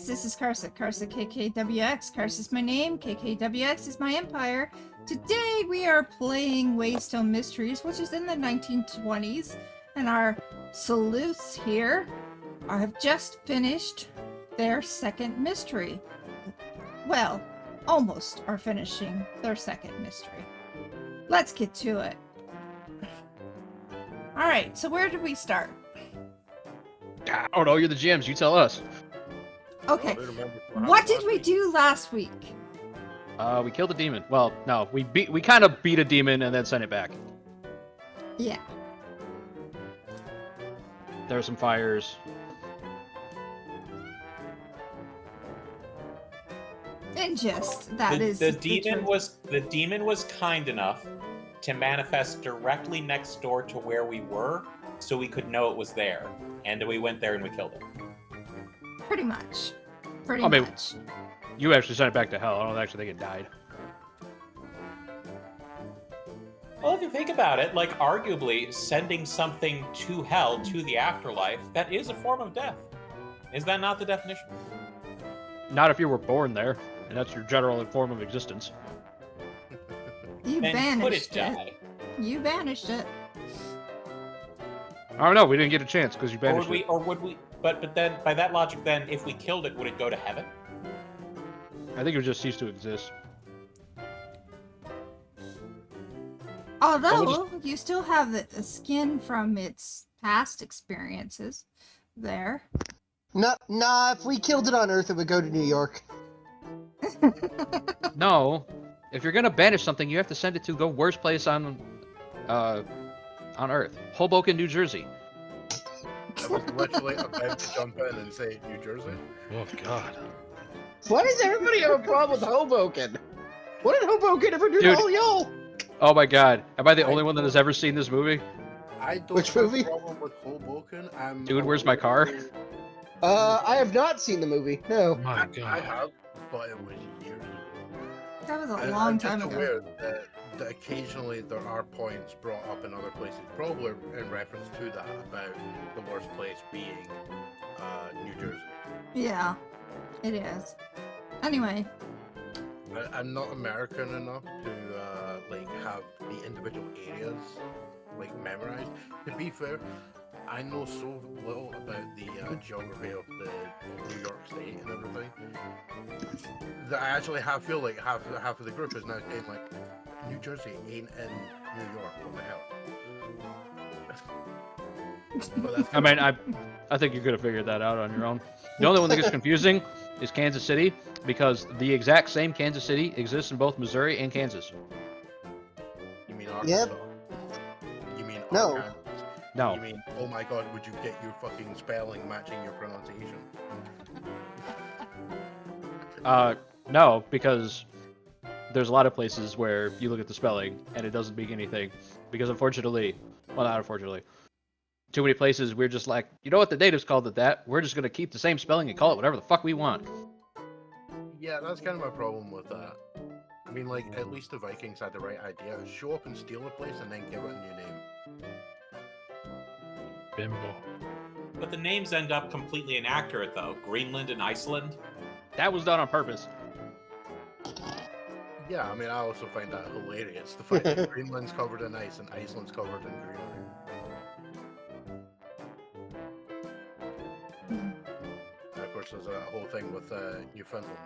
This is Karsa, KarsaKKWx. Karsa is my name, KKWx is my empire. Today we are playing Waystone Mysteries, which is in the 1920s, and our sleuths here have just finished their second mystery. Well, almost are finishing their second mystery. Let's get to it. Alright, so where did we start? I don't know, you're the GMs, you tell us. Okay, what did we do last week? We killed a demon. Well, no, we kind of beat a demon and then sent it back. Yeah. There were some fires. And just the demon was kind enough to manifest directly next door to where we were, so we could know it was there, and we went there and we killed it. Pretty much. Pretty much. You actually sent it back to hell. I don't actually think it died. Well, if you think about it, like, arguably, sending something to hell, to the afterlife, that is a form of death. Is that not the definition? Not if you were born there, and that's your general form of existence. You then banished could it die? You banished it. I don't know, we didn't get a chance because you banished it. Or would we? But then, by that logic, then, if we killed it, would it go to heaven? I think it would just cease to exist. Although, you still have the skin from its past experiences there. Nah, if we killed it on Earth, it would go to New York. No, if you're gonna banish something, you have to send it to the worst place on Earth. Hoboken, New Jersey. I was literally about to jump in and say New Jersey. Oh, God. Why does everybody have a problem with Hoboken? What did Hoboken ever do to all y'all? Oh my God. Am I the only one that has ever seen this movie? I don't Which have movie? a problem with Hoboken. Dude, where's my car? I have not seen the movie. No. My I have, but it was years ago. That was a I'm long just time ago. aware that occasionally there are points brought up in other places, probably in reference to that, about the worst place being New Jersey. Yeah, it is. Anyway. I'm not American enough to like have the individual areas like memorized. To be fair, I know so little about the geography of the New York State and everything that I actually feel like half of the group is now saying like, New Jersey ain't in New York. What the hell? I mean, I think you could have figured that out on your own. The only one that gets confusing is Kansas City, because the exact same Kansas City exists in both Missouri and Kansas. You mean Arkansas? Yep. You mean No. Arkansas? No. You mean, oh my God, would you get your fucking spelling matching your pronunciation? No, because there's a lot of places where you look at the spelling and it doesn't mean anything. Because unfortunately, well, not unfortunately, too many places we're just like, you know what, the natives called it that. We're just going to keep the same spelling and call it whatever the fuck we want. Yeah, that's kind of my problem with that. I mean, like, at least the Vikings had the right idea. Show up and steal a place and then give it a new name. Bimbo. But the names end up completely inaccurate, though. Greenland and Iceland. That was done on purpose. Yeah, I mean, I also find that hilarious. The fact that Greenland's covered in ice and Iceland's covered in greenery. And of course, there's a whole thing with Newfoundland.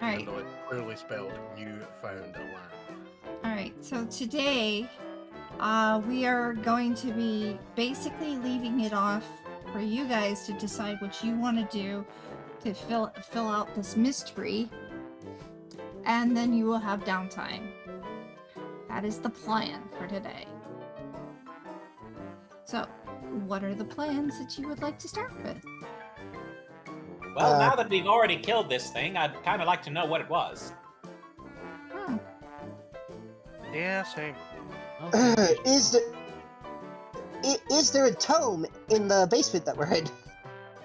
Alright. And it's clearly spelled Newfound Land. Alright, so today we are going to be basically leaving it off for you guys to decide what you want to do to fill out this mystery, and then you will have downtime. That is the plan for today. So, what are the plans that you would like to start with? Well, now that we've already killed this thing, I'd kind of like to know what it was. Hmm. Yeah, same. Is is there a tome in the basement that we're in?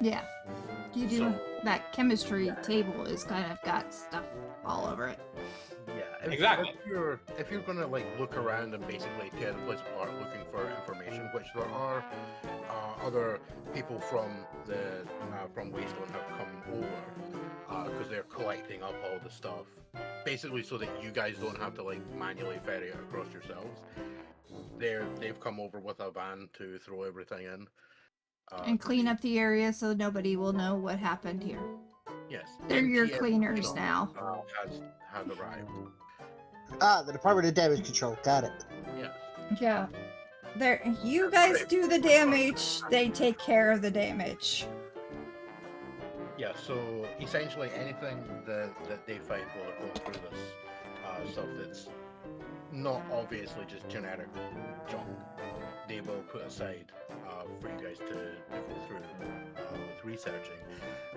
Yeah. You do. So- That chemistry table is kind of got stuff all over it. Yeah, Exactly. If you're gonna like look around and basically tear the place apart looking for information, which there are other people from Waystone have come over because they're collecting up all the stuff, basically so that you guys don't have to like manually ferry it across yourselves. They've come over with a van to throw everything in And clean up the area so nobody will know what happened here. Yes, They're your NTF cleaners now. has arrived. Ah, the Department of Damage Control. Got it. Yes. Yeah. There, you guys do the damage, they take care of the damage. Yeah, so essentially anything that they find while they're going through this stuff that's not obviously just generic junk, they will put aside for you guys to go through with researching.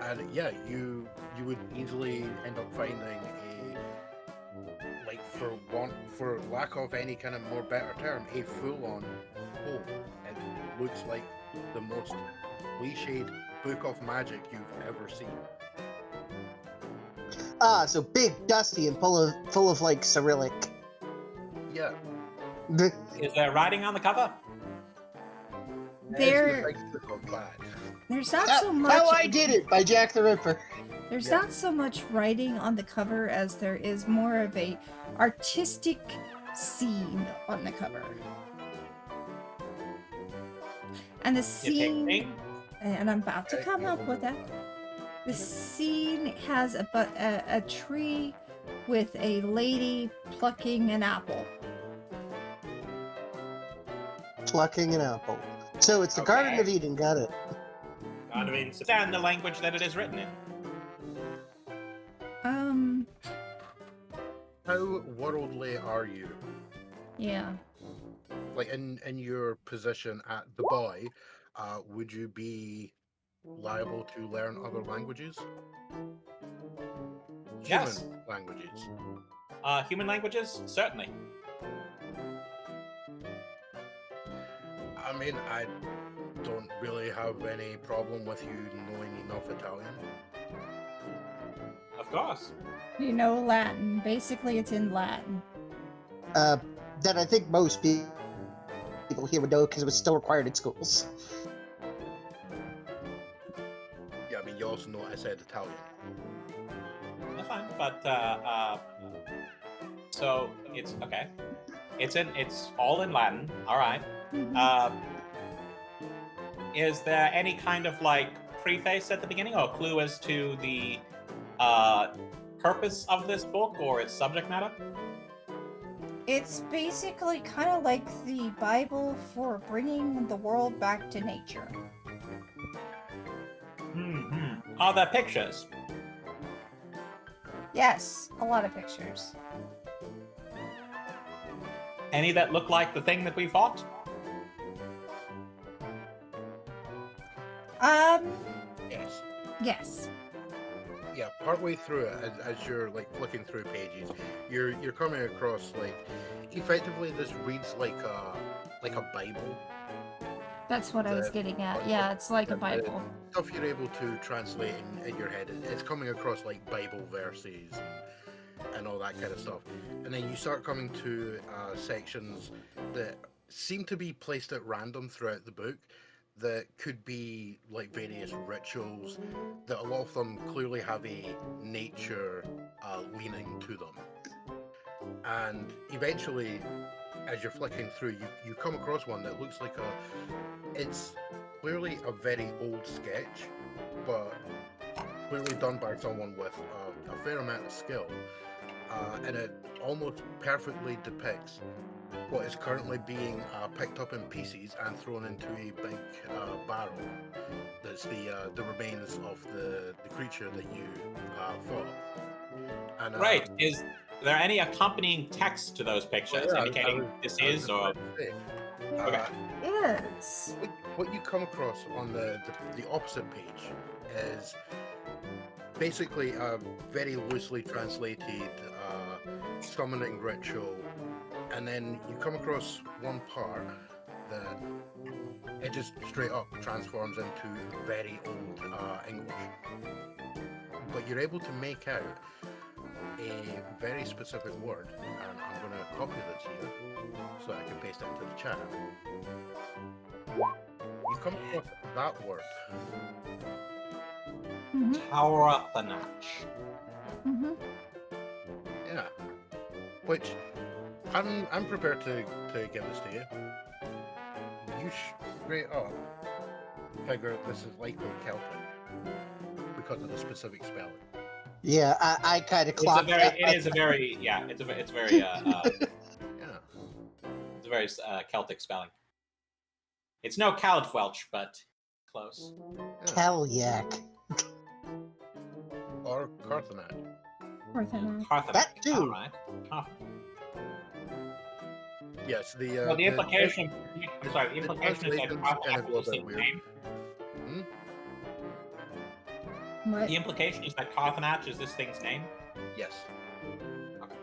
And yeah, you would easily end up finding a, like, for lack of any kind of more better term, a full-on hole. It looks like the most cliched book of magic you've ever seen. Ah, so big, dusty, and full of like Cyrillic. Yeah. Is there writing on the cover? There, It's the big book of bad. there's not so much. How I Did It by Jack the Ripper. There's Yeah. not so much writing on the cover as there is more of a artistic scene on the cover. And the scene, Depicting? and I'm about to come up with that. The scene has a tree with a lady plucking an apple. Plucking an apple. So it's the Garden Okay. of Eden. Got it. I mean, understand the language that it is written in. How worldly are you? Yeah. Like in your position at the boy, would you be liable to learn other languages? Yes. Human languages. Human languages? Certainly. I mean, I don't really have any problem with you knowing enough Italian. Of course. You know Latin. Basically, it's in Latin. That I think most people here would know because it was still required in schools. Yeah, I mean, you also know I said Italian. That's fine. But so it's okay. It's all in Latin. All right. Is there any kind of like preface at the beginning or clue as to the purpose of this book or its subject matter? It's basically kind of like the Bible for bringing the world back to nature. Are there pictures? Yes, a lot of pictures. Any that look like the thing that we fought? Yes. Yes. Yeah, partway through it, as you're like flicking through pages, you're coming across like effectively this reads like a Bible. That's what I was getting at. Yeah, it's like a Bible. Stuff you're able to translate in your head. It's coming across like Bible verses and all that kind of stuff. And then you start coming to sections that seem to be placed at random throughout the book that could be like various rituals that a lot of them clearly have a nature leaning to them. And eventually, as you're flicking through, you come across one that looks like it's clearly a very old sketch, but clearly done by someone with a fair amount of skill. And it almost perfectly depicts what is currently being picked up in pieces and thrown into a big barrel. That's the remains of the creature that you fought. And, Right. Is there any accompanying text to those pictures yeah, indicating this is or? Okay. Yes. What you come across on the opposite page is basically a very loosely translated summoning ritual, and then you come across one part that it just straight up transforms into very old English. But you're able to make out a very specific word, and I'm going to copy this here so I can paste it into the chat. You come across that word. Taurathanach. Yeah. Which I'm prepared to give this to you. You straight up figure this is likely Celtic because of the specific spelling. Yeah, I kind of clocked that. It's a very Celtic spelling. It's no Caldwelch, but close. Kelyak. Or Carthanach. Carthanach. That too. All right. Yes, the implication. The implication is that translation's Carthanach kind of a is the little bit same weird. name. What? The implication is that Carthanach is this thing's name. Yes. Okay.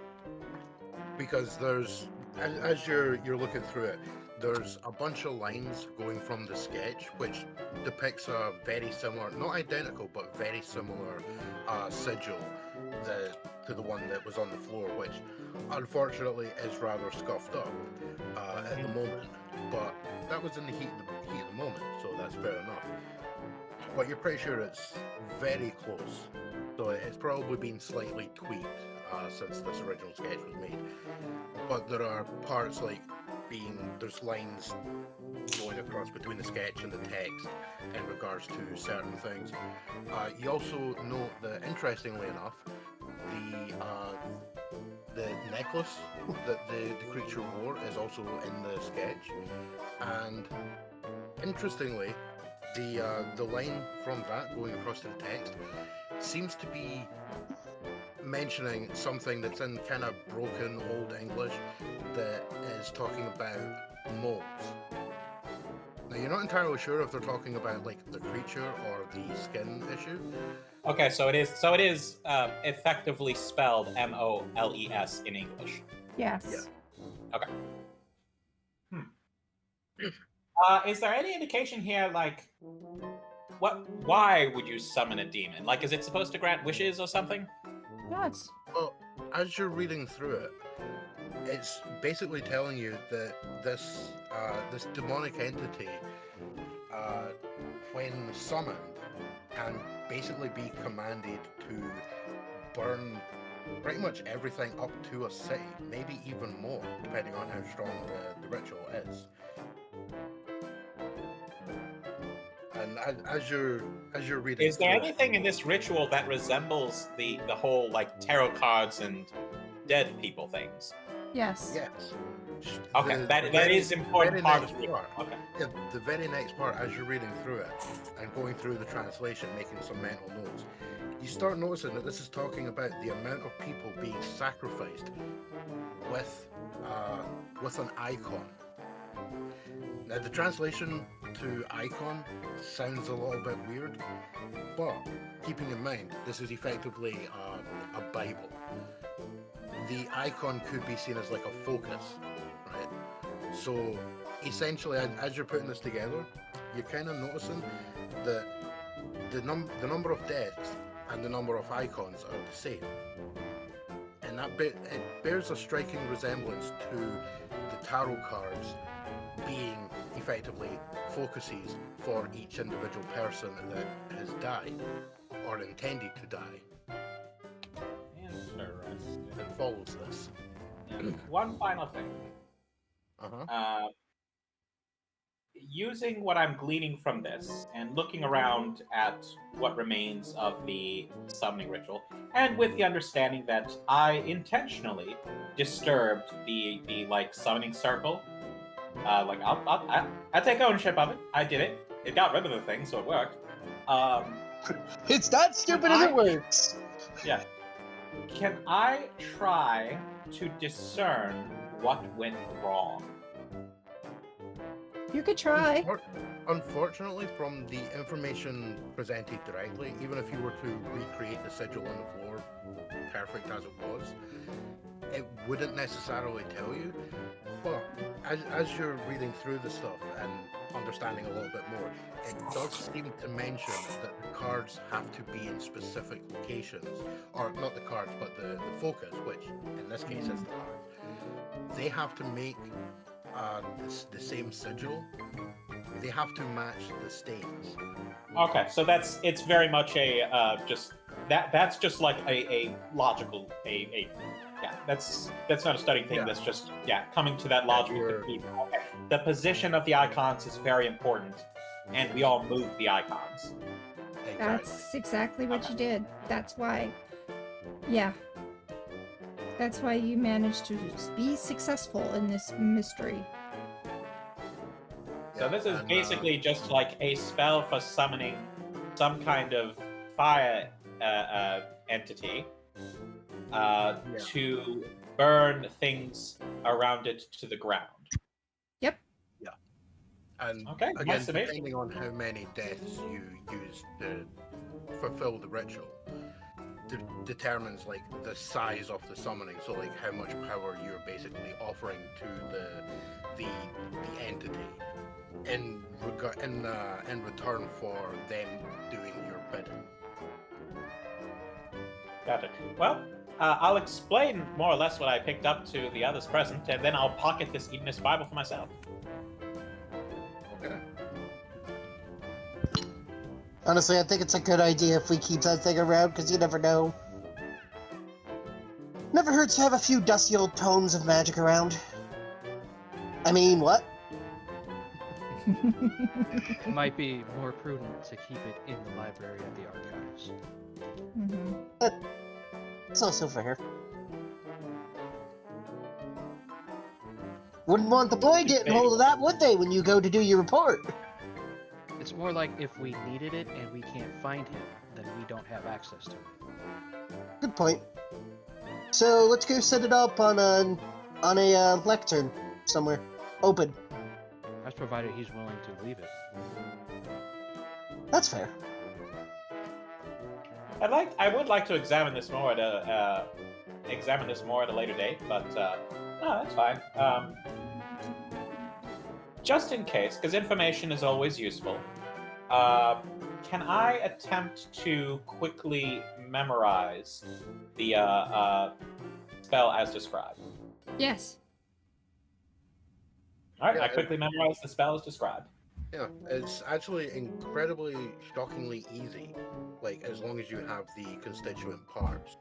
Because there's, as you're looking through it, there's a bunch of lines going from the sketch, which depicts a very similar, not identical, but very similar sigil to the one that was on the floor, which unfortunately is rather scuffed up at the moment. But that was in the heat of the moment, so that's fair enough. But you're pretty sure it's very close, so it's probably been slightly tweaked since this original sketch was made. But there are parts like there's lines going across between the sketch and the text in regards to certain things. You also note that, interestingly enough, the necklace that the creature wore is also in the sketch, and interestingly, the line from that going across to the text seems to be mentioning something that's in kind of broken old English that is talking about moles. Now you're not entirely sure if they're talking about like the creature or the skin issue. Okay, so it is effectively spelled MOLES in English. Yes. Yeah. Okay. Is there any indication here, like, why would you summon a demon? Like, is it supposed to grant wishes or something? Yes. Well, as you're reading through it, it's basically telling you that this demonic entity, when summoned, can basically be commanded to burn pretty much everything up to a city, maybe even more, depending on how strong the ritual is. And as you're reading, Is there anything in this ritual that resembles the whole like tarot cards and dead people things? Yes. yes. Okay, that is important part of the part. Okay. Yeah, the very next part, as you're reading through it and going through the translation, making some mental notes, you start noticing that this is talking about the amount of people being sacrificed with an icon. Now, the translation to icon sounds a little bit weird, but keeping in mind, this is effectively a Bible. The icon could be seen as like a focus, right? So essentially, as you're putting this together, you're kind of noticing that the number of deaths and the number of icons are the same. And it bears a striking resemblance to the tarot cards being effectively focuses for each individual person that has died or intended to die. Interesting. It follows this. Yeah. One final thing. Using what I'm gleaning from this and looking around at what remains of the summoning ritual, and with the understanding that I intentionally disturbed the like summoning circle, like I take ownership of it. I did it. It got rid of the thing, so it worked. It's not stupid as it works. Yeah. Can I try to discern what went wrong? You could try. Unfortunately, from the information presented directly, even if you were to recreate the sigil on the floor, perfect as it was, it wouldn't necessarily tell you. But as you're reading through the stuff and understanding a little bit more, it does seem to mention that the cards have to be in specific locations, or not the cards, but the focus, which in this case is the cards. They have to make the same sigil. They have to match the stains. Okay, so it's very much a that's just like a logical yeah, that's not a studying thing. Yeah. That's just coming to that logical You're- conclusion. Okay. The position of the icons is very important, and we all move the icons. Exactly. That's exactly what you did. That's why, yeah. That's why you managed to be successful in this mystery. So this is and, basically just like a spell for summoning some kind of fire entity to burn things around it to the ground. And Okay, again, nice to meet you. depending on how many deaths you use to fulfill the ritual, determines like the size of the summoning. So like how much power you're basically offering to the entity in return for them doing your bidding. Got it. Well, I'll explain more or less what I picked up to the others present, and then I'll pocket this Edenist Bible for myself. Okay. Honestly, I think it's a good idea if we keep that thing around, because you never know. Never hurts to have a few dusty old tomes of magic around. I mean, what? It might be more prudent to keep it in the library at the archives. Mm-hmm. It's also fair. Wouldn't want the boy getting hold of that, would they, when you go to do your report? It's more like if we needed it and we can't find him, then we don't have access to it. Good point. So let's go set it up on a lectern somewhere. Open. That's provided he's willing to leave it. That's fair. I would like to examine this more at a later date, but no, that's fine. Just in case, because information is always useful. Can I attempt to quickly memorize the spell as described? Yes. All right, Yeah, I quickly memorize the spell as described. Yeah, it's actually incredibly, shockingly easy. Like as long as you have the constituent parts.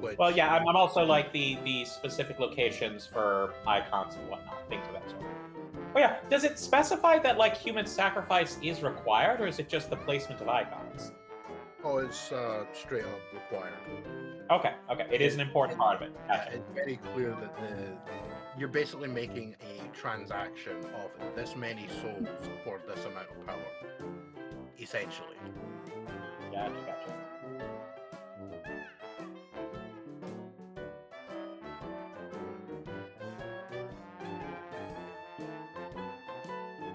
Which, Well, yeah, I'm also like the specific locations for icons and whatnot, things of that sort. Oh yeah, does it specify that like human sacrifice is required, or is it just the placement of icons? Oh, it's straight up required. Okay, it is an important part of it. Gotcha. It's very clear that you're basically making a transaction of this many souls for this amount of power, essentially. Gotcha.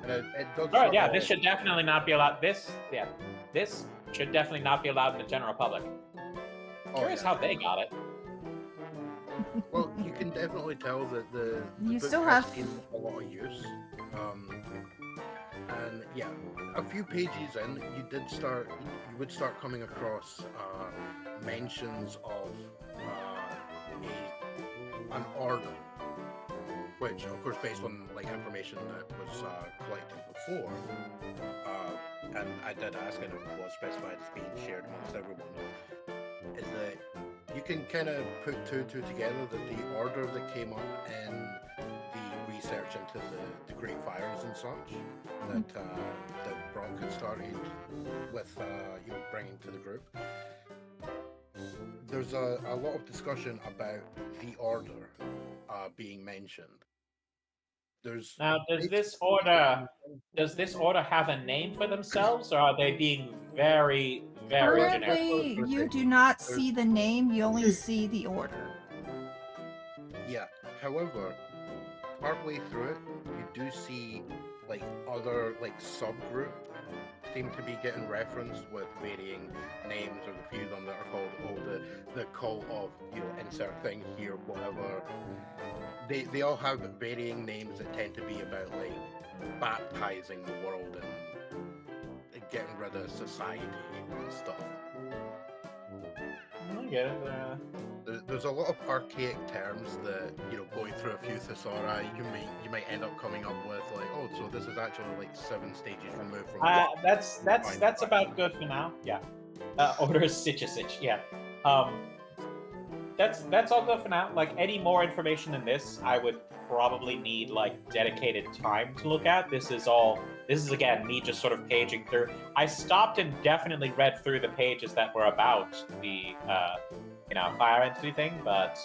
And it does. All right, yeah, this should definitely not be allowed. This should definitely not be allowed in the general public. Curious how they got it. Well, you can definitely tell that the You book still has have- seen a lot of use. And yeah, a few pages in, you would start coming across mentions of an order, which, of course, based on like information that was collected before, and I did ask, and it was specified as being shared amongst everyone, is that you can kind of put two and two together that the order that came up in the research into the Great Fires and such that Brock had started with, bringing to the group. There's a lot of discussion about the order being mentioned. Now, does this order have a name for themselves, or are they being very, very generic? Currently, you do not see the name, you only see the order. Yeah. However, partway through it, you do see like other like subgroup seem to be getting referenced with varying names, or the few of them that are called, the cult of, insert thing here, whatever. They all have varying names that tend to be about, like, baptizing the world and getting rid of society and stuff. I get it. There's a lot of archaic terms that, going through a few thesauri, you might end up coming up with, like, oh, so this is actually like 7 stages removed from. That's about good for now. Yeah. Order Sitchasich. Yeah. That's all good for now. Like, any more information than this, I would probably need like dedicated time to look at. This is again me just sort of paging through. I stopped and definitely read through the pages that were about the fire entity thing, but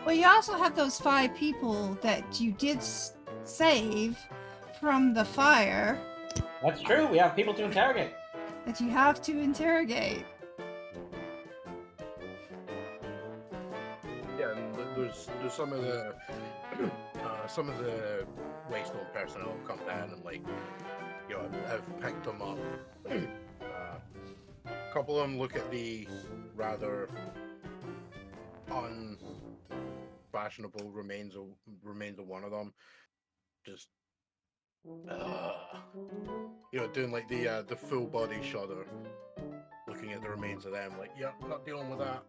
Well, you also have those 5 people that you did save from the fire that's true. We have people to interrogate. that you have to interrogate. Yeah, and there's some of the Waystone personnel have come down and, like, have picked them up. A couple of them look at the rather unfashionable remains of one of them, just doing like the full body shudder, looking at the remains of them, like, yeah, not dealing with that.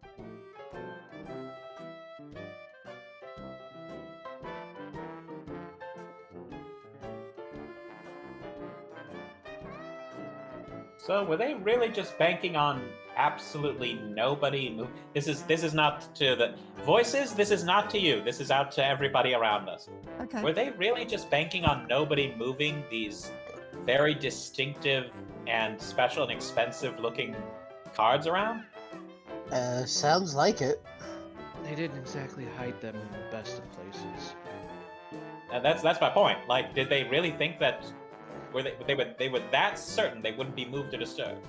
So were they really just banking on absolutely nobody? This is not to the voices. This is not to you. This is out to everybody around us. Okay. Were they really just banking on nobody moving these very distinctive and special and expensive looking cards around? Sounds like it. They didn't exactly hide them in the best of places. And that's my point. Like, did they really think that? They were that certain they wouldn't be moved or disturbed?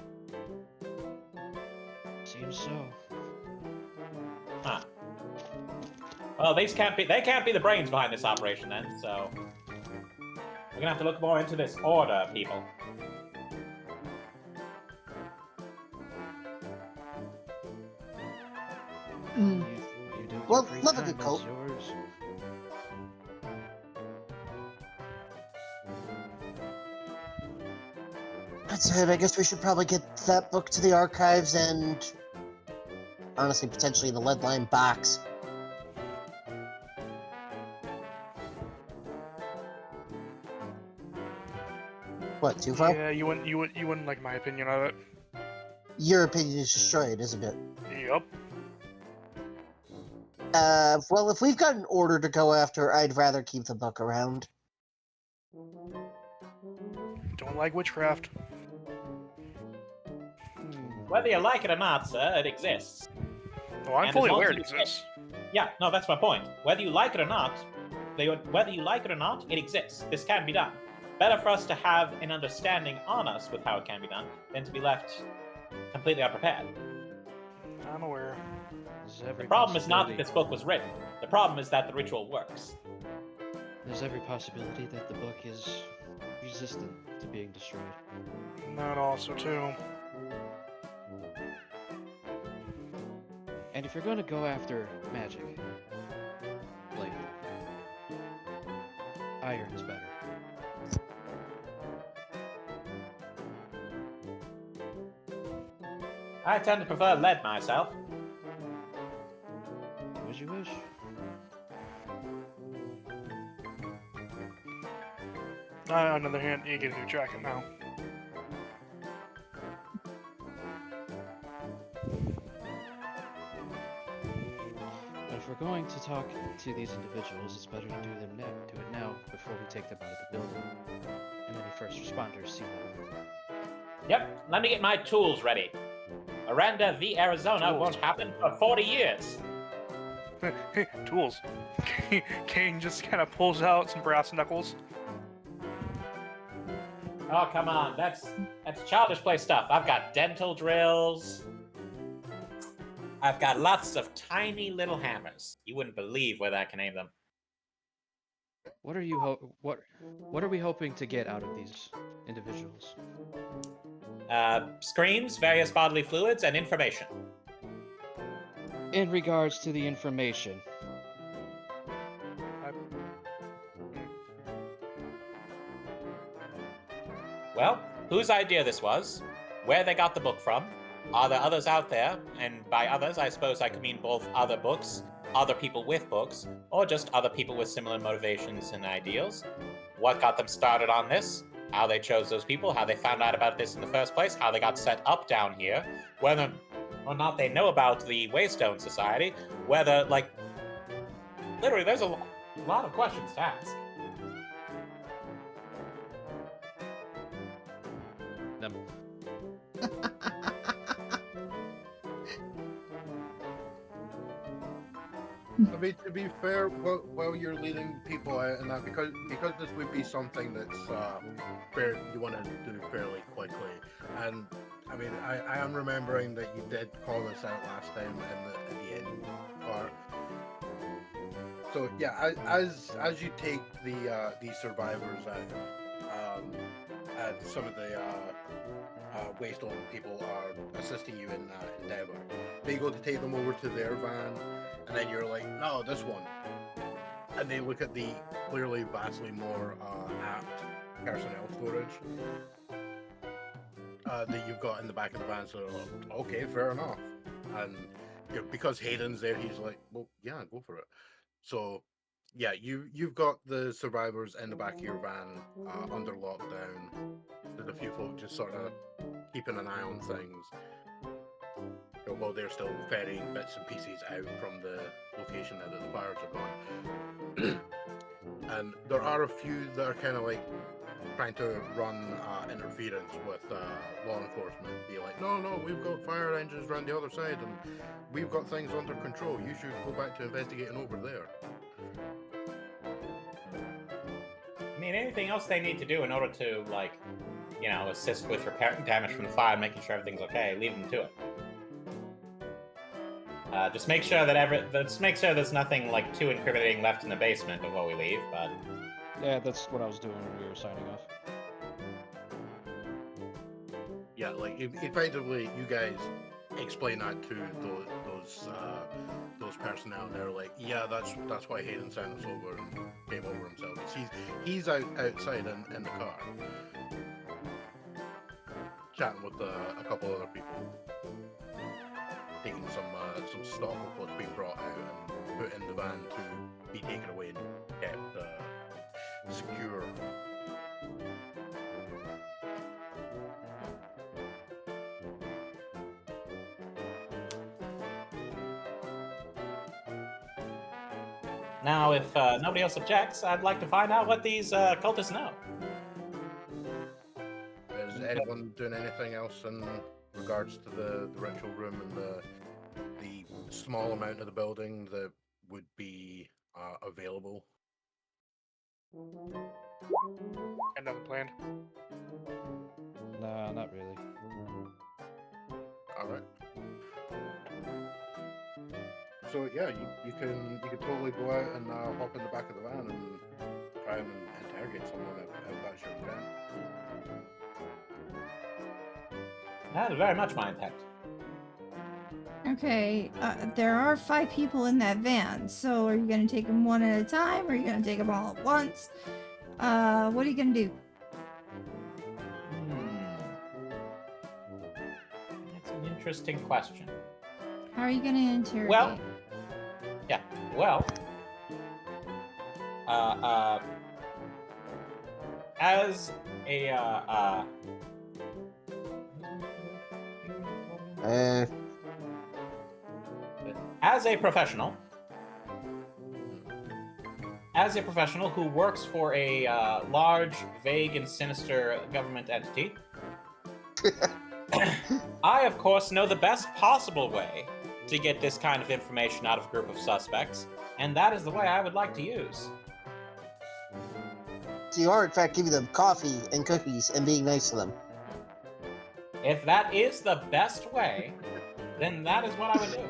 Seems so. Huh. Well, they can't be the brains behind this operation then. So we're gonna have to look more into this order, people. Mm. You do Well, free love a time, good that's cult. yours. That's it. I guess we should probably get that book to the archives and, honestly, potentially in a lead-lined box. What, too far? Yeah, you wouldn't like my opinion of it. Your opinion is destroyed, isn't it? Yep. Well, if we've got an order to go after, I'd rather keep the book around. Don't like witchcraft. Whether you like it or not, sir, it exists. Oh, I'm And fully as long aware as it you- exists. Yeah, no, that's my point. Whether you like it or not, it exists. This can be done. Better for us to have an understanding on us with how it can be done than to be left completely unprepared. I'm aware. The problem is not that this book was written. The problem is that the ritual works. There's every possibility that the book is resistant to being destroyed. That also too. And if you're going to go after magic, like, iron is better. I tend to prefer lead myself. Do as you wish. On the other hand, you get a new jacket now. But if we're going to talk to these individuals, it's better to do it now before we take them out of the building, and any first responders see them. Yep, let me get my tools ready. Miranda v. Arizona won't happen for 40 years. Tools. Cain just kind of pulls out some brass knuckles. Oh, come on. That's childish play stuff. I've got dental drills. I've got lots of tiny little hammers. You wouldn't believe where that can aim them. What are you what are we hoping to get out of these individuals? Screams, various bodily fluids, and information. In regards to the information, Well, whose idea this was, where they got the book from, are there others out there, and by others I suppose I could mean both other books, other people with books, or just other people with similar motivations and ideals. What got them started on this, how they chose those people, how they found out about this in the first place, how they got set up down here, whether or not they know about the Waystone Society, whether, like, literally there's a lot of questions to ask. them. I mean, to be fair, while you're leading people out and that, because this would be something that's fair, you want to do fairly quickly. And I mean, I am remembering that you did call this out last time in the end part. So yeah, as you take these survivors out, and some of the Waystone people are assisting you in that endeavor, they go to take them over to their van. And then you're like, no, this one. And they look at the clearly vastly more apt personnel storage that you've got in the back of the van. So they're like, okay, fair enough. And because Hayden's there, he's like, well, yeah, go for it. So yeah, you've got the survivors in the back of your van under lockdown. There's a few folk just sort of keeping an eye on things. While they're still ferrying bits and pieces out from the location now that the fires are gone. And there are a few that are kind of like trying to run interference with law enforcement. Be like, no, we've got fire engines around the other side and we've got things under control. You should go back to investigating over there. I mean, anything else they need to do in order to, like, you know, assist with repairing damage from the fire and making sure everything's okay, leave them to it. Just make sure that there's nothing like too incriminating left in the basement before we leave. But Yeah, that's what I was doing when we were signing off. Yeah, like effectively, you guys explain that to those personnel, and they're like, yeah, that's why Hayden sent us over and came over himself. He's outside in the car, chatting with a couple other people, taking some stock of what's being brought out and put in the van to be taken away and kept secure. now, if nobody else objects, I'd like to find out what these cultists know. Is anyone doing anything else in regards to the ritual room and the small amount of the building that would be available? Got nothing planned. Nah, not really. All right. So yeah, you can totally go out and hop in the back of the van and try and interrogate someone if that's your intent. That is very much my intent. Okay, there are 5 people in that van, so are you going to take them one at a time, or are you going to take them all at once? What are you going to do? That's an interesting question. How are you going to interrogate? Well, yeah, well, as a, as a professional who works for a large, vague, and sinister government entity, I, of course, know the best possible way to get this kind of information out of a group of suspects, and that is the way I would like to use. So you are, in fact, giving them coffee and cookies and being nice to them. If that is the best way, then that is what I would do.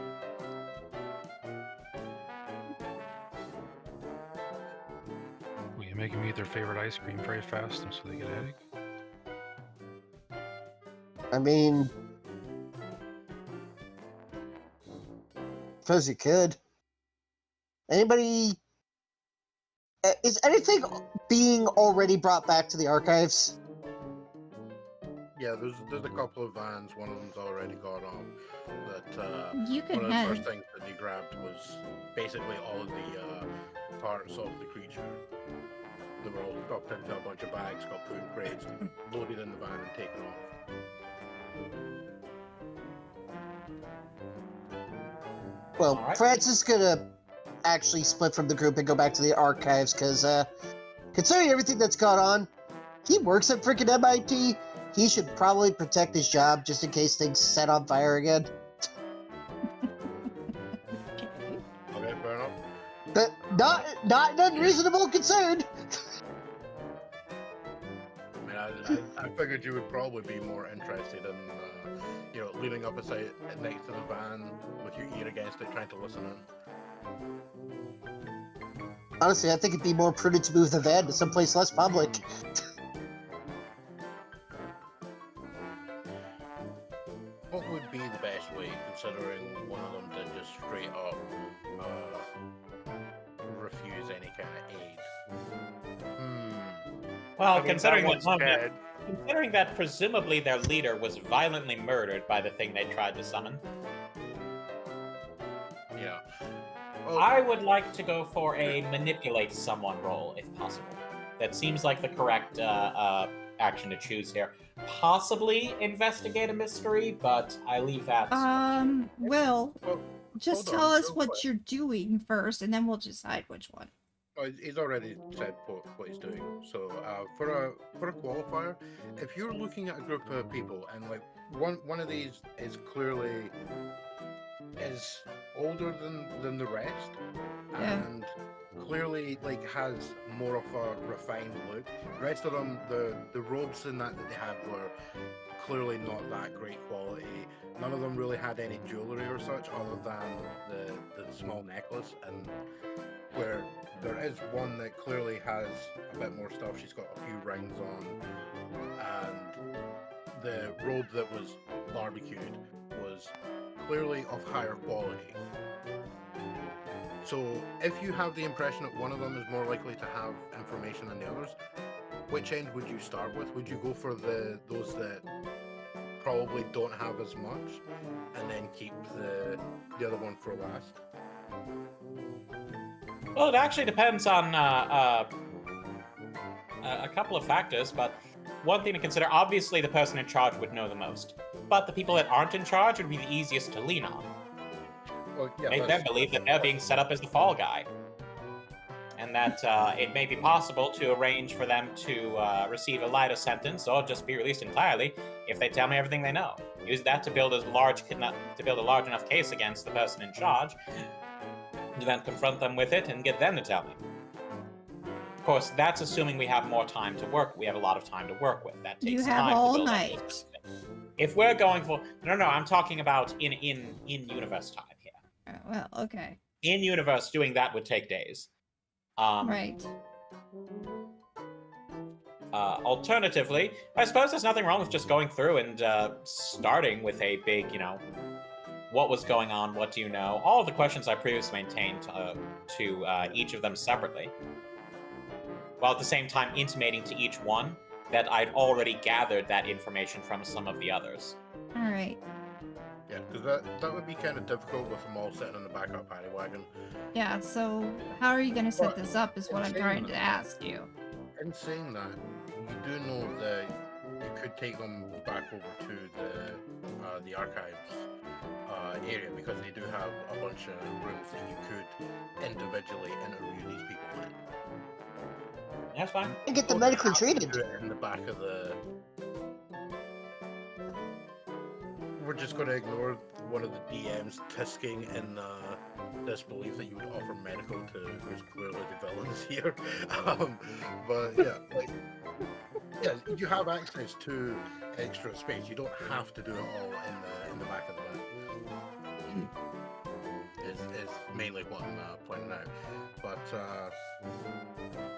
Will you make them eat their favorite ice cream very fast so they get a headache? I mean, suppose you could. Anybody? Is anything being already brought back to the archives? Yeah, there's a couple of vans. One of them's already gone off. But You one can of the head. first things that they grabbed was basically all of the parts of the creature. They were all stuffed into a bunch of bags, got put in crates, loaded in the van, and taken off. Well, Alright. Francis is gonna actually split from the group and go back to the archives because, considering everything that's gone on, he works at freaking MIT. He should probably protect his job just in case things set on fire again. Okay, fair enough. But not an unreasonable concern. I mean, I figured you would probably be more interested in, leaning up beside next to the van with your ear against it, trying to listen in. Honestly, I think it'd be more prudent to move the van to someplace less public. What would be the best way, considering one of them did just straight up refuse any kind of aid? Well, I mean, considering that one's dead. considering that presumably their leader was violently murdered by the thing they tried to summon, Yeah. Well, I would like to go for a manipulate someone role, if possible. That seems like the correct action to choose here. Possibly investigate a mystery, but I leave that. Well, well, just hold tell on, us real what quick. you're doing first, and then we'll decide which one. He's already said what he's doing. So for a qualifier, if you're looking at a group of people and like one of these is clearly is older than the rest, Yeah. and clearly like has more of a refined look. The rest of them, the robes and that they had were clearly not that great quality. None of them really had any jewelry or such other than the small necklace, and where there is one that clearly has a bit more stuff. She's got a few rings on, and the robe that was barbecued was clearly of higher quality. So if you have the impression that one of them is more likely to have information than the others, which end would you start with? Would you go for those that probably don't have as much, and then keep the other one for last? Well, it actually depends on a couple of factors, but one thing to consider, obviously the person in charge would know the most, but the people that aren't in charge would be the easiest to lean on. Well, yeah, Make them believe that they're being set up as the fall guy, and that it may be possible to arrange for them to receive a lighter sentence or just be released entirely if they tell me everything they know. Use that to build a large enough case against the person in charge, to then confront them with it and get them to tell me. Of course, that's assuming we have more time to work. We have a lot of time to work with. That takes You time have to all build up night. those things. If we're going for no, I'm talking about in universe time here. Well, okay. In universe, doing that would take days. Right. Alternatively, I suppose there's nothing wrong with just going through and starting with a big, what was going on, what do you know? All of the questions I previously maintained to each of them separately, while at the same time intimating to each one that I'd already gathered that information from some of the others. All right. Yeah, because that would be kind of difficult with them all sitting in the back of a paddy wagon. Yeah, so how are you going to set But this up is what I'm trying to ask you. In saying that, you do know that you could take them back over to the archives area, because they do have a bunch of rooms that you could individually interview these people in. That's fine. And get them Don't medically have to treated. do it in the back of the. We're just going to ignore one of the DMs tisking in disbelief that you would offer medical to who's clearly the villains here. But yeah, you have access to extra space. You don't have to do it all in the back of the van. Is is mainly what I'm pointing out. But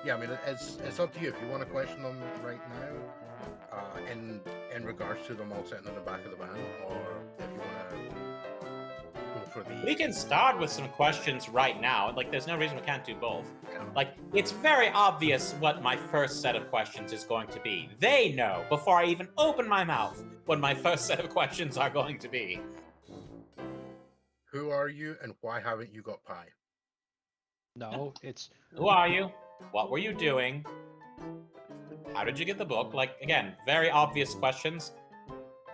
yeah, I mean, it's up to you if you want to question them right now, in regards to them all sitting in the back of the van, or if you want to go for the. We can start with some questions right now. Like, there's no reason we can't do both. Yeah. Like, it's very obvious what my first set of questions is going to be. They know, before I even open my mouth, what my first set of questions are going to be. Who are you, and why haven't you got pie? No, it's Who are you? What were you doing? How did you get the book? Like, again, very obvious questions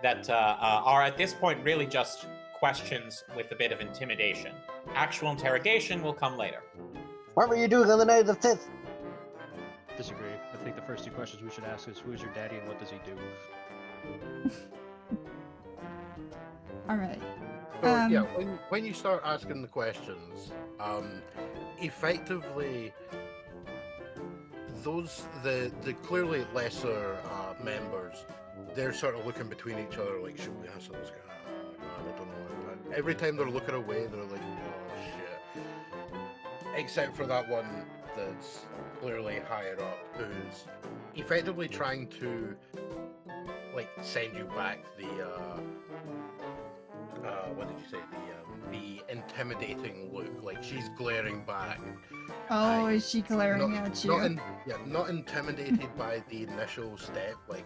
that are at this point really just questions with a bit of intimidation. Actual interrogation will come later. What were you doing on the night of the 5th? disagree. I think the first two questions we should ask is who is your daddy and what does he do? All right. So yeah, when you start asking the questions, effectively, the clearly lesser members, they're sort of looking between each other like, should we answer this guy? Oh my god, I don't know. Every time they're looking away, they're like, oh shit. Except for that one that's clearly higher up, who's effectively trying to like send you back the what did you say, the intimidating look, like she's glaring back. Oh, is she glaring at you? Not intimidated by the initial step, like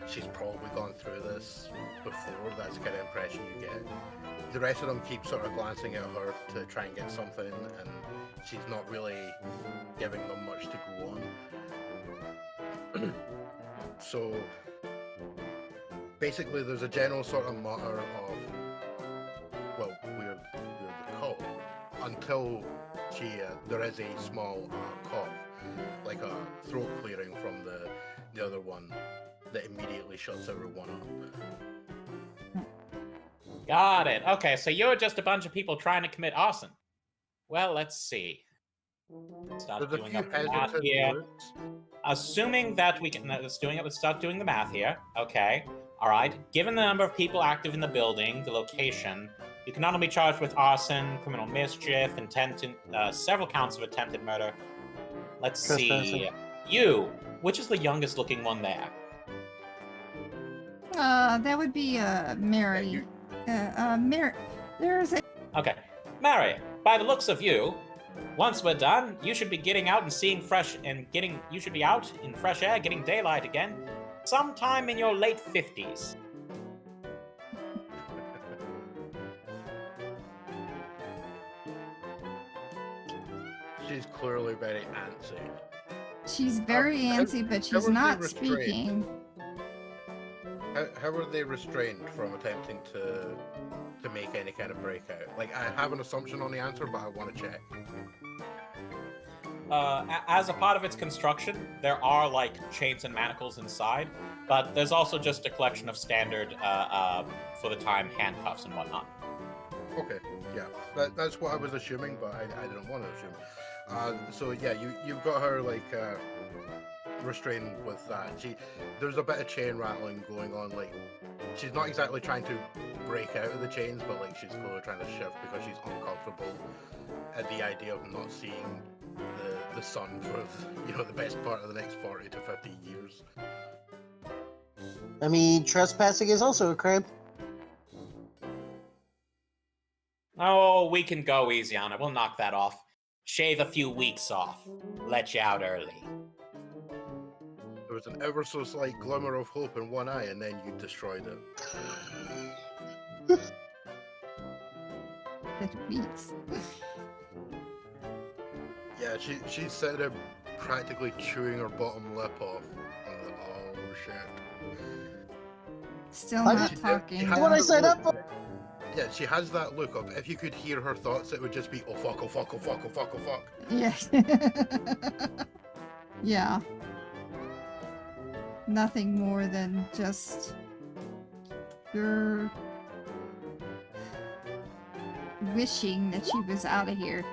she's probably gone through this before, that's the kind of impression you get. The rest of them keep sort of glancing at her to try and get something, and she's not really giving them much to go on. So basically there's a general sort of mutter of, well, we're the cult, until there is a small cough, like a throat clearing from the other one that immediately shuts everyone up. Got it. Okay, so you're just a bunch of people trying to commit arson. Well, let's see. Start There's a doing few up the math hesitant here. looks. Assuming that we can, let's start doing the math here. Okay. All right. Given the number of people active in the building, the location, you can not only be charged with arson, criminal mischief, several counts of attempted murder. Let's see. You, which is the youngest looking one there? That would be Mary. Mary. There's a. Okay. Mary, by the looks of you, once we're done, you should be getting out and seeing you should be out in fresh air, getting daylight again, sometime in your late 50s. She's clearly very antsy. She's very antsy, but she's not speaking. How are they restrained from attempting to make any kind of breakout? Like, I have an assumption on the answer, but I want to check. As a part of its construction, there are like chains and manacles inside, but there's also just a collection of standard, for the time, handcuffs and whatnot. Okay, yeah, that's what I was assuming, but I didn't want to assume. So yeah, you've got her like restrained with that. There's a bit of chain rattling going on. Like, she's not exactly trying to break out of the chains, but like she's clearly trying to shift because she's uncomfortable at the idea of not seeing the sun for the best part of the next 40 to 50 years. I mean, trespassing is also a crime. Oh, we can go easy on it. We'll knock that off. Shave a few weeks off. Let you out early. There was an ever so slight glimmer of hope in one eye, and then you destroyed it. That weeks. Yeah, she's sitting there practically chewing her bottom lip off. I'm like, oh shit. Still not She talking. has What I the signed look- up for? Yeah, she has that look of, if you could hear her thoughts, it would just be, oh fuck, oh fuck, oh fuck, oh fuck, oh fuck. Yeah. Yeah. Nothing more than just your wishing that she was out of here.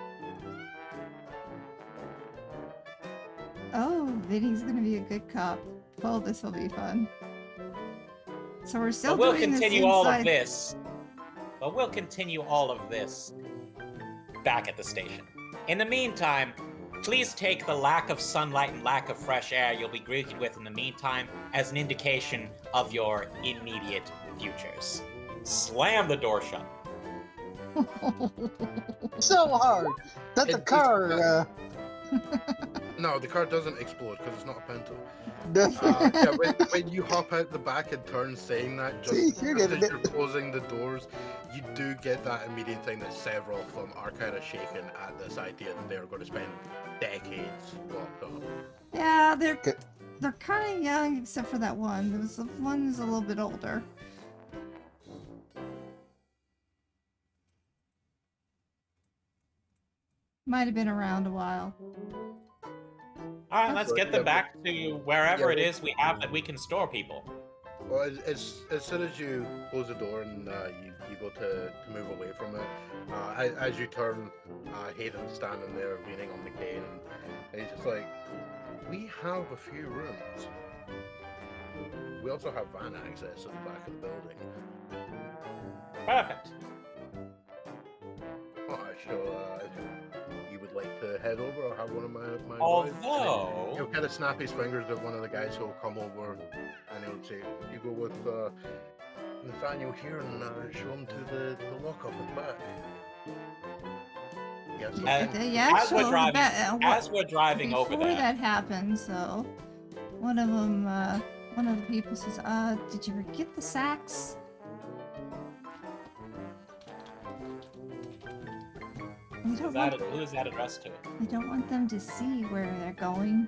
Oh, Vinny's gonna be a good cop. Oh, this will be fun. So we're still But we'll doing continue this all inside. of this. But we'll continue all of this back at the station. In the meantime, please take the lack of sunlight and lack of fresh air you'll be greeted with in the meantime as an indication of your immediate futures. Slam the door shut. So hard that the It's car. No, the car doesn't explode because it's not a Pinto. Uh, Yeah, when you hop out the back and turn saying that, just You're as getting you're closing the doors, you do get that immediate thing that several of them are kind of shaken at this idea that they're going to spend decades locked up. Yeah, they're Okay. kind of young, except for that one. There was one who's a little bit older. Might have been around a while. All right, let's So, get them yeah, back to wherever yeah, it is we have that we can store people. Well, as soon as you close the door and you go to move away from it, as you turn, Hayden's standing there leaning on the cane, and he's just like, "We have a few rooms. We also have van access at the back of the building." Perfect. Alright, so you would like to head over or have one of my guys? Although- He'll kind of snap his fingers at one of the guys who'll come over and he'll say, "You go with Nathaniel here and show him to the lockup at the back." Yes. Yeah, as we're so driving- that, As we're driving over before there, that happened, so one of the people says, did you forget the sacks? who is that addressed to? I don't want them to see where they're going.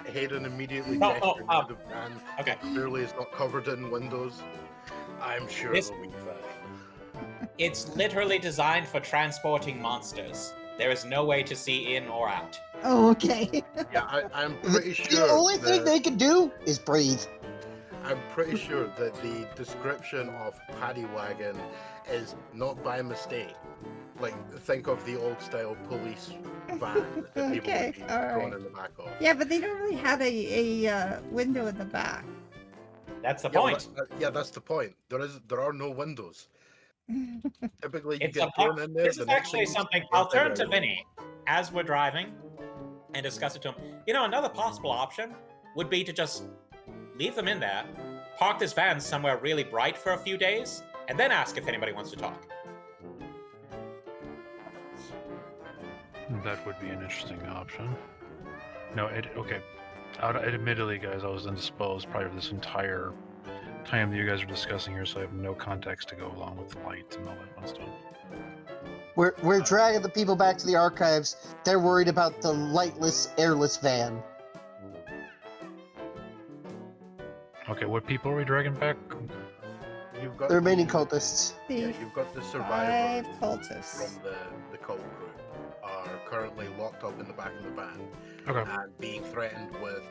Hayden immediately Oh, gestures oh, to the van. Okay. Clearly it's not covered in windows. I'm sure This- it'll be fine. It's literally designed for transporting monsters. There is no way to see in or out. Oh, okay. Yeah, I'm The, pretty sure. the only thing that- they can do is breathe. I'm pretty sure that the description of paddy wagon is not by mistake. Like, think of the old style police van that people Okay, would be alright. thrown in the back of. Yeah, but they don't really have a window in the back. That's the Yeah, well, point. yeah, that's the point. There are no windows. Typically, you It's a get thrown box. in there. This the is next actually thing you something see I'll is turn the to road. Vinny as we're driving and discuss it to him. You know, another possible option would be to just leave them in there, park this van somewhere really bright for a few days, and then ask if anybody wants to talk. That would be an interesting option. No, okay. Admittedly, guys, I was indisposed probably for this entire time that you guys are discussing here, so I have no context to go along with the lights and all that fun stuff. We're dragging the people back to the archives. They're worried about the lightless, airless van. Okay, what people are we dragging back? You've got The remaining cultists. Yeah, The you've got the 5 survivors cultists. from the cult group are currently locked up in the back of the van Okay. and being threatened with,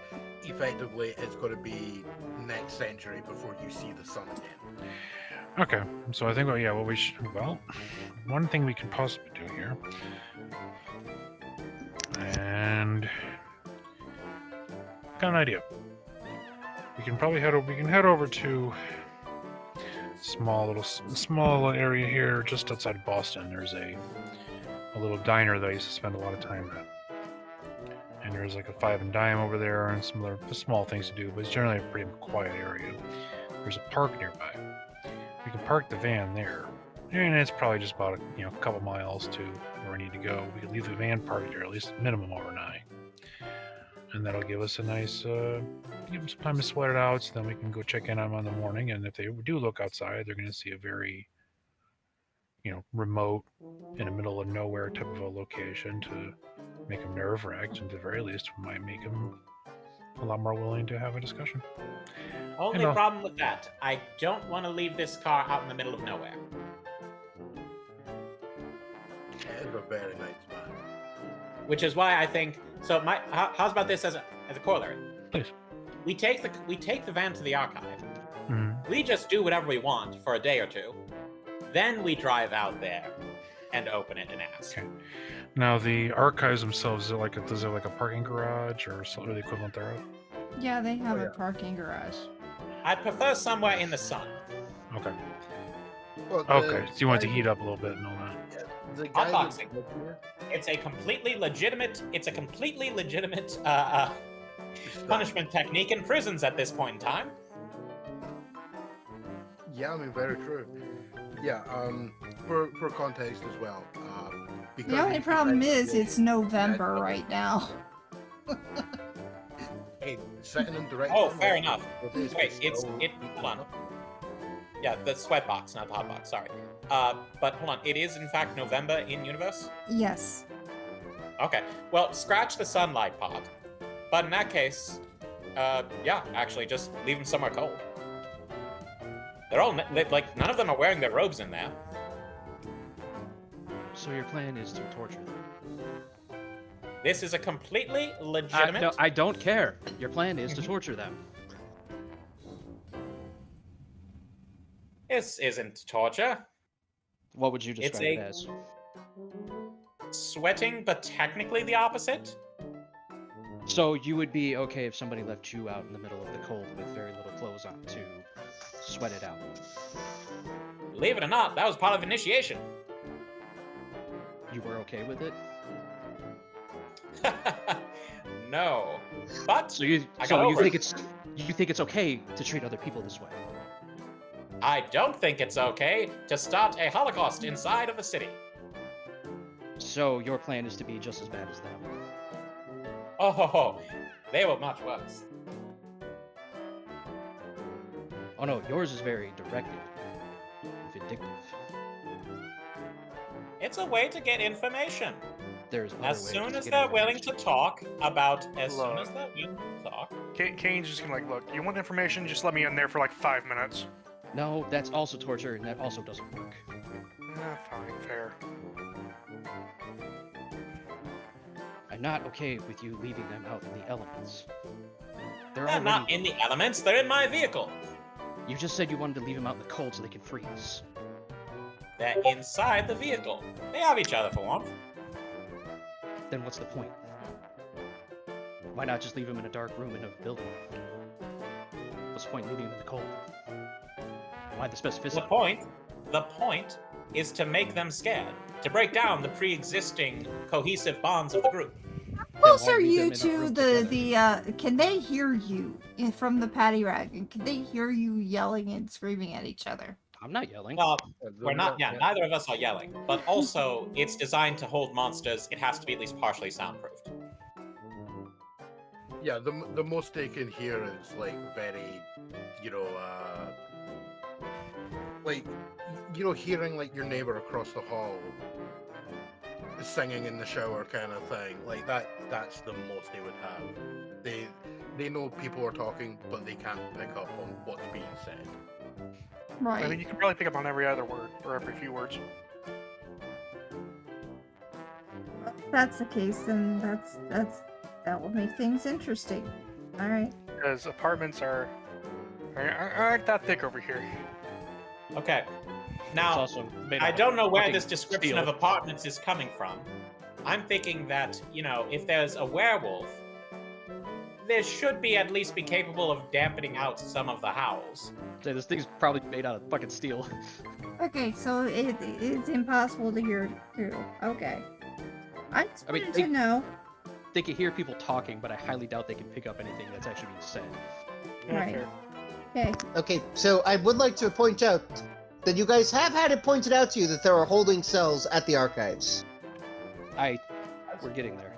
effectively, it's going to be next century before you see the sun again. Okay, so I think, one thing we can possibly do here, and got an idea. We can probably head over to small little area here just outside of Boston. There's a little diner that I used to spend a lot of time at. And there's like a 5 and dime over there and some other small things to do, but it's generally a pretty quiet area. There's a park nearby. We can park the van there. And it's probably just about a couple miles to where we need to go. We can leave the van parked there at least minimum overnight. And that'll give us a nice give them some time to sweat it out, so then we can go check in on them in the morning. And if they do look outside, they're going to see a very remote, in the middle of nowhere type of a location to make them nerve-wracked, and at the very least might make them a lot more willing to have a discussion. Only Hello. problem with that, I don't want to leave this car out in the middle of nowhere. It is a very nice van. Which is why I think so. How's about this as a corollary? Please. We take the van to the archive. Mhm. We just do whatever we want for a day or two. Then we drive out there and open it and ask. Okay. Now the archives themselves, is it like a parking garage or something the equivalent thereof? Yeah, they have Oh, a yeah. parking garage. I'd prefer somewhere in the sun. Okay. Well, Okay. So you want it to heat up a little bit and all that. the guy that's Hotboxing. lived here, It's a completely legitimate. Punishment technique in prisons at this point in time. Yeah, I mean, very true. Yeah, for context as well. Because The only problem is it's November right now. Hey, setting in direct. Oh, fair enough. Wait, Wait, hold on. Yeah, the sweatbox, not the hotbox. Sorry. But hold on. It is in fact November in universe. Yes. Okay. Well, scratch the sunlight pod. But in that case, yeah, actually, just leave them somewhere cold. They're all like none of them are wearing their robes in there. So your plan is to torture them? This is a completely legitimate. No, I don't care. Your plan is to torture them. This isn't torture. What would you describe it as? Sweating, but technically the opposite. So you would be okay if somebody left you out in the middle of the cold with very little clothes on to sweat it out? Believe it or not, that was part of initiation. You were okay with it? No, but So you think it's okay to treat other people this way? I don't think it's okay to start a Holocaust inside of the city. So your plan is to be just as bad as them? Oh, they were much worse. Oh no, yours is very directed, vindictive. It's a way to get information. There's other As ways soon to as get they're willing information. to talk about, Look. Cain's just gonna like, look, you want information? Just let me in there for like 5 minutes. No, that's also torture, and that also doesn't work. Fine, fair. I'm not okay with you leaving them out in the elements. They're not in the elements, they're in my vehicle. You just said you wanted to leave them out in the cold so they can freeze. They're inside the vehicle. They have each other for warmth. Then what's the point? Why not just leave them in a dark room in a building? What's the point leaving them in the cold? Why the specificity? The point is to make them scared, to break down the pre-existing cohesive bonds of the group. How close why are leave you them in a to room the can they hear you from the paddy wagon? Can they hear you yelling and screaming at each other? I'm not yelling. Well, we're not. Yeah, neither of us are yelling. But also, it's designed to hold monsters. It has to be at least partially soundproofed. Yeah, the most they can hear is like very, like, hearing like your neighbor across the hall singing in the shower kind of thing. Like that's the most they would have. They know people are talking, but they can't pick up on what's being said. Right. I mean, you can probably pick up on every other word, or every few words. If that's the case, then that will make things interesting. All right. Because apartments aren't that thick over here. Okay. It's Now, also made I out of don't know where fucking this description steel. of apartments is coming from. I'm thinking that, if there's a werewolf, there should at least be capable of dampening out some of the howls. Say, this thing's probably made out of fucking steel. Okay, so it's impossible to hear too. Okay. I just wanted to know. They can hear people talking, but I highly doubt they can pick up anything that's actually being said. Yeah, Right. fair. Okay. Okay, so I would like to point out that you guys have had it pointed out to you that there are holding cells at the archives. We're getting there.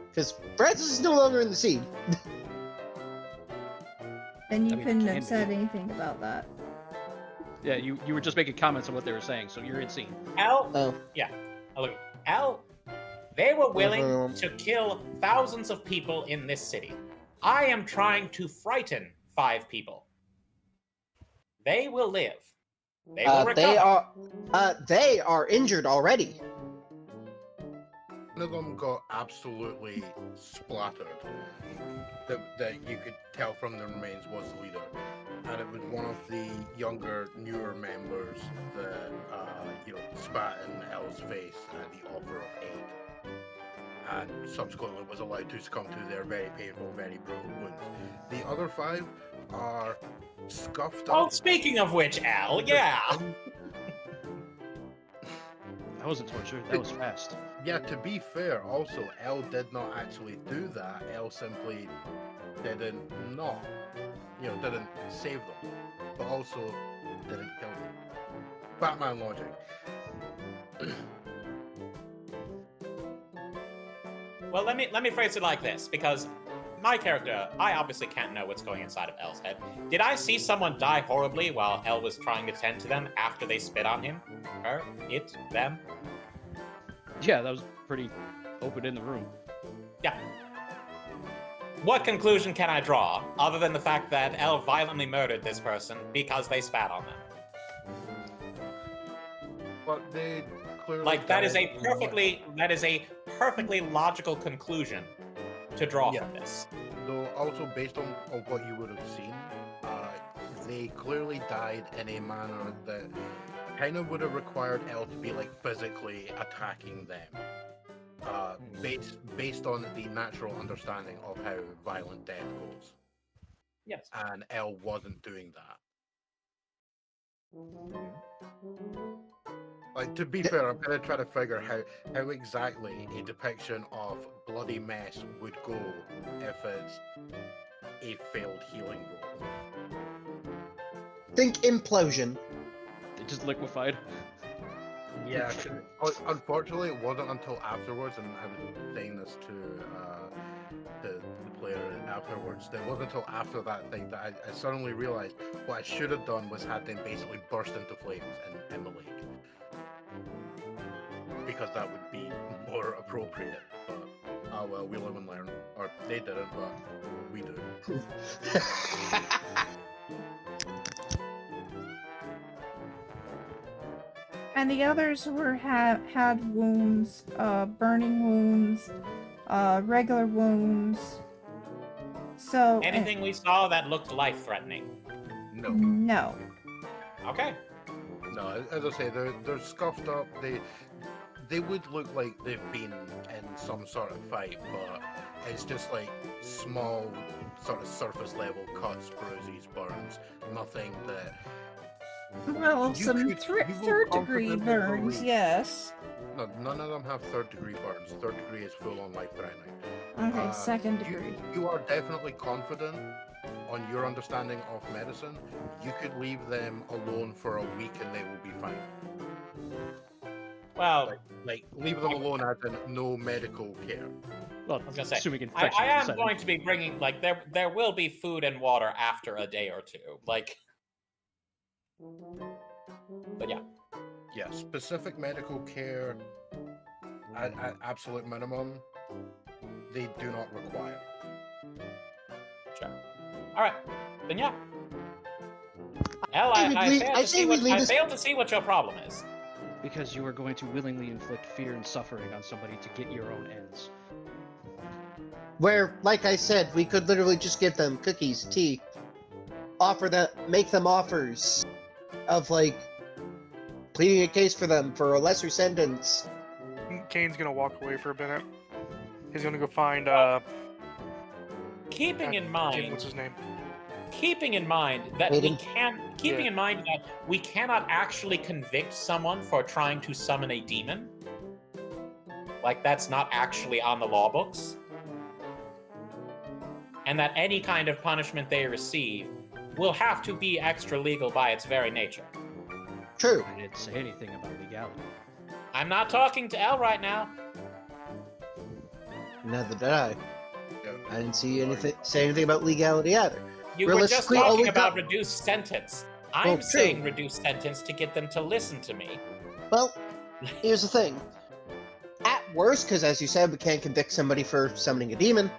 Because Francis is no longer in the scene. Then you I mean, couldn't can have be. said anything about that. Yeah, you were just making comments on what they were saying, so you're in scene. Oh. They were willing Mhm. to kill thousands of people in this city. I am trying to frighten 5 people. They will live. They will recover. They are injured already. One of them got absolutely splattered. That you could tell from the remains was the leader, and it was one of the younger, newer members that spat in Elle's face at the offer of aid, and subsequently was allowed to succumb to their very painful, very brutal wounds. The other 5 are scuffed Oh, up. speaking of which, Al, yeah. That wasn't torture. That was fast. Yeah, to be fair, also, Elle did not actually do that. Elle simply didn't didn't save them, but also didn't kill them. Batman logic. Well, let me phrase it like this, because my character, I obviously can't know what's going inside of Elle's head. Did I see someone die horribly while Elle was trying to tend to them after they spit on him? Her? It? Them? Yeah, that was pretty open in the room. Yeah. What conclusion can I draw, other than the fact that Elle violently murdered this person because they spat on them? But they clearly Like, that is a died- perfectly logical conclusion to draw Yeah. from this. Though also based on what you would have seen, they clearly died in a manner that kind of would have required Elle to be like physically attacking them. Based on the natural understanding of how violent death goes. Yes. And Elle wasn't doing that. Like, to be fair, I'm gonna try to figure how exactly a depiction of bloody mess would go if it's a failed healing roll. Think implosion. It just liquefied. Yeah, unfortunately, it wasn't until afterwards, and I was saying this to the player afterwards. It wasn't until after that thing that I suddenly realized what I should have done was had them basically burst into flames in the lake. Because that would be more appropriate. But, oh well, we live and learn. Or they didn't, but we do. And the others had wounds, burning wounds, regular wounds. So Anything we saw that looked life-threatening? No. No. Okay. No, as I say, they're scuffed up. They would look like they've been in some sort of fight, but it's just like small, sort of surface level cuts, bruises, burns. Nothing that. Well, You some could- you will third degree confidently burns, believe- yes. No, none of them have third degree burns. Third degree is full on life threatening. Okay, second degree. You are definitely confident on your understanding of medicine. You could leave them alone for a week and they will be fine. Well, Like leave them alone as in no medical care. Well, I was gonna say, assuming I infection. am setting. going to be bringing, like, there will be food and water after a day or two. Like, but yeah. Yeah, specific medical care at absolute minimum, they do not require. Sure. All right. Then yeah. Elle, Hey, I failed to see what your problem is. Because you are going to willingly inflict fear and suffering on somebody to get your own ends. Where, like I said, we could literally just give them cookies, tea, make them offers of like pleading a case for them for a lesser sentence. Cain's gonna walk away for a minute. He's gonna go find Keeping in Jim, mind, what's his name? keeping in mind that Aiden? in mind that we cannot actually convict someone for trying to summon a demon. Like, that's not actually on the law books. And that any kind of punishment they receive will have to be extra legal by its very nature. True. I didn't say anything about legality. I'm not talking to Elle right now. Neither did I. Yeah. I didn't say anything about legality either. You were just Realistically, all talking we about got- reduced sentence. Well, I'm true. saying reduced sentence to get them to listen to me. Well, here's the thing. At worst, because as you said, we can't convict somebody for summoning a demon,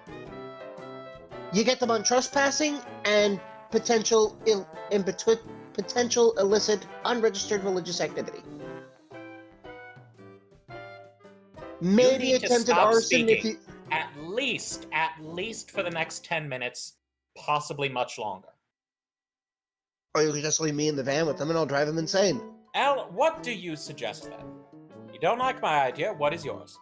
you get them on trespassing and potential illicit, unregistered religious activity. Maybe need to attempted stop arson if speaking. you. At least for the next 10 minutes, possibly much longer. Or you could just leave me in the van with them and I'll drive them insane. Elle, what do you suggest then? You don't like my idea, what is yours?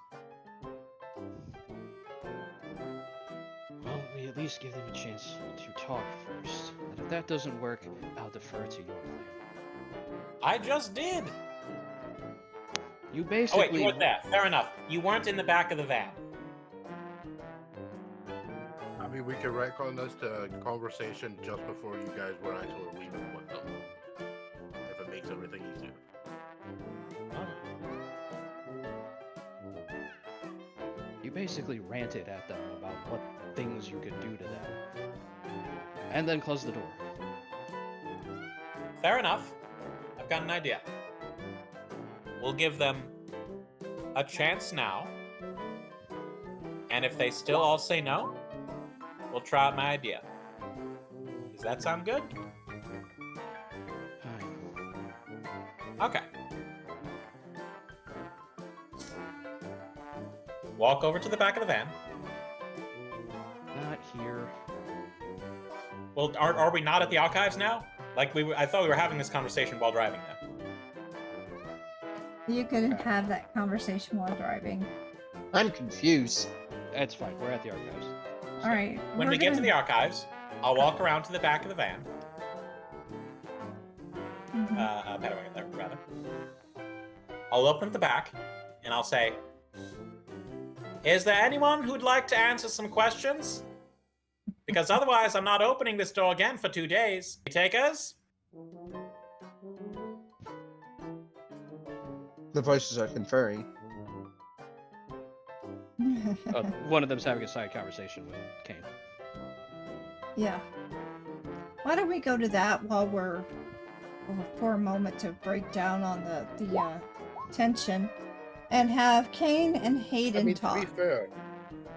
Well, we at least give them a chance to talk first. And if that doesn't work, I'll defer to your plan. I just did. You Oh basically. wait, you weren't there. Fair enough. You weren't in the back of the van. I mean, we can retcon this to a conversation just before you guys were actually leaving with them. If it makes everything easier. You basically ranted at them about what things you could do to them. And then closed the door. Fair enough. I've got an idea. We'll give them a chance now. And if they still all say no, we'll try out my idea. Does that sound good? Okay. Walk over to the back of the van. Not here. Well, are we not at the archives now? Like I thought we were having this conversation while driving there. You could have that conversation while driving. I'm confused. It's fine. We're at the archives. All right. When we get to the archives, I'll walk around to the back of the van. How do I get there, rather? I'll open up the back, and I'll say, "Is there anyone who'd like to answer some questions? Because otherwise, I'm not opening this door again for 2 days. Takers?" The voices are conferring. One of them's having a side conversation with Cain. Yeah. Why don't we go to that while we're for a moment to break down on the tension, and have Cain and Hayden I mean, talk. to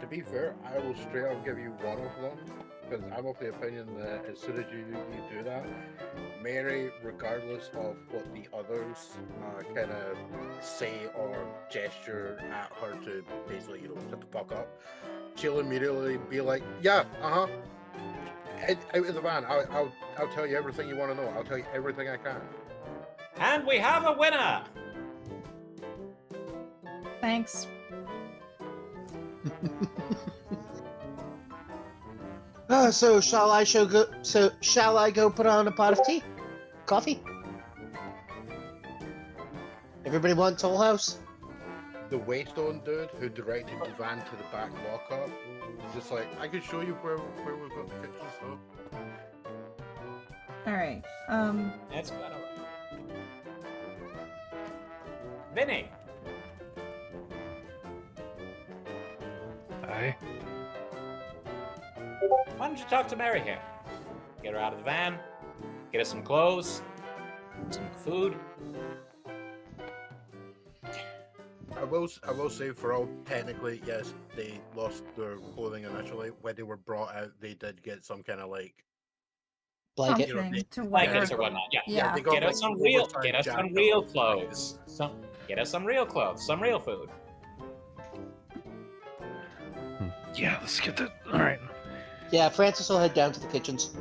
be fair, I will straight up give you one of them because I'm of the opinion that as soon as you do that, Mary, regardless of what the others kind of say or gesture at her to basically, shut the fuck up, she'll immediately be like, "Yeah, out of the van. I'll tell you everything you want to know. I'll tell you everything I can." And we have a winner! Thanks. So shall I go put on a pot of tea? Coffee? Everybody want Toll House? The Waystone dude who directed the van to the back lockup, just like, "I can show you where we've got the kitchen stuff." All right. That's good, alright. Vinny! Aye. Why don't you talk to Mary here? Get her out of the van, get her some clothes, some food. I will say, for all technically, yes, they lost their clothing initially. When they were brought out, they did get some kind of like Blanket? Something to wear. Blankets or whatnot, yeah. Yeah. they got, Get us like, some real, oversized get us some jackets. real clothes. Get us some real clothes, some real food. Yeah, let's get that. All right. Yeah, Francis will head down to the kitchens.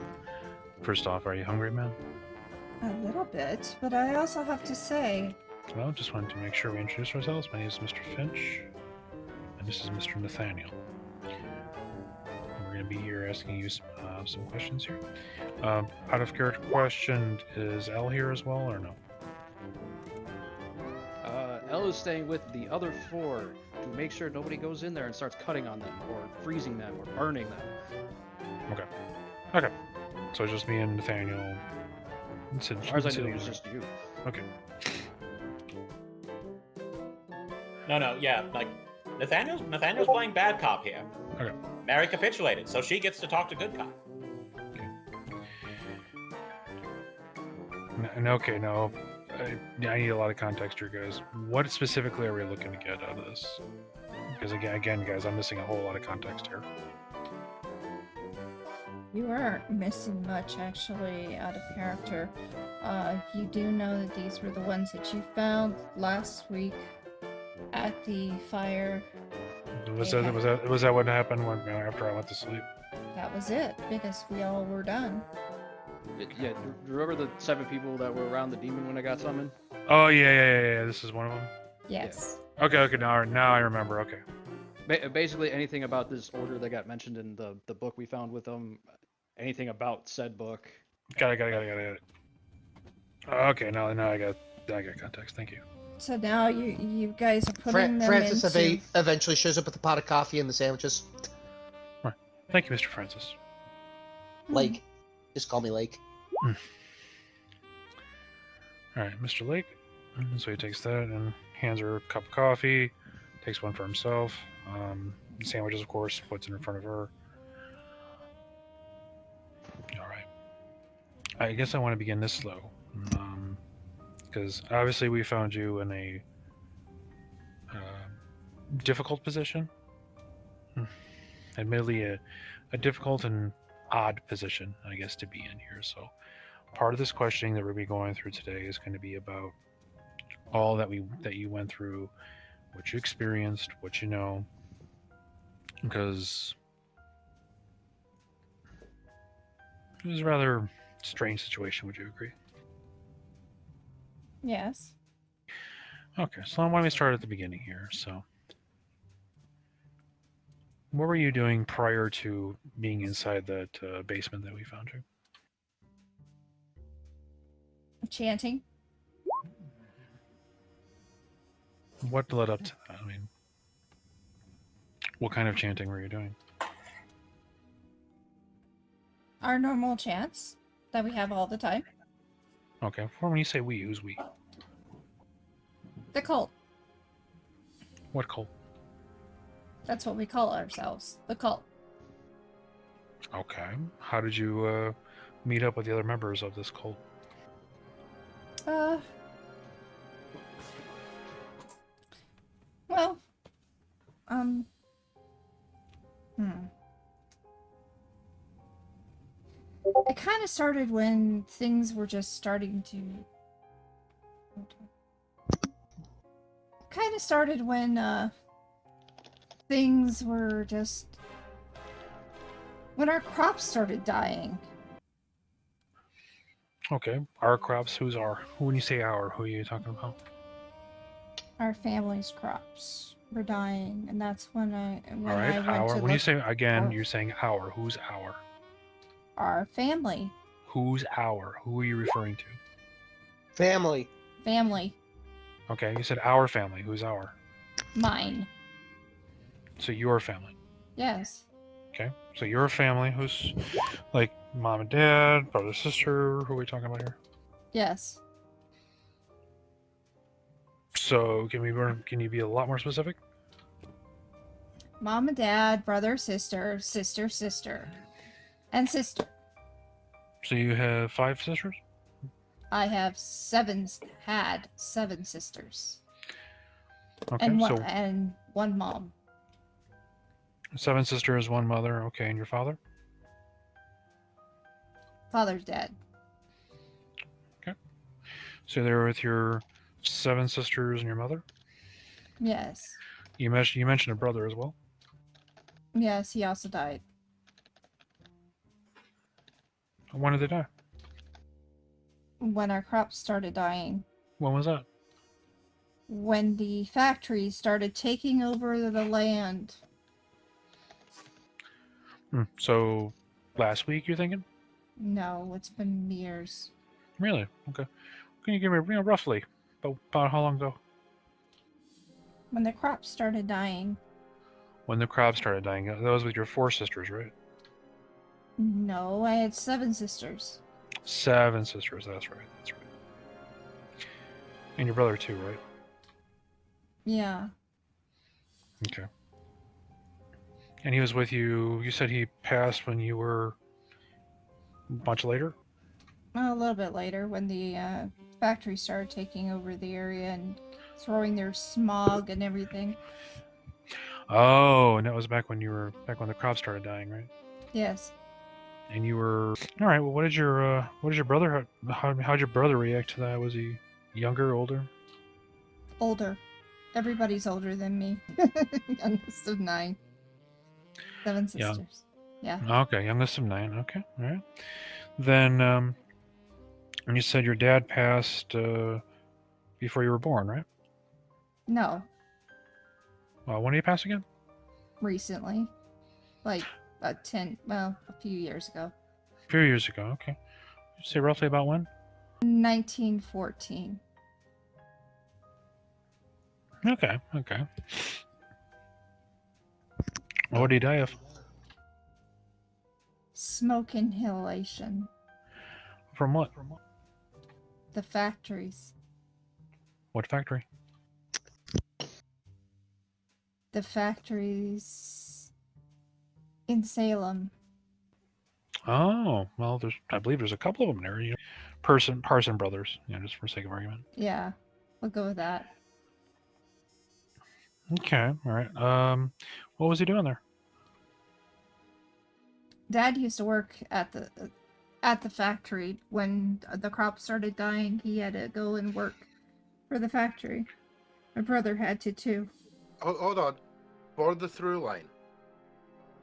First off, are you hungry, man? A little bit, but I also have to say, Well, just wanted to make sure we introduce ourselves. My name is Mr. Finch, and this is Mr. Nathaniel. And we're going to be here asking you some questions here. Out of character question, is Elle here as well, or no? Elle is staying with the other 4 to make sure nobody goes in there and starts cutting on them, or freezing them, or burning them. Okay. So just me and Nathaniel. As far as I knew, it was just you. Okay. No, yeah, like Nathaniel's playing bad cop here. Okay. Mary capitulated, so she gets to talk to good cop. Okay, now I need a lot of context here, guys. What specifically are we looking to get out of this? Because again, guys, I'm missing a whole lot of context here. you aren't missing much actually out of character. You do know that these were the ones that you found last week at the fire. Was that what happened after I went to sleep? That was it, because we all were done. Yeah, remember the 7 people that were around the demon when I got summoned? Oh yeah. This is one of them. Yes. Okay. Now I remember. Okay. Basically, anything about this order that got mentioned in the book we found with them, anything about said book. Got it. Okay, now I got context. Thank you. So now you guys are putting them Francis into... eventually shows up with a pot of coffee and the sandwiches. Thank you, Mr. Francis. Lake. Just call me Lake. All right, Mr. Lake. And so he takes that and hands her a cup of coffee, takes one for himself. Sandwiches, of course, puts it in front of her. All right. I guess I want to begin this slow. Because obviously we found you in a difficult position. Admittedly, a difficult and odd position, I guess, to be in here. So part of this questioning that we'll be going through today is going to be about all that you went through, what you experienced, what you know. Because it was a rather strange situation, would you agree? Yes. Okay, so why don't we start at the beginning here? So, what were you doing prior to being inside that basement that we found you? Chanting. What led up to that? I mean, what kind of chanting were you doing? Our normal chants that we have all the time. Okay, when you say we, who's we? The cult. What cult? That's what we call ourselves. The cult. Okay, how did you meet up with the other members of this cult? Well, It kind of started when things were just starting to... Kind of started when, things were just... When our crops started dying. Okay, our crops, who's our? When you say our, who are you talking about? Our family's crops were dying, and that's when I All right, went our. to When you look say, again, for you're saying our. Who's our? our family. Who's our? Who are you referring to? Family. Family. Okay, you said our family. Who's our? Mine. So your family. Yes. Okay, so your family, who's like mom and dad, brother, sister. Who are we talking about here? Yes. So can you be a lot more specific? Mom and dad, brother, sister, sister, sister, and sister. So you have 5 sisters? I had 7 sisters. Okay, And so one mom. 7 sisters, 1 mother. Okay, and your father? Father's dead. Okay. So they're with your 7 sisters and your mother? Yes. You mentioned a brother as well? Yes, he also died. When did they die? When our crops started dying. When was that? When the factories started taking over the land. So last week, you're thinking? No, it's been years. Really? Okay. Can you give me roughly about how long ago? When the crops started dying. When the crops started dying. That was with your 4 sisters, right? No, I had 7 sisters. 7 sisters. That's right. That's right. And your brother too, right? Yeah. Okay. And he was with you. You said he passed when you were much later? A little bit later, when the factory started taking over the area and throwing their smog and everything. Oh, and that was back when the crops started dying, right? Yes. And you were all right. Well, what did your brother? How'd your brother react to that? Was he younger, older? Older. Everybody's older than me. Youngest of 9. 7 sisters. Yeah. Okay, youngest of 9. Okay, all right. Then, and you said your dad passed before you were born, right? No. When did he pass again? Recently. Like a few years ago. A few years ago. Okay. You say roughly about when? 1914. Okay, okay. What did he die of? Smoke inhalation. From what? The factories. What factory? The factories in Salem. Oh, well, I believe there's a couple of them there. Parson Brothers, just for sake of argument. Yeah, we'll go with that. Okay, all right. What was he doing there? Dad used to work at the factory. When the crops started dying, he had to go and work for the factory. My brother had to too. Hold on. For the through line,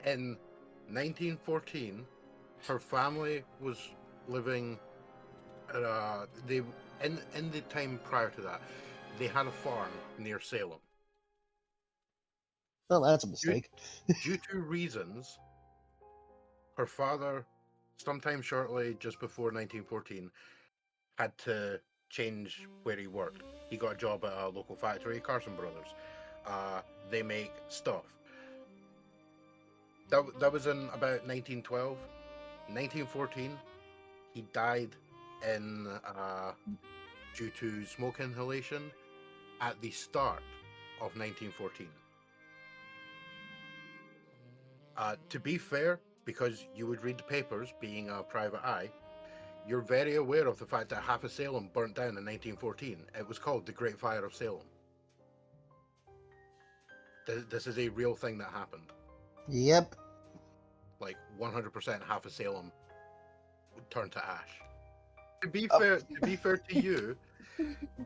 in 1914, her family was living. They in the time prior to that, they had a farm near Salem. Well, that's a mistake. Due to reasons, her father, sometime shortly just before 1914, had to change where he worked. He got a job at a local factory, Carson Brothers. They make stuff. That was in about 1912. 1914, he died in due to smoke inhalation at the start of 1914. To be fair, because you would read the papers, being a private eye, you're very aware of the fact that half of Salem burnt down in 1914. It was called the Great Fire of Salem. This is a real thing that happened. Yep. Like 100% half of Salem would turn to ash. To be fair to you,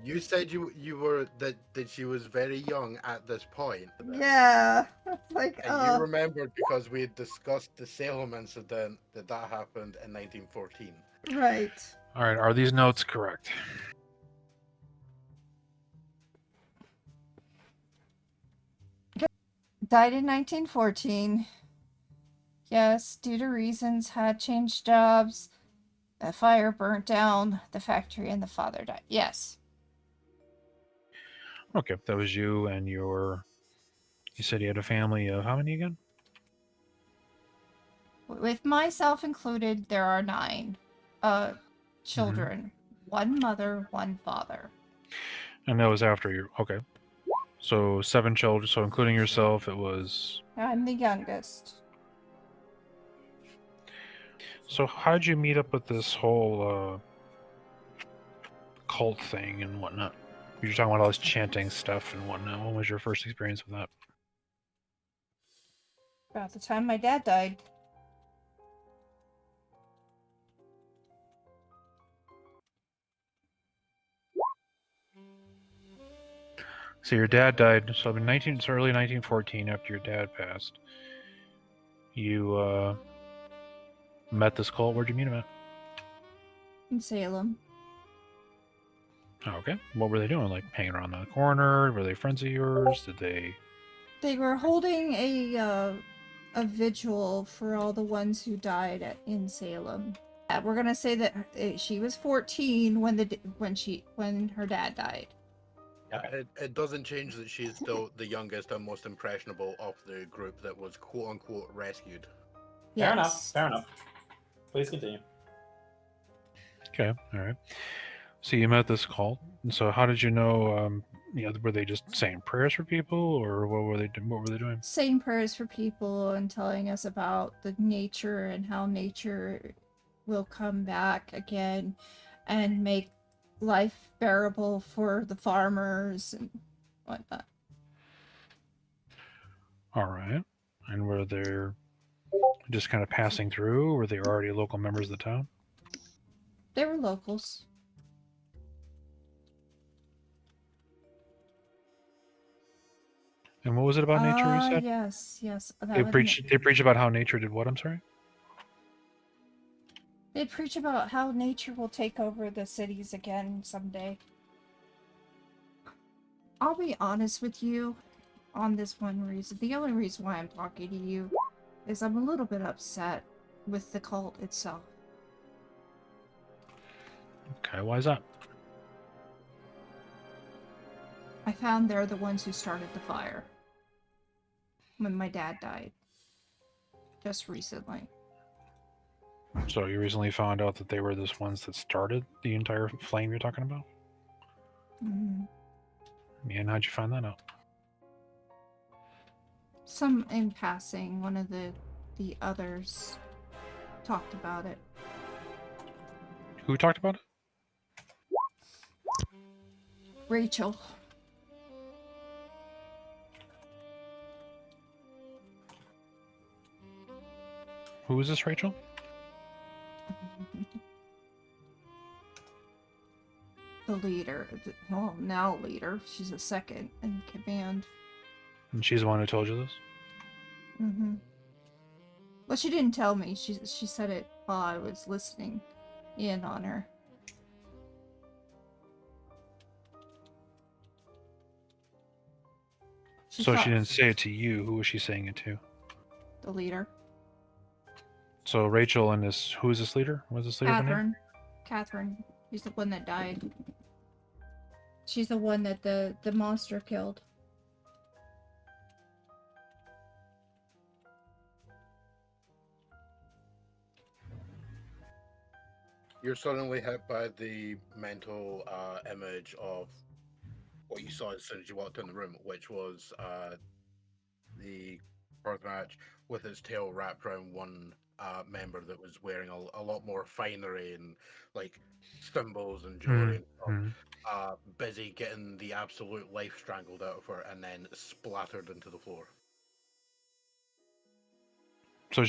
you said you were that she was very young at this point. Yeah, like And you remembered because we had discussed the Salem incident that happened in 1914. right. All right, are these notes correct? Died in 1914. Yes, due to reasons, had changed jobs. A fire burnt down the factory and the father died. Yes. Okay, that was you and you said you had a family of how many again? With myself included, there are 9 children. 1 mother, 1 father. And that was after you. Okay. So 7 children, so including yourself, it was... I'm the youngest. So how'd you meet up with this whole cult thing and whatnot? You're talking about all this chanting stuff and whatnot. When was your first experience with that? About the time my dad died. So your dad died, so it's early 1914 after your dad passed. You met this cult. Where'd you meet him at? In Salem. Oh, okay. What were they doing? Like hanging around the corner? Were they friends of yours? Did they... They were holding a vigil for all the ones who died in Salem. We're gonna say that she was 14 when her dad died. It doesn't change that she's still the youngest and most impressionable of the group that was quote unquote rescued. Fair enough. Yes. Fair enough. Please continue. Okay, all right. So you met this cult, and so how did you know? Were they just saying prayers for people, or what were they doing? Saying prayers for people and telling us about the nature and how nature will come back again and make life bearable for the farmers and whatnot. All right. And were they just kind of passing through? Or were they already local members of the town? They were locals. And what was it about nature you said? Yes. They preach about how nature did what, I'm sorry? They preach about how nature will take over the cities again someday. I'll be honest with you on this one reason. The only reason why I'm talking to you is I'm a little bit upset with the cult itself. Okay, why is that? I found they're the ones who started the fire. When my dad died. Just recently. So you recently found out that they were those ones that started the entire flame you're talking about? Mm-hmm. Yeah, and how'd you find that out? Some in passing, one of the others talked about it. Who talked about it? Rachel. Who is this, Rachel? The leader. Well, now leader. She's a second in command. And she's the one who told you this? Mm-hmm. Well, she didn't tell me. She said it while I was listening in on her. So she didn't say it to you. Who was she saying it to? The leader. So Rachel and this... Who is this leader? What's this leader's name? Catherine. She's the one that died. She's the one that the monster killed. You're suddenly hit by the mental image of what you saw as soon as you walked in the room, which was the birth match with its tail wrapped around one member that was wearing a lot more finery and like symbols and jewelry and stuff. Busy getting the absolute life strangled out of her and then splattered into the floor. So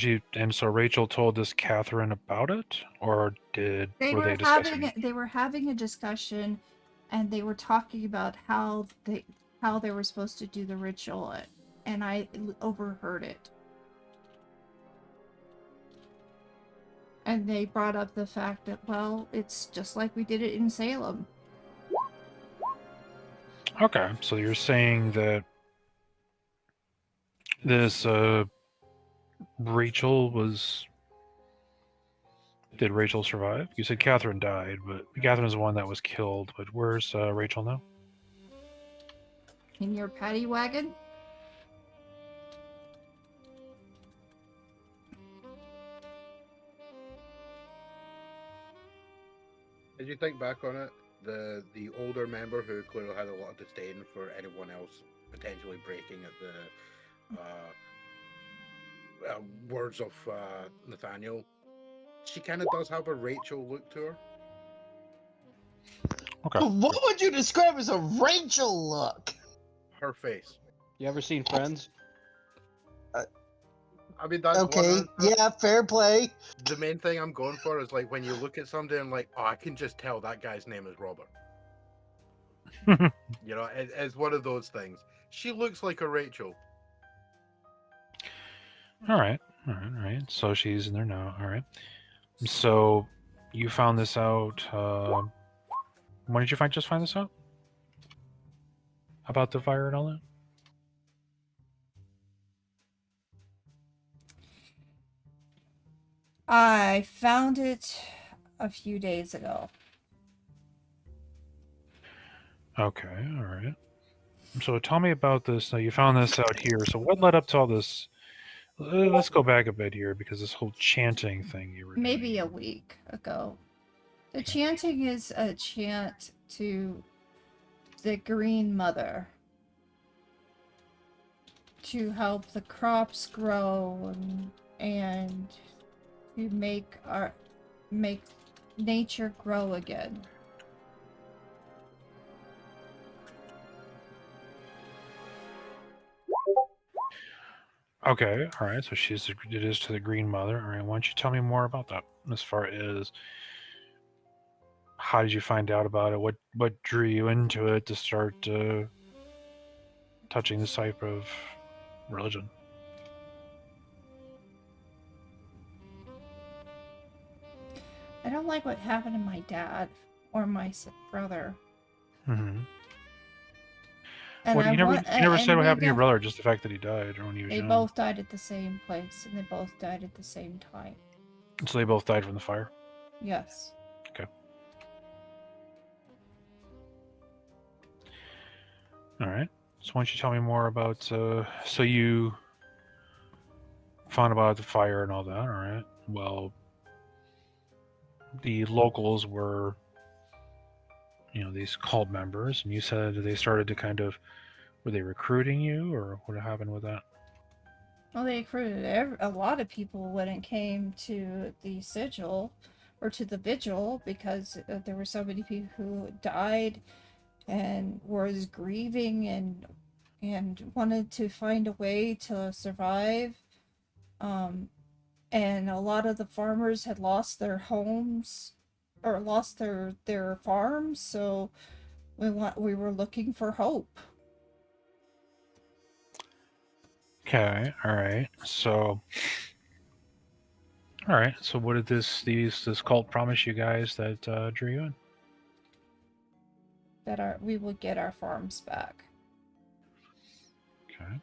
Rachel told this Catherine about it, or were they discussing it? They were having a discussion, and they were talking about how they were supposed to do the ritual, and I overheard it. And they brought up the fact that, well, it's just like we did it in Salem. Okay, so you're saying that this Rachel was... Did Rachel survive? You said Catherine died, but Catherine's the one that was killed. But where's Rachel now? In your paddy wagon? As you think back on it, the older member who clearly had a lot of disdain for anyone else potentially breaking at the words of Nathaniel, she kind of does have a Rachel look to her. Okay. What would you describe as a Rachel look? Her face. You ever seen Friends? I mean, that's Okay, yeah, fair play. The main thing I'm going for is like when you look at somebody and like, oh, I can just tell that guy's name is Robert. You know, it's one of those things. She looks like a Rachel. All right. So she's in there now. All right. So you found this out. When did you just find this out? About the fire and all that? I found it a few days ago. Okay, all right. So tell me about this. You found this out here. So what led up to all this? Let's go back a bit here, because this whole chanting thing you were doing. Maybe a week ago. The chanting is a chant to the Green Mother to help the crops grow and to make nature grow again. Okay, all right. So it is to the Green Mother. All right. Why don't you tell me more about that? As far as how did you find out about it? What drew you into it to start touching this type of religion? I don't like what happened to my dad or my brother. Mm-hmm. And Well, you never said what happened to your both- brother, just the fact that he died or when he was They young. both died at the same place, and they both died at the same time. So they both died from the fire? Yes. Okay. All right. So why don't you tell me more about? So you found about the fire and all that. All right. Well, the locals were, these cult members, and you said they started to kind of, were they recruiting you, or what happened with that? Well, they recruited a lot of people when it came to the sigil, or to the vigil, because there were so many people who died and was grieving and wanted to find a way to survive. And a lot of the farmers had lost their homes or lost their farms, so we were looking for hope. Okay. All right. So. All right. So what did this cult promise you guys that drew you in? That we would get our farms back. Okay.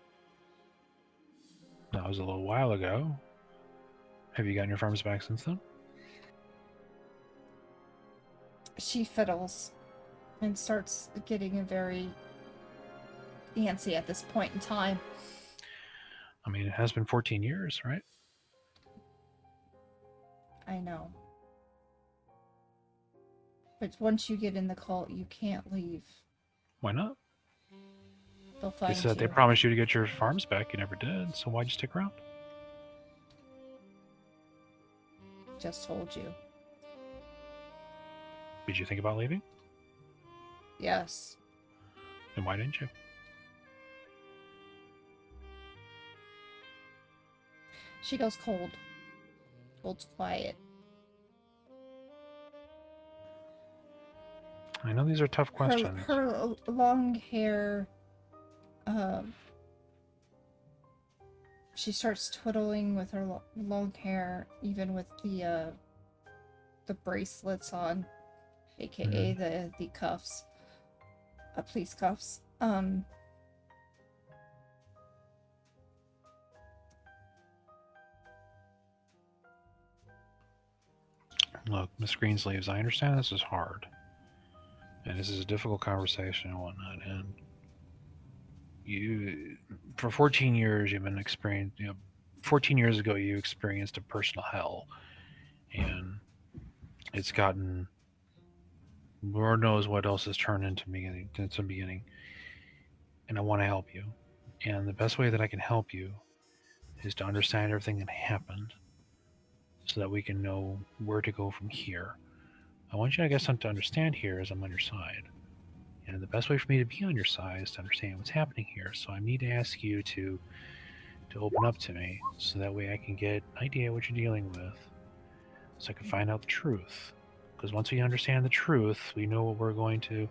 That was a little while ago. Have you gotten your farms back since then? She fiddles and starts getting very antsy at this point in time. I mean, it has been 14 years, right? I know. But once you get in the cult, you can't leave. Why not? They'll They find said you. they promised you to get your farms back. You never did. So why'd you stick around? Just told you. Did you think about leaving? Yes. Then why didn't you? She goes cold. Goes quiet. I know these are tough questions. Her long hair, she starts twiddling with her long hair, even with the bracelets on, aka the cuffs, police cuffs. Look, Miss Greensleeves, I understand this is hard. And this is a difficult conversation and whatnot. And you, for 14 years, you've been experiencing, 14 years ago, you experienced a personal hell. And it's gotten, Lord knows what else has turned into beginning. And I want to help you. And the best way that I can help you is to understand everything that happened so that we can know where to go from here. I want you, I guess, to understand here is I'm on your side. And the best way for me to be on your side is to understand what's happening here. So I need to ask you to open up to me so that way I can get an idea what you're dealing with. So I can find out the truth. Because once we understand the truth, we know what we're going to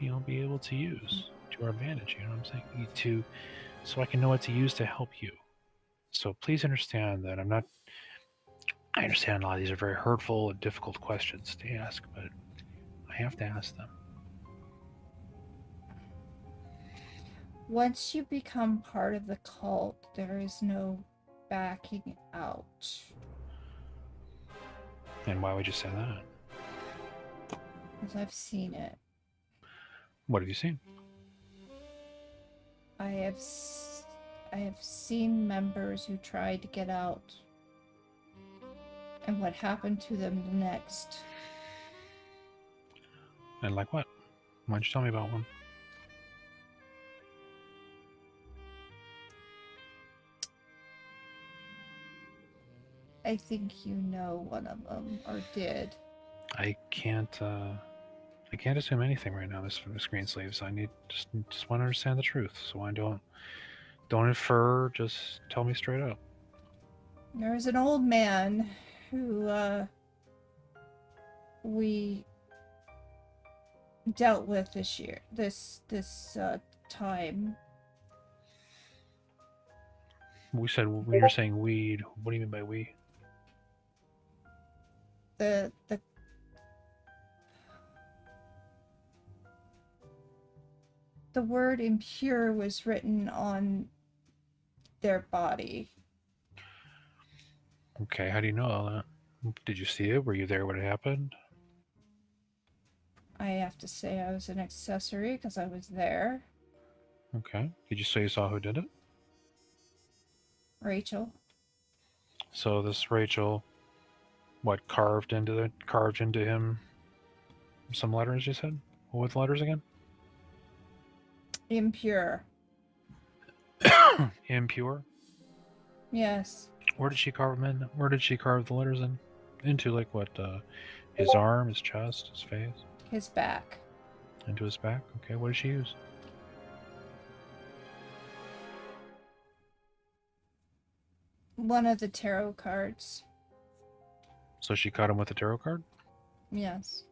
be able to use to our advantage, you know what I'm saying? So I can know what to use to help you. So please understand that I understand a lot of these are very hurtful and difficult questions to ask, but I have to ask them. Once you become part of the cult, there is no backing out. And why would you say that? Because I've seen it. What have you seen? I have seen members who tried to get out, and what happened to them next. And like what? Why don't you tell me about one? I think you know one of them, or did. I can't assume anything right now, Miss Greensleeves. I need just want to understand the truth. So I don't infer, just tell me straight up. There's an old man who we dealt with this time. We said when you're saying weed, what do you mean by we? The word impure was written on their body. Okay, how do you know all that? Did you see it? Were you there when it happened? I have to say I was an accessory because I was there. Okay. Did you say you saw who did it? Rachel. So this Rachel, what, carved into him some letters, you said? What letters again? Impure. Impure? Yes. Where did she carve them in? Where did she carve the letters in? Into, like, what, his arm, his chest, his face? His back. Into his back? Okay, what did she use? One of the tarot cards. So she cut him with a tarot card? Yes.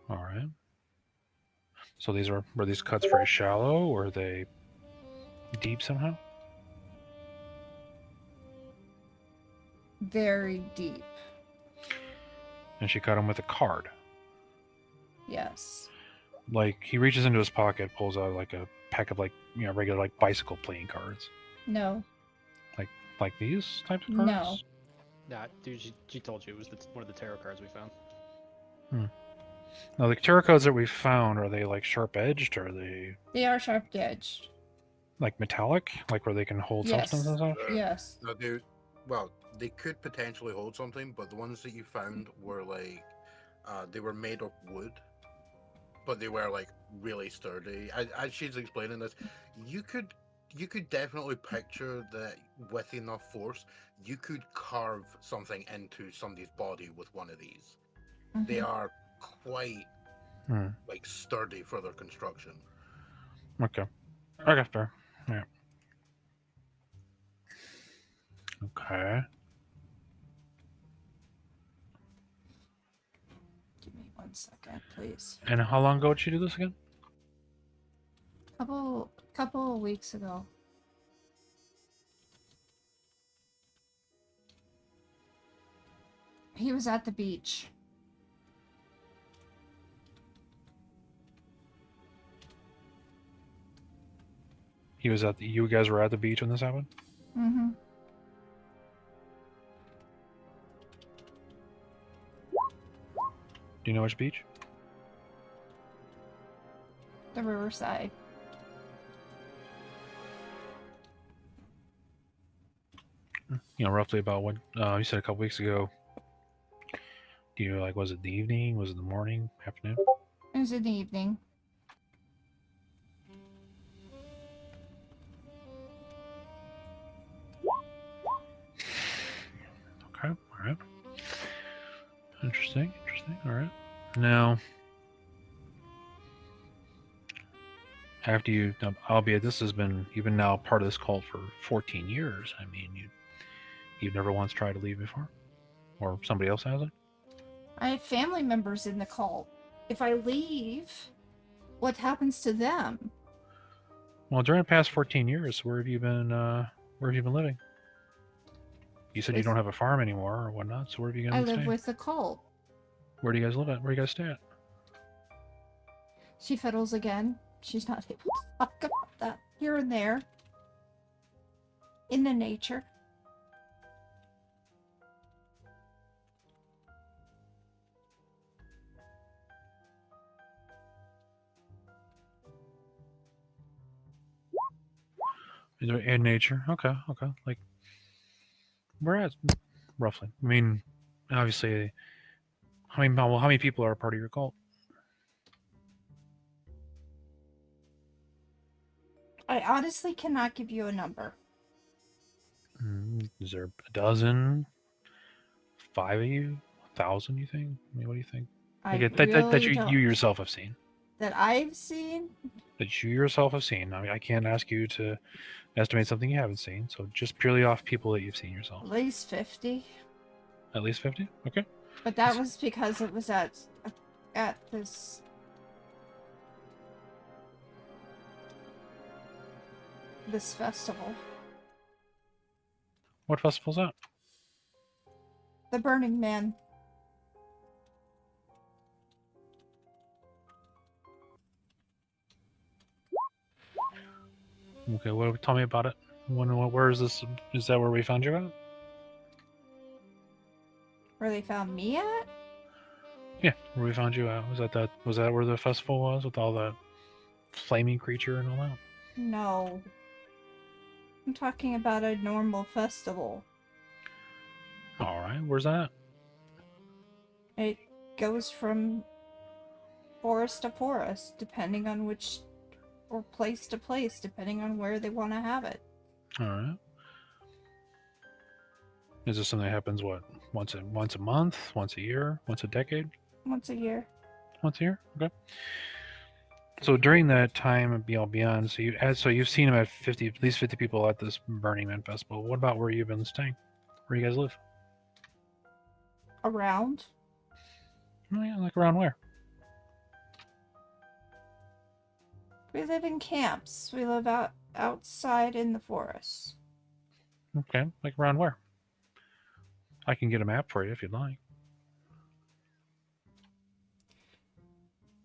Alright. So were these cuts very shallow, or are they deep somehow? Very deep. And she cut him with a card. Yes. Like, he reaches into his pocket, pulls out like a pack of, like, regular, like, bicycle playing cards. No. Like these types of cards? No. Nah, dude, she told you it was one of the tarot cards we found. Now, the tarot cards that we found, are they, like, sharp-edged, or are they, They are sharp-edged. like, metallic? Like, where they can hold Yes. substance and stuff? Yes. No, they could potentially hold something, but the ones that you found were like, they were made of wood, but they were like really sturdy. As she's explaining this, you could definitely picture that with enough force, you could carve something into somebody's body with one of these. They are quite like sturdy for their construction. Okay. Okay, fair. Yeah. Okay. Give me 1 second, please. And how long ago did she do this again? Couple of weeks ago. He was at the beach. You guys were at the beach when this happened? Mm-hmm. Do you know which beach? The riverside. Roughly about what you said a couple weeks ago. Do you like, was it the evening? Was it the morning? Afternoon? It was in the evening. Okay, alright. Interesting, alright. Now, after albeit you've been now part of this cult for 14 years, I mean, you've never once tried to leave before? Or somebody else hasn't? I have family members in the cult. If I leave, what happens to them? Well, during the past 14 years, where have you been living? You said you don't have a farm anymore or whatnot, so where have you I guys live stay? with the cult. Where do you guys live at? Where do you guys stay at? She fiddles again. She's not able to talk about that. Here and there. In the nature. In nature? Okay. Like, where at, roughly? I mean, obviously, how many people are a part of your cult? I honestly cannot give you a number. Is there a dozen? 5 of you? 1,000, you think? I mean, what do you think? That you yourself have seen. That I've seen? That you yourself have seen. I mean, I can't ask you to estimate something you haven't seen, so just purely off people that you've seen yourself. At least 50. At least 50? Okay. But that was because it was at this festival. What festival's that? The Burning Man. Okay, tell me about it. Where is this? Is that where we found you at? Where they found me at? Yeah, where we found you at. Was that where the festival was with all the flaming creature and all that? No. I'm talking about a normal festival. All right, where's that? It goes from forest to forest, depending on which, or place to place, depending on where they want to have it. All right. Is this something that happens once a month, once a year, once a decade, Once a year. once a year? Okay. So during that time and beyond, so you've seen about at least 50 people at this Burning Man festival. What about where you've been staying? Where you guys live? Around? Oh, yeah, like around where? We live in camps. We live outside in the forest. Okay, like around where? I can get a map for you if you'd like.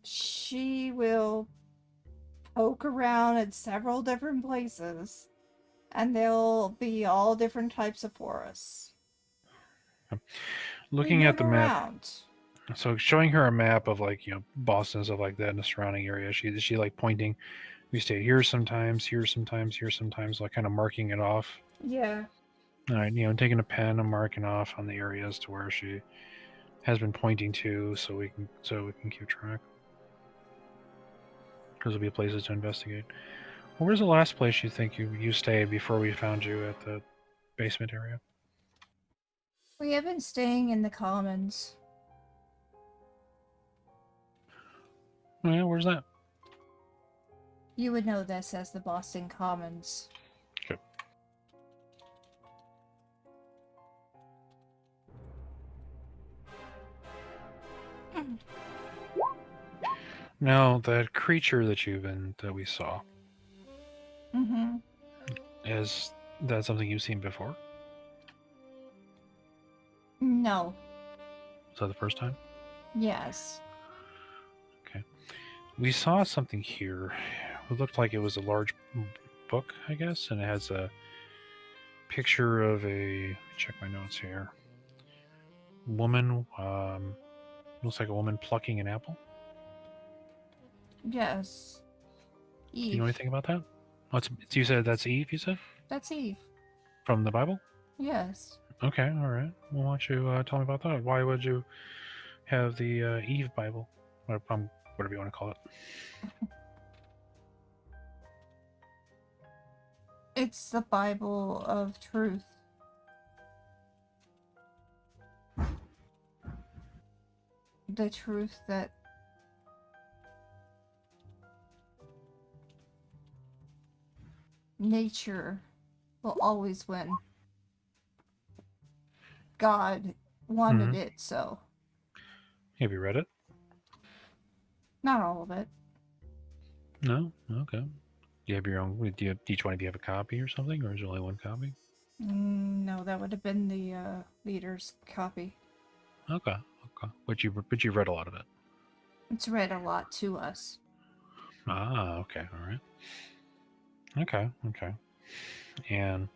She will poke around at several different places, and they'll be all different types of forests. Looking We at the move map, around. so showing her a map of like Boston and stuff like that in the surrounding area. She like pointing. We stay here sometimes, here sometimes, here sometimes, like kind of marking it off. Yeah. All right, taking a pen and marking off on the areas to where she has been pointing to, so we can keep track. Because there'll be places to investigate. Well, where's the last place you think you stayed before we found you at the basement area? We have been staying in the commons. Oh yeah, where's that? You would know this as the Boston Commons. Okay. Now that creature that we saw, Mm-hmm. is that something you've seen before? No. Is that the first time? Yes. Okay. We saw something here. It looked like it was a large book, I guess, and it has a picture of a. Let me check my notes here. Woman. Looks like a woman plucking an apple. Yes. Eve. Do you know anything about that? You said that's Eve, you said? That's Eve. From the Bible? Yes. Okay, all right. Well, why don't you tell me about that? Why would you have the Eve Bible? Or, whatever you want to call it. It's the Bible of truth. The truth that nature will always win. God wanted it so. Have you read it? Not all of it. No? Okay. Do you have your own? Do each one of you have a copy or something? Or is there only one copy? No, that would have been the leader's copy. Okay. But you've read a lot of it. It's read a lot to us. Ah, okay. All right. Okay. And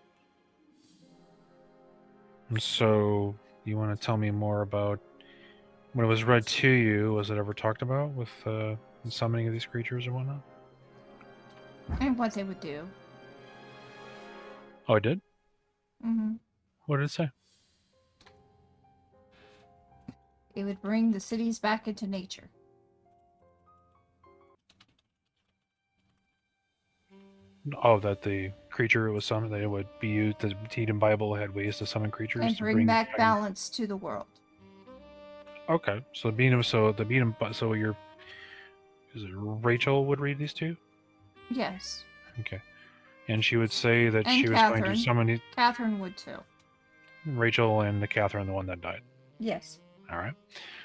so you want to tell me more about when it was read to you? Was it ever talked about with the summoning of these creatures or whatnot? And what they would do. Oh, it did? Mm-hmm. What did it say? It would bring the cities back into nature. Oh, that the creature was summoned, that it would be used, the Eden Bible had ways to summon creatures And to bring back balance to the world. Okay, so so is it Rachel would read these two? Yes. Okay. And she would say that And she was going to summon Catherine would too. Rachel and Catherine, the one that died. Yes. All right.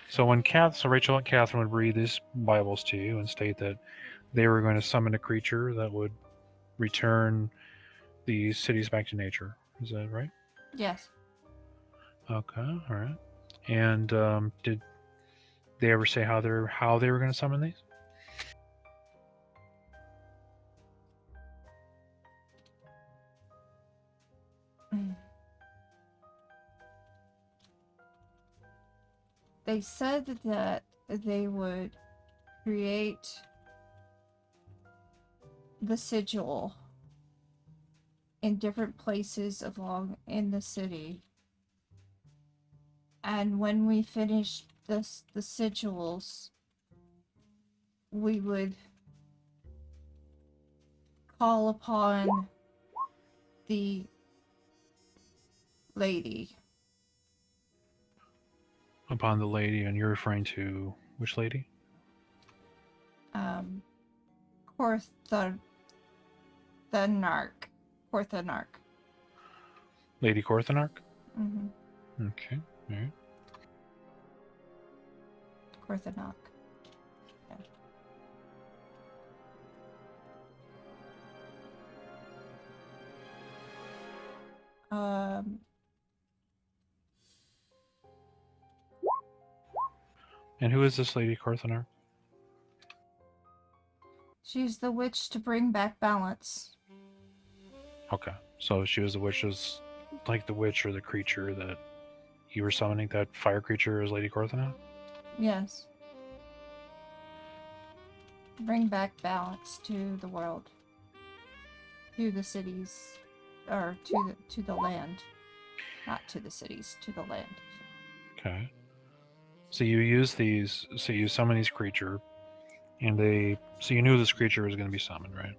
So so Rachel and Catherine would read these Bibles to you and state that they were going to summon a creature that would return the cities back to nature. Is that right? Yes. Okay. All right. And did they ever say how they were going to summon these? They said that they would create the sigil in different places along in the city. And when we finished the sigils, we would call upon the lady. Upon the lady, and you're referring to which lady? Korthanark. Korthanark. Lady Korthanark? Mm-hmm. Okay. All right. Korthanark. Yeah. And who is this Lady Korthanark? She's the witch to bring back balance. Okay. So she was the witch, was like the witch or the creature that you were summoning, that fire creature is Lady Korthanark? Yes. Bring back balance to the world. To the cities. Or to the land. Not to the cities, to the land. Okay. So you use these, so you summon these creature, and so you knew this creature was going to be summoned, right?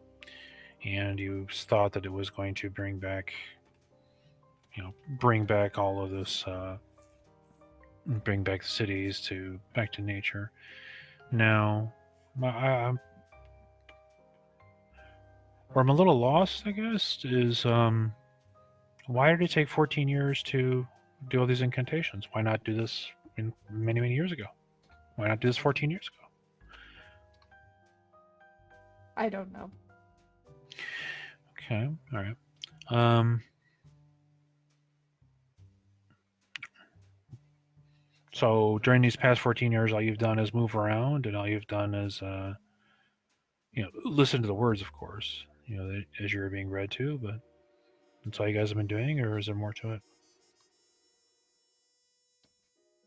And you thought that it was going to bring back all of this, bring back the cities back to nature. Now, where I'm a little lost, I guess, is why did it take 14 years to do all these incantations? Why not do this many, many years ago? Why not do this 14 years ago? I don't know. Okay, all right. So during these past 14 years, all you've done is move around, and all you've done is, listen to the words, of course, as you're being read to, but that's all you guys have been doing, or is there more to it?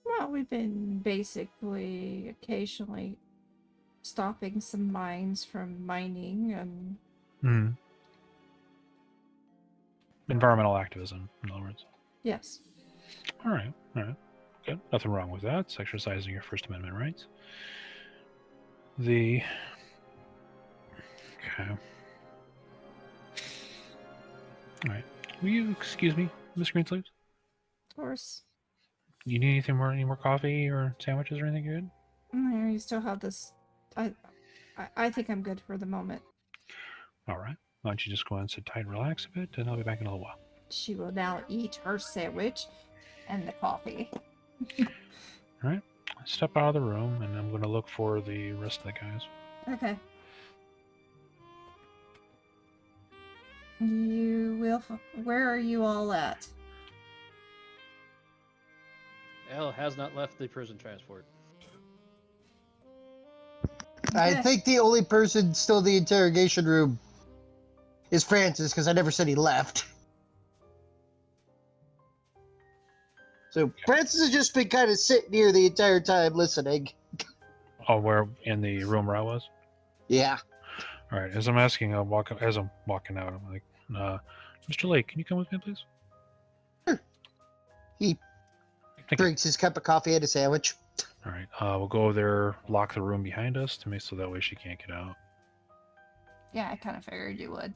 Well, we've been basically occasionally stopping some mines from mining and... Environmental activism, in other words. Yes. All right. Good. Nothing wrong with that. It's exercising your First Amendment rights. Okay. All right. Will you excuse me, Miss Greensleeves? Of course. You need anything more? Any more coffee or sandwiches or anything good? You still have this... I think I'm good for the moment. All right. Why don't you just go and sit tight and relax a bit, and I'll be back in a little while. She will now eat her sandwich and the coffee. All right. Step out of the room, and I'm going to look for the rest of the guys. Okay. You will... Where are you all at? Elle has not left the prison transport. I Okay. think the only person still in the interrogation room is Francis, because I never said he left. So Francis has just been kind of sitting here the entire time listening. Oh, where in the room where I was? Yeah. All right. As I'm asking, as I'm walking out, I'm like, Mr. Lake, can you come with me, please? Sure. He Thank drinks his cup of coffee and a sandwich. All right. We'll go over there, lock the room behind us to make so that way she can't get out. Yeah, I kind of figured you would.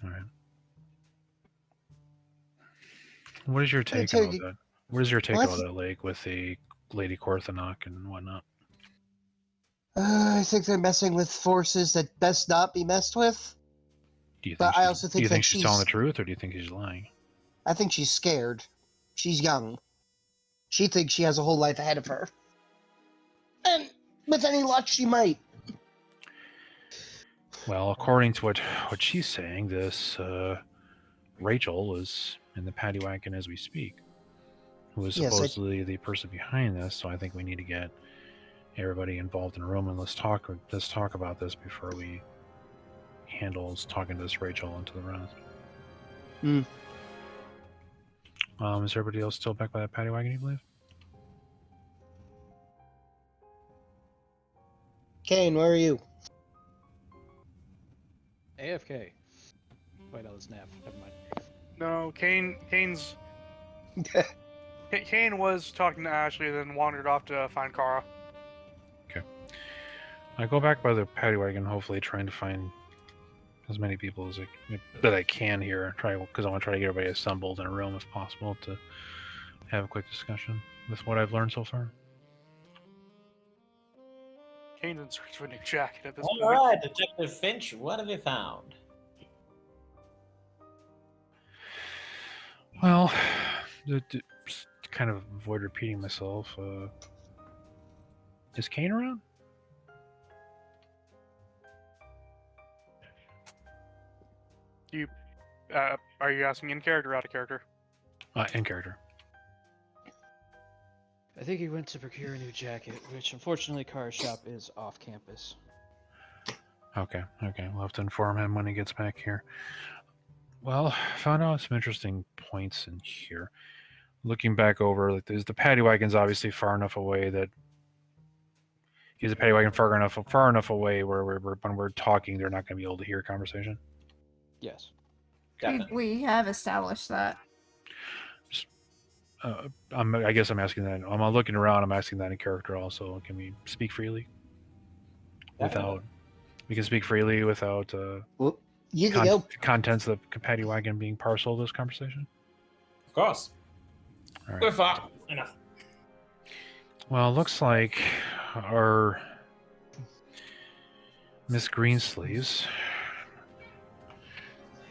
All right. What is your take on all that? What is your take on all that, Lake, with the Lady Korthanark and whatnot? I think they're messing with forces that best not be messed with. Do you think? But I also think that she's telling the truth, or do you think she's lying? I think she's scared. She's young. She thinks she has a whole life ahead of her. And with any luck, she might. Well, according to what she's saying, this Rachel is in the paddy wagon as we speak, who is supposedly the person behind this. So I think we need to get everybody involved in a room and let's talk about this before we handle talking to this Rachel into the rest. Is everybody else still back by that paddy wagon, you believe? Cain, where are you? AFK. Wait, no, it's Nav. Never mind. No, Cain's. Cain was talking to Ashley, then wandered off to find Kara. I go back by the paddy wagon, hopefully trying to find as many people as that I can here. Because I want to try to get everybody assembled in a room if possible to have a quick discussion with what I've learned so far. Cain's in search of a new jacket at this All point. right, Detective Finch, what have you found? Well, to kind of avoid repeating myself, is Cain around? Are you asking in character or out of character? In character. I think he went to procure a new jacket, which unfortunately Car's shop is off campus. Okay. We'll have to inform him when he gets back here. Well, found out some interesting points in here. Looking back over, like the paddy wagon's obviously far enough away that he's a paddy wagon far enough away where when we're talking, they're not going to be able to hear a conversation. Yes. Definitely. We have established that. I guess I'm asking that. I'm looking around. I'm asking that in character also. Can we speak freely? We can speak freely without You can go. contents of the paddy wagon being parcel of this conversation. Of course. All right. Good far. Enough. Well, it looks like our Miss Greensleeves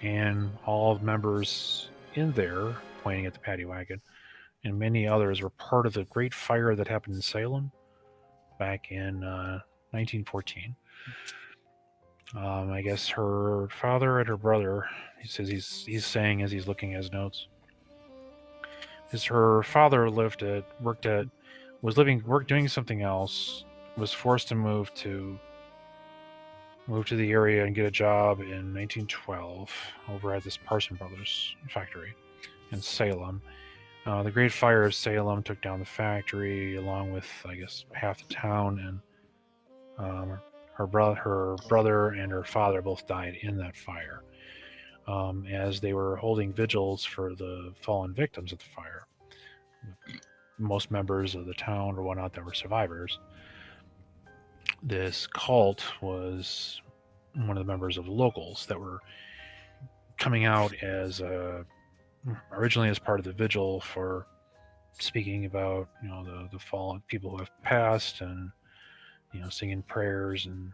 and all members in there, pointing at the paddy wagon, and many others were part of the great fire that happened in Salem back in 1914. I guess her father and her brother, he says he's saying as he's looking at his notes, is her father doing something else, was forced to move to the area and get a job in 1912 over at this Parson Brothers factory in Salem. The Great Fire of Salem took down the factory along with, I guess, half the town, and her brother and her father both died in that fire as they were holding vigils for the fallen victims of the fire. Most members of the town or whatnot that were survivors. This cult was one of the members of the locals that were coming out as originally as part of the vigil for speaking about the fallen people who have passed, and singing prayers and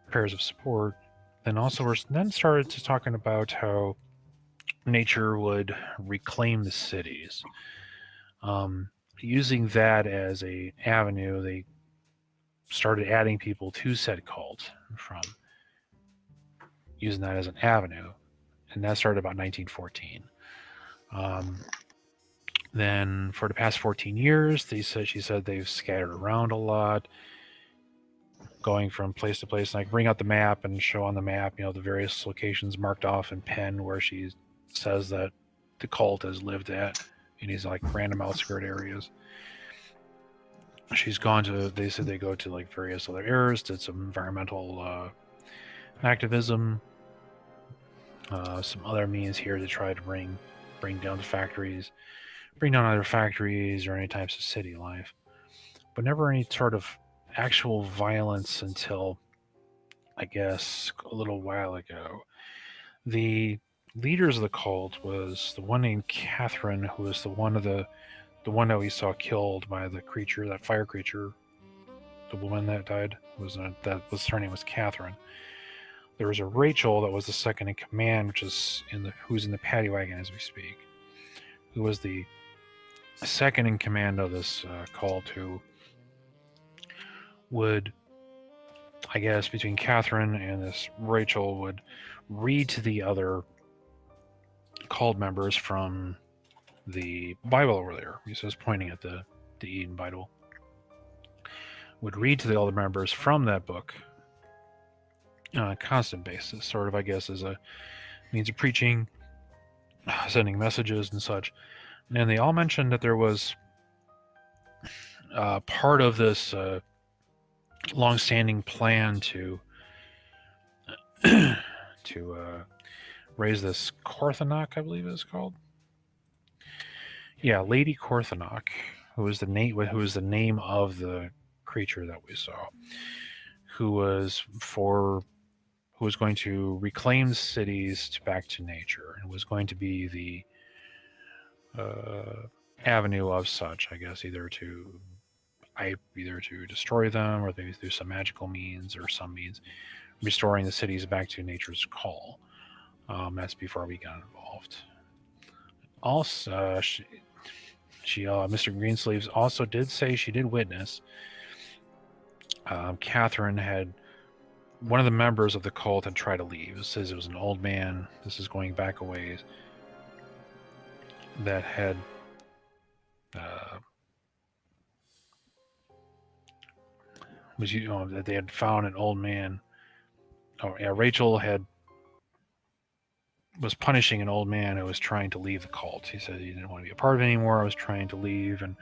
prayers of support. Then also started to talking about how nature would reclaim the cities. Using that as a avenue, they started adding people to said cult from using that as an avenue, and that started about 1914. Then for the past 14 years, she said they've scattered around a lot, going from place to place. And I can bring out the map and show on the map, the various locations marked off in pen where she says that the cult has lived at in these like random outskirt areas. She's gone to, they said they go to like various other areas, did some environmental activism, some other means here to try to bring down the factories, bring down other factories or any types of city life, but never any sort of actual violence until, I guess, a little while ago. The leaders of the cult was the one named Catherine, who was the one that we saw killed by the creature, that fire creature. The woman that died her name was Catherine. There was a Rachel that was the second in command, who's in the paddy wagon as we speak, who was the second in command of this cult, who would, I guess, between Catherine and this Rachel, would read to the other cult members from the Bible over there. He says, pointing at the Eden Bible, would read to the other members from that book on a constant basis, sort of, I guess, as a means of preaching, sending messages and such. And they all mentioned that there was part of this long-standing plan to to raise this Korthanok, I believe it's called. Yeah, Lady Korthanok, who was the name of the creature that we saw, who was going to reclaim the cities back to nature, and was going to be the avenue of such, I guess, either to destroy them, or through some magical means or some means, restoring the cities back to nature's call. That's before we got involved. Also, Mr. Greensleeves also did say she did witness Catherine had one of the members of the cult had tried to leave. It says it was an old man. This is going back a ways. That had that they had found an old man. Oh yeah, Rachel was punishing an old man who was trying to leave the cult. He said he didn't want to be a part of it anymore. I was trying to leave, and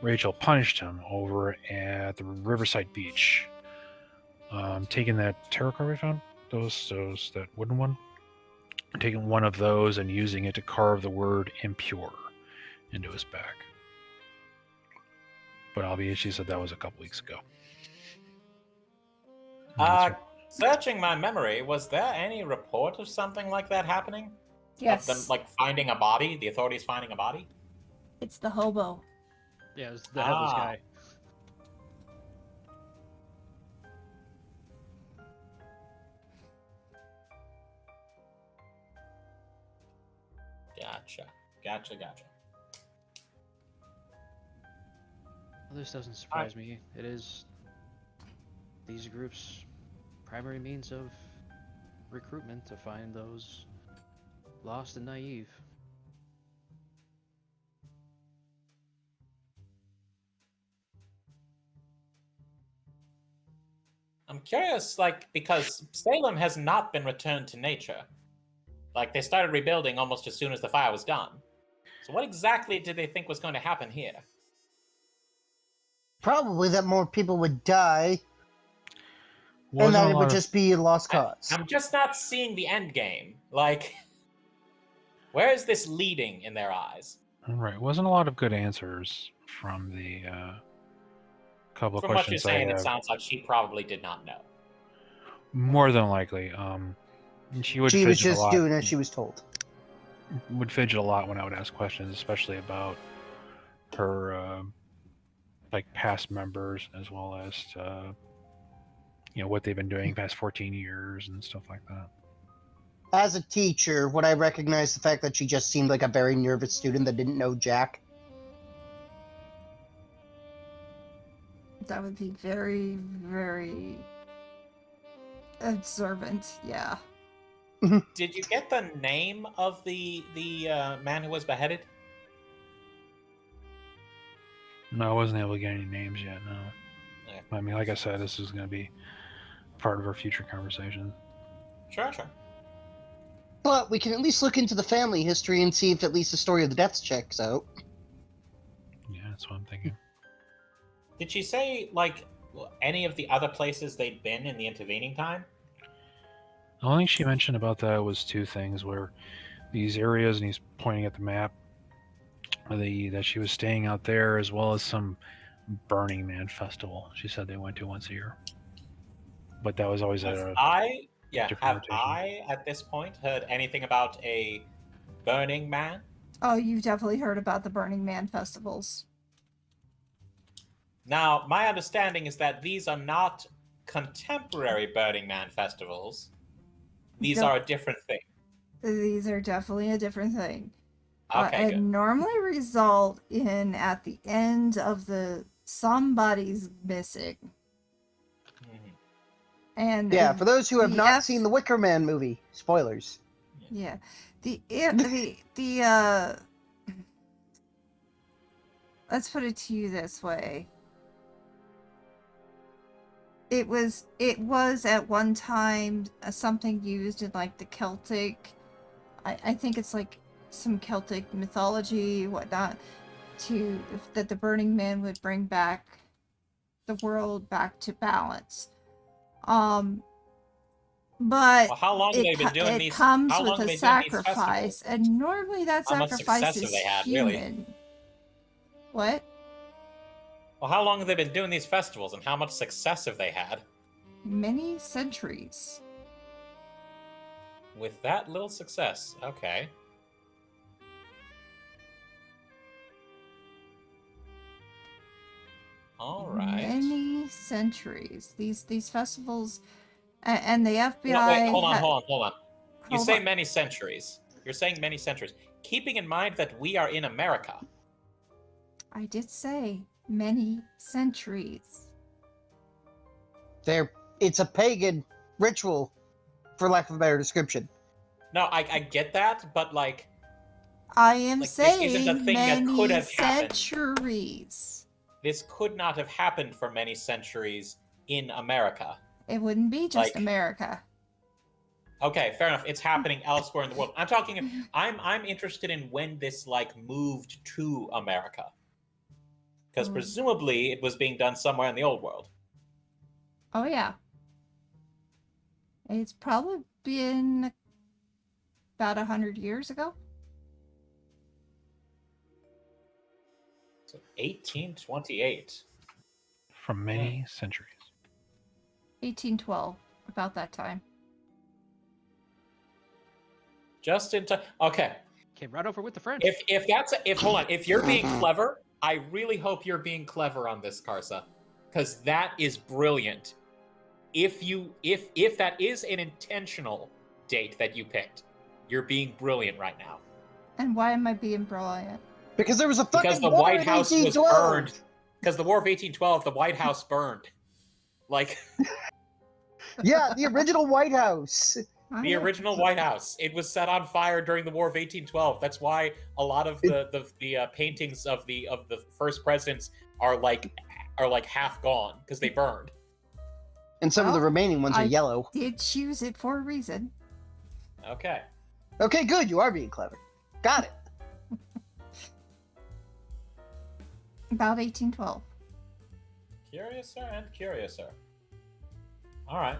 Rachel punished him over at the Riverside Beach. Taking that tarot card we found, that wooden one, taking one of those and using it to carve the word impure into his back. But albeit she said that was a couple weeks ago. Searching my memory, was there any report of something like that happening? Yes. Of them, like, finding a body? The authorities finding a body? It's the hobo. Yeah, it was the headless guy. Gotcha. Well, this doesn't surprise me. It is these groups' primary means of recruitment to find those lost and naive. I'm curious, because Salem has not been returned to nature. They started rebuilding almost as soon as the fire was done. So what exactly did they think was going to happen here? Probably that more people would die, and that it would just be a lost cause. I'm just not seeing the end game. Where is this leading in their eyes? Right, wasn't a lot of good answers from the couple of questions. From what you're saying, it sounds like she probably did not know. More than likely. She was just doing as she was told. Would fidget a lot when I would ask questions, especially about her past members, as well as what they've been doing past 14 years and stuff like that. As a teacher, would I recognize the fact that she just seemed like a very nervous student that didn't know Jack? That would be very, very observant, yeah. Did you get the name of the man who was beheaded? No, I wasn't able to get any names yet, no. Okay. I mean, like I said, this is going to be part of our future conversation. Sure. But we can at least look into the family history and see if at least the story of the deaths checks out. Yeah, that's what I'm thinking. Did she say, any of the other places they'd been in the intervening time? The only thing she mentioned about that was two things, where these areas, and he's pointing at the map, that she was staying out there, as well as some Burning Man festival she said they went to once a year. But that was always Have I, at this point, heard anything about a Burning Man? Oh, you've definitely heard about the Burning Man festivals. Now, my understanding is that these are not contemporary Burning Man festivals. These are a different thing. These are definitely a different thing. Okay, and normally result in, at the end of somebody's missing. Mm-hmm. And yeah, for those who have not seen the Wicker Man movie, spoilers. Yeah, let's put it to you this way. It was at one time something used in the Celtic. I think it's some Celtic mythology, whatnot, that the Burning Man would bring back the world back to balance. But Well, how long have they been doing it these? comes How with long have a they been doing these sacrifice, festivals? and normally that How much sacrifice success is have they had, really? human. What? Well, how long have they been doing these festivals, and how much success have they had? Many centuries. With that little success, okay. All right. Many centuries. These festivals, and the FBI. No, wait, hold on. You Hold say on. many centuries. You're saying many centuries. Keeping in mind that we are in America. I did say many centuries. It's a pagan ritual, for lack of a better description. No, I get that, but like, I am Like, this isn't a saying thing that could many have happened. centuries. this could not have happened for many centuries in America. It wouldn't be just Like- America. Okay, fair enough. It's happening elsewhere in the world. I'm interested in when this like moved to America. Because presumably it was being done somewhere in the old world. Oh yeah. It's probably been about 100 years ago. So 1828. From many centuries. 1812, about that time. Just in time. Okay. Came right over with the French. If you're being clever, I really hope you're being clever on this, Karsa. Because that is brilliant. If that is an intentional date that you picked, you're being brilliant right now. And why am I being brilliant? Because there was a fucking Because the war White in House was 1812. burned. Because the War of 1812, the White House burned. Like Yeah, the original White House. the original White House. It was set on fire during the War of 1812. That's why a lot of the paintings of the first presidents are like half gone because they burned. And some of the Well, remaining ones are I- yellow. Did choose it for a reason. Okay. Okay, good. You are being clever. Got it. About 1812. Curiouser and curiouser. All right.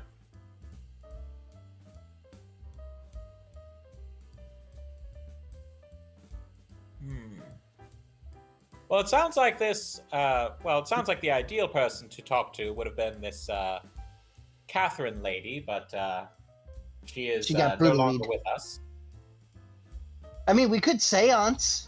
Well, it sounds like this. It sounds like the ideal person to talk to would have been this Catherine lady, but she is She got no bullied. longer with us. I mean, we could seance.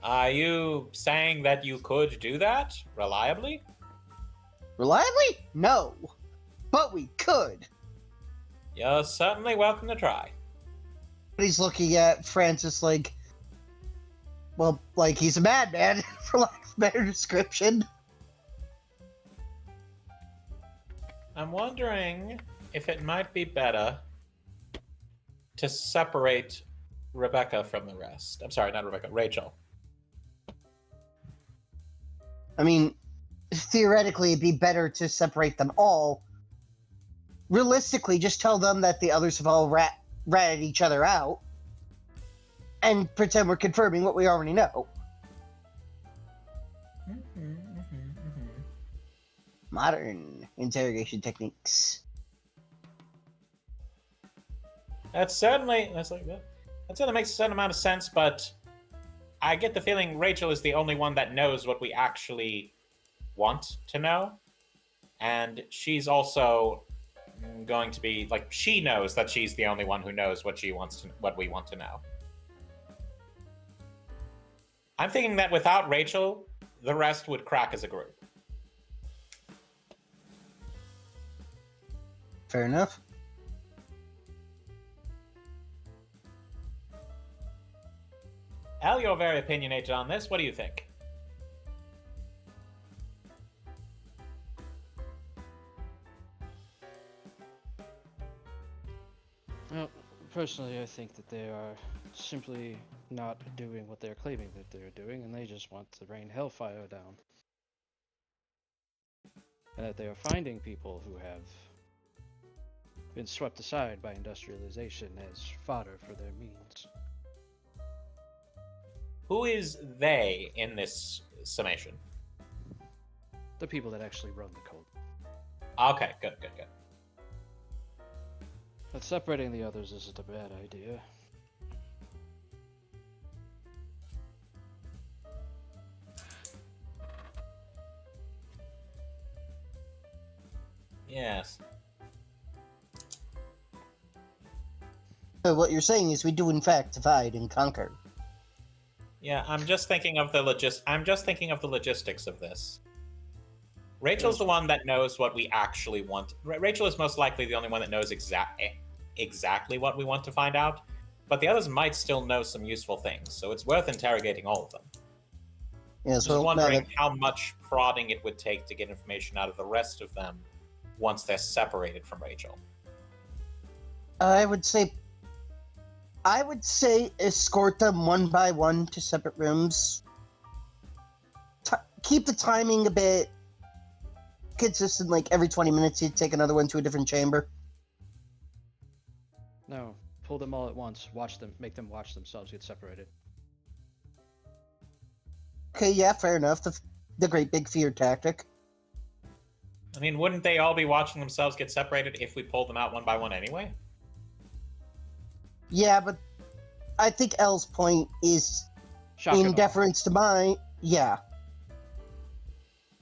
Are you saying that you could do that reliably? Reliably? No. But we could. You're certainly welcome to try. He's looking at Francis like, well, like he's a madman, for lack of a better description. I'm wondering if it might be better to separate Rebecca from the rest. I'm sorry, not Rebecca, Rachel. I mean, theoretically, it'd be better to separate them all. Realistically, just tell them that the others have all ratted each other out, and pretend we're confirming what we already know. Modern interrogation techniques. That certainly makes a certain amount of sense, but I get the feeling Rachel is the only one that knows what we actually want to know, and she's also going to be like, she knows that she's the only one who knows what we want to know. I'm thinking that without Rachel, the rest would crack as a group. Fair enough. Al, you're very opinionated on this. What do you think? Well, personally, I think that they are simply not doing what they're claiming that they're doing, and they just want to rain hellfire down. And that they are finding people who have been swept aside by industrialization as fodder for their means. Who is they in this summation? The people that actually run the cult. Okay, good. But separating the others isn't a bad idea. Yes. So what you're saying is we do in fact divide and conquer. Yeah, I'm just thinking of the logistics of this. Rachel's the one that knows what we actually want. Rachel is most likely the only one that knows exactly what we want to find out, but the others might still know some useful things, so it's worth interrogating all of them. Yeah, Just wondering how much prodding it would take to get information out of the rest of them once they're separated from Rachel. I would say escort them one by one to separate rooms. Keep the timing a bit consistent, like every 20 minutes you'd take another one to a different chamber. No, pull them all at once. Watch them, make them watch themselves get separated. Okay, yeah, fair enough. The great big fear tactic. I mean, wouldn't they all be watching themselves get separated if we pulled them out one by one anyway? Yeah, but I think L's point is in deference to mine. Yeah.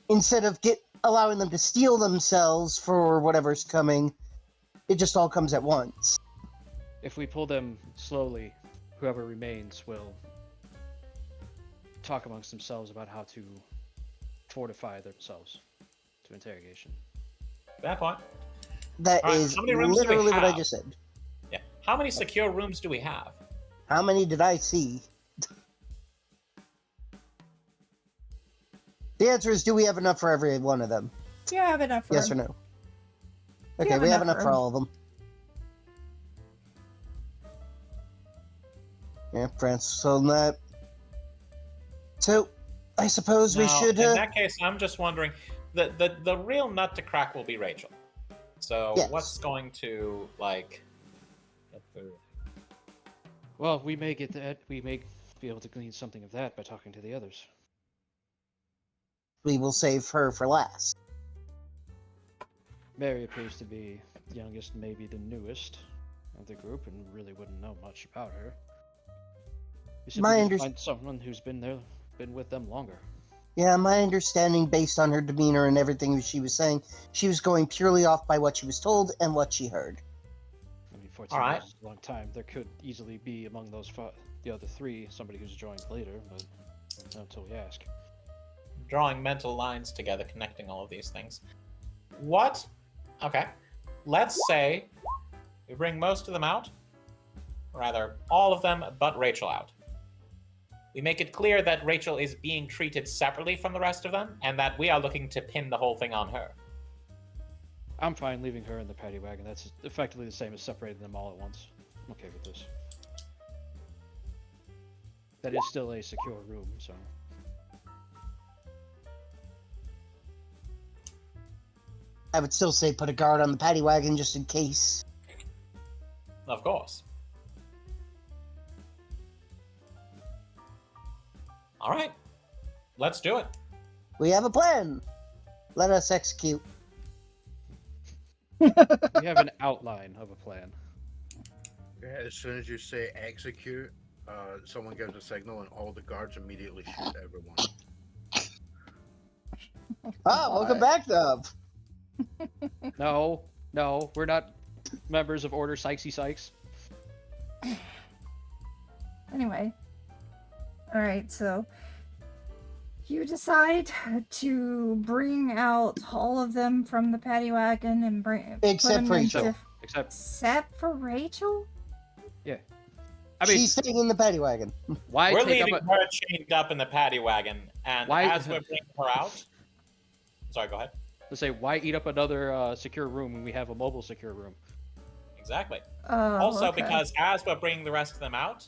Instead of allowing them to steal themselves for whatever's coming, it just all comes at once. If we pull them slowly, whoever remains will talk amongst themselves about how to fortify themselves to interrogation. That point. That All right, is how many rooms do we literally what I have? just said. Yeah. How many secure rooms do we have? How many did I see? The answer is, do we have enough for every one of them? Do you have enough room? Yes or no? Okay, we have enough for room? all of them. Yeah, Francis on that. So, I suppose we Now, should... in that case, I'm just wondering, the real nut to crack will be Rachel. So Yes. what's going to, like... Well, we may get that. We may be able to glean something of that by talking to the others. We will save her for last. Mary appears to be the youngest, maybe the newest of the group, and really wouldn't know much about her. We simply need to find someone who's been with them longer. Yeah, my understanding, based on her demeanor and everything she was saying, she was going purely off by what she was told and what she heard. I mean, 14 years is a long time. There could easily be among those the other three somebody who's joined later, but not until we ask. Drawing mental lines together, connecting all of these things. What? Okay. Let's say we bring most of them out. Rather, all of them but Rachel out. We make it clear that Rachel is being treated separately from the rest of them, and that we are looking to pin the whole thing on her. I'm fine leaving her in the paddy wagon. That's effectively the same as separating them all at once. I'm okay with this. That is still a secure room, so... I would still say put a guard on the paddy wagon just in case. Of course. All right. Let's do it. We have a plan. Let us execute. We have an outline of a plan. Yeah, as soon as you say execute, someone gives a signal and all the guards immediately shoot everyone. Oh, welcome back, Dove. No, we're not members of Order Sykesy Sykes. Anyway. Alright, so you decide to bring out all of them from the paddy wagon and Except Rachel. Except for Rachel? Yeah. I mean, she's sitting in the paddy wagon. Why we're leaving her chained up in the paddy wagon, and as we're bringing her out... Sorry, go ahead. To say, why eat up another secure room when we have a mobile secure room? Exactly. Also, okay. Because as we're bringing the rest of them out,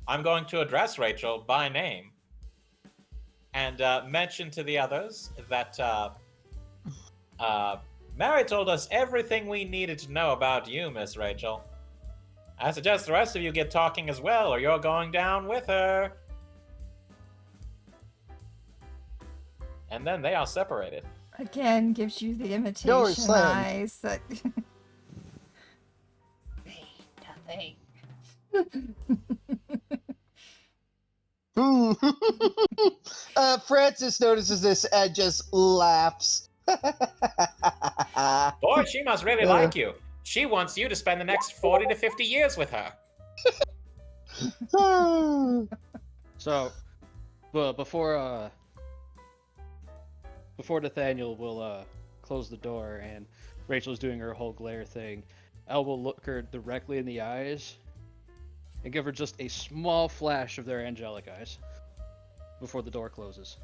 I'm going to address Rachel by name and mention to the others that Mary told us everything we needed to know about you, Miss Rachel. I suggest the rest of you get talking as well, or you're going down with her. And then they are separated. Again, gives you the Door imitation slammed. eyes that. Say nothing. Francis notices this and just laughs. Boy, she must really like you. She wants you to spend the next 40 to 50 years with her. So, well, before Nathaniel will close the door and Rachel's doing her whole glare thing, Elle will look her directly in the eyes and give her just a small flash of their angelic eyes before the door closes.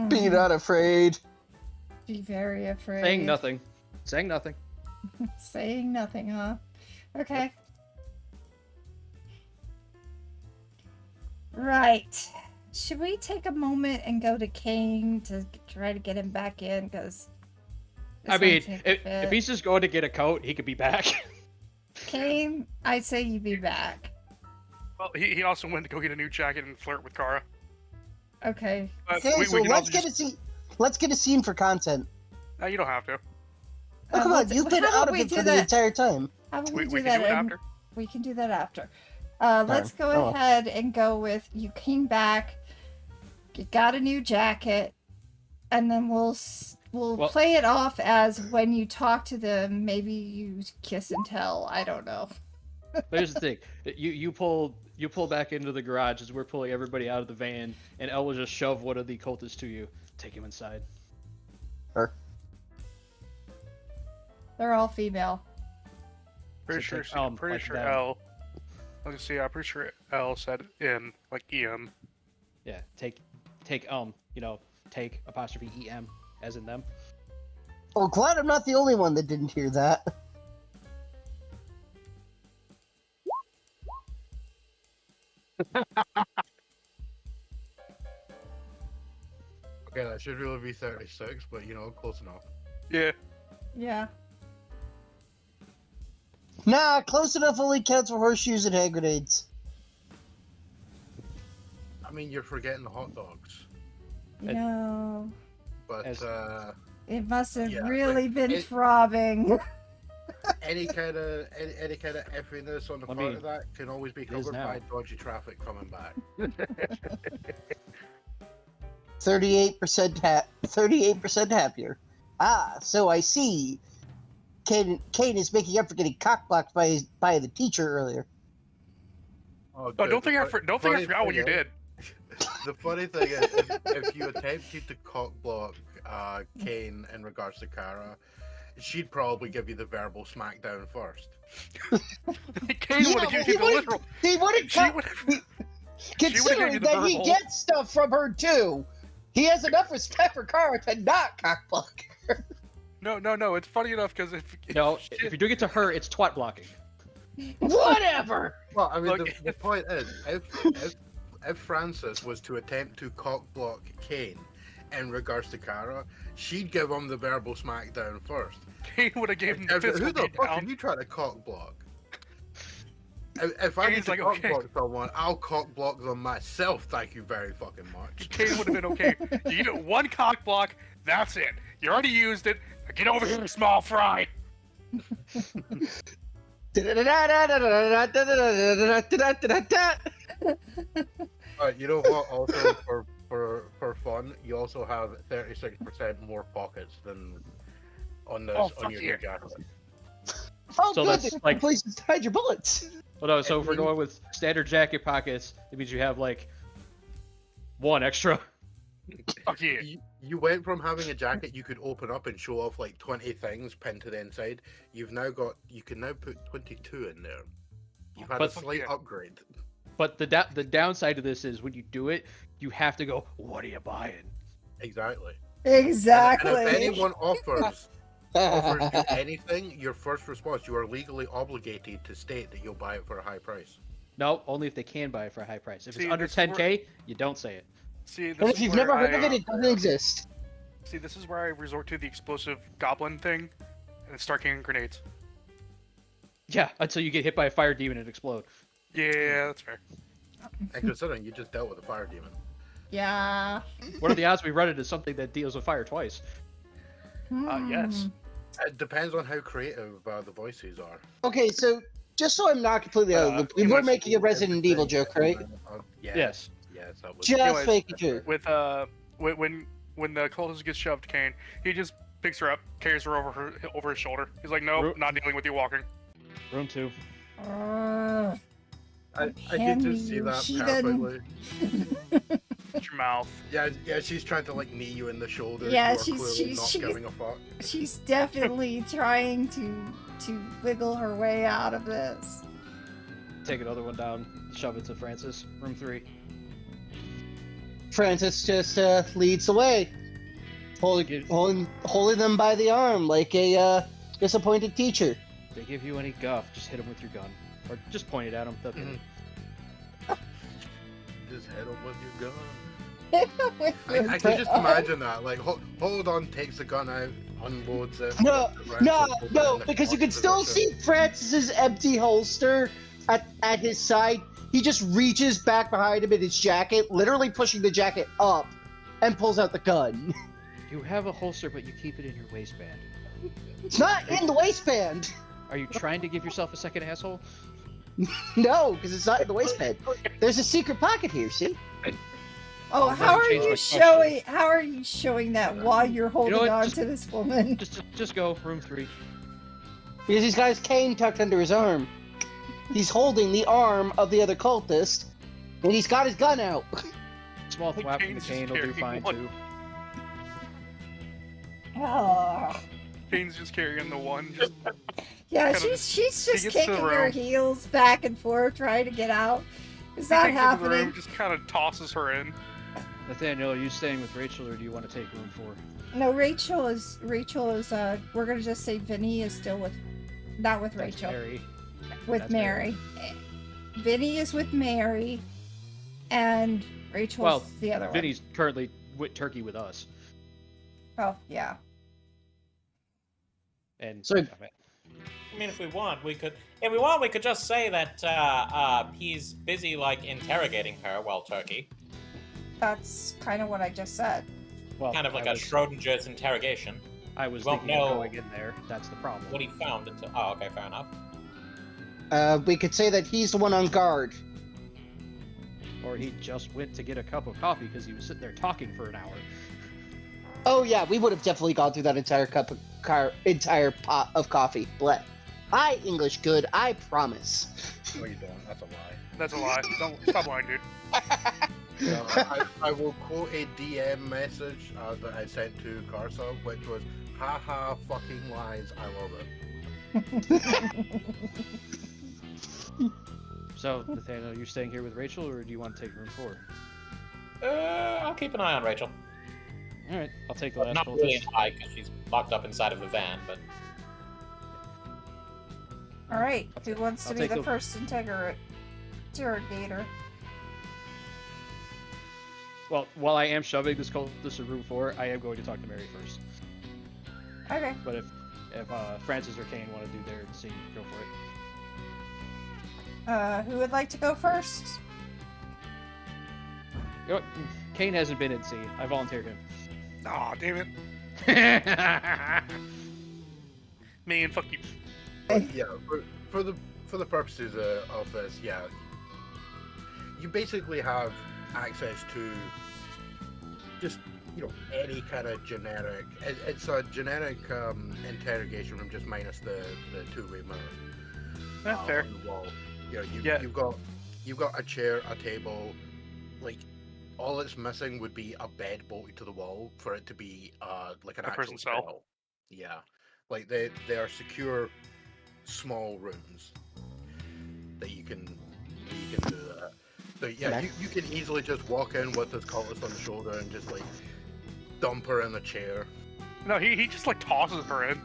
Be not afraid. Be very afraid. Saying nothing. Saying nothing. Saying nothing, huh? Okay. Right. Should we take a moment and go to Cain to try to get him back in? Because I mean, if he's just going to get a coat, he could be back. Cain, I say you be back. Well, he also went to go get a new jacket and flirt with Kara. Okay. Okay, so let's get a scene. Let's get a scene for content. No, you don't have to. Oh, come on, you've been out of it for the entire time. How about We do can that do it and- after. We can do that after. Let's go Oh. ahead and go with you came back, you got a new jacket, and then we'll Well- play it off as when you talk to them, maybe you kiss and tell. I don't know. But here's the thing: you pull back into the garage as we're pulling everybody out of the van, and Elle will just shove one of the cultists to you. Take him inside. Sure. They're all female. Pretty So sure. take, Pretty like sure them. L. Let's see. I'm pretty sure L said in like EM. Yeah, take take apostrophe EM as in them. Well, glad I'm not the only one that didn't hear that. Okay, that should really be 36, but close enough. Yeah. Yeah. Nah, close enough only counts for horseshoes and hand grenades. I mean, you're forgetting the hot dogs. No. But As- It must have Yeah, really but been it- throbbing. any kind of effiness on the part of that can always be it is covered now. by dodgy traffic coming back. 38% happier. Ah, so I see. Cain is making up for getting cockblocked by the teacher earlier. Oh, don't think I forgot what you did. The funny thing is, if you attempted to cockblock Cain in regards to Kara, she'd probably give you the verbal smackdown first. Cain would have given you the literal. He wouldn't. She would have. Considering that he gets stuff from her too, he has enough respect for Kara to not cockblock her. No. It's funny enough because if If you're doing it to her, it's twat blocking. Whatever. Well, I mean, Look, the point is, if Francis was to attempt to cockblock Cain in regards to Kara, she'd give him the verbal smackdown first. Cain would have given him the physical Who the fuck beatdown. are you trying to cockblock? If I need Cain's to like, cockblock okay. someone, I'll cockblock them myself. Thank you very fucking much. Cain would have been okay. You get one cock block, that's it. You already used it. Get over here, small fry. You know what? Also, for fun, you also have 36% more pockets than on this Oh, on fuck your yeah. new jacket. Oh, So good. that's There's like- places to hide your bullets. Well, no. So if we're I mean- going with standard jacket pockets, it means you have like one extra. Fuck yeah. You went from having a jacket you could open up and show off like 20 things pinned to the inside. You can now put 22 in there. You've had a But- slight Yeah. upgrade. But the downside of this is when you do it, you have to go, what are you buying? Exactly. Exactly. And if anyone offers you anything, your first response, you are legally obligated to state that you'll buy it for a high price. No, only if they can buy it for a high price. If See, it's under this is where- 10K, you don't say it. See, this And is if you've where never heard I, of it, it doesn't exist. See, this is where I resort to the explosive goblin thing and start getting grenades. Yeah, until you get hit by a fire demon and explode. Yeah, that's fair. And considering you just dealt with a fire demon. Yeah. What are the odds we run into something that deals with fire twice? Yes. It depends on how creative the voices are. Okay, so just so I'm not completely out of the loop, we were making a Resident Evil joke, right? Yes. Yes, that was. Just Anyways, making sure. With when the cultist gets shoved to Cain, he just picks her up, carries her over his shoulder. He's like, "No, not dealing with you walking." Room 2. I did just see that perfectly. Shut your mouth. Yeah, she's trying to like knee you in the shoulder. Yeah, you are clearly not she's giving a fuck. she's definitely trying to wiggle her way out of this. Take another one down. Shove it to Francis. Room 3. Francis just leads the way, holding them by the arm like a disappointed teacher. If they give you any guff, just hit them with your gun. Or just point it at them. Just hit him with your gun. I can just imagine that. Like, hold on, takes the gun out, unloads it. No, because you can still see Francis's empty holster at his side. He just reaches back behind him in his jacket, literally pushing the jacket up, and pulls out the gun. You have a holster, but you keep it in your waistband. It's not in the waistband. Are you trying to give yourself a second asshole? No, because it's not in the waistband. There's a secret pocket here. See? Oh, how are you showing? How are you showing that while you're holding on to this woman? Just go. Room 3. Because he's got his cane tucked under his arm. He's holding the arm of the other cultist, and he's got his gun out. Small thwap from the cane will do fine too. Oh. Cain's just carrying the one. Yeah, she's just kicking her heels back and forth, trying to get out. Is that happening? The room, just kind of tosses her in. Nathaniel, are you staying with Rachel, or do you want to take room 4? No, Rachel is. We're gonna just say Vinny is still with, not with That's Rachel. Mary. With That's Mary. Vinny is with Mary, and Rachel's the other one. Vinny's currently with Turkey with us. Oh yeah. And so, I mean, if we want, we could just say that he's busy, like, interrogating her while Turkey. That's kind of what I just said. Well, kind of like a Schrodinger's interrogation. I was won't thinking of know going in there. That's the problem. what he found until. Oh, okay, fair enough. We could say that he's the one on guard. Or he just went to get a cup of coffee because he was sitting there talking for an hour. Oh yeah, we would have definitely gone through that entire entire pot of coffee. But I English good, I promise. No, you don't. That's a lie. That's a lie. Don't stop lying, dude. I will quote a DM message that I sent to Karsa, which was, "Haha, fucking lies. I love it." So, Nathaniel, you staying here with Rachel, or do you want to take room 4? I'll keep an eye on Rachel. All right, I'll take the last Not cultist. really an eye because she's locked up inside of the van, but. All right, who wants to I'll be take the the- first interrogator? Well, while I am shoving this cultist in room 4, I am going to talk to Mary first. Okay. But if Francis or Cain want to do their scene, go for it. Who would like to go first? You know what? Cain hasn't been in scene. I volunteered him. Aw, damn it. Man, fuck you. But yeah, for the purposes of this, yeah, you basically have access to just, you know, any kind of generic. It's a generic interrogation room, just minus the two-way mirror. That's fair. On the wall. You know, you've got a chair, a table, like. All it's missing would be a bed bolted to the wall for it to be like an A actual prison cell. cell. Yeah, like they are secure, small rooms that you can do that. So yeah, you can easily just walk in with this cultist on the shoulder and just like dump her in a chair. No, he just like tosses her in.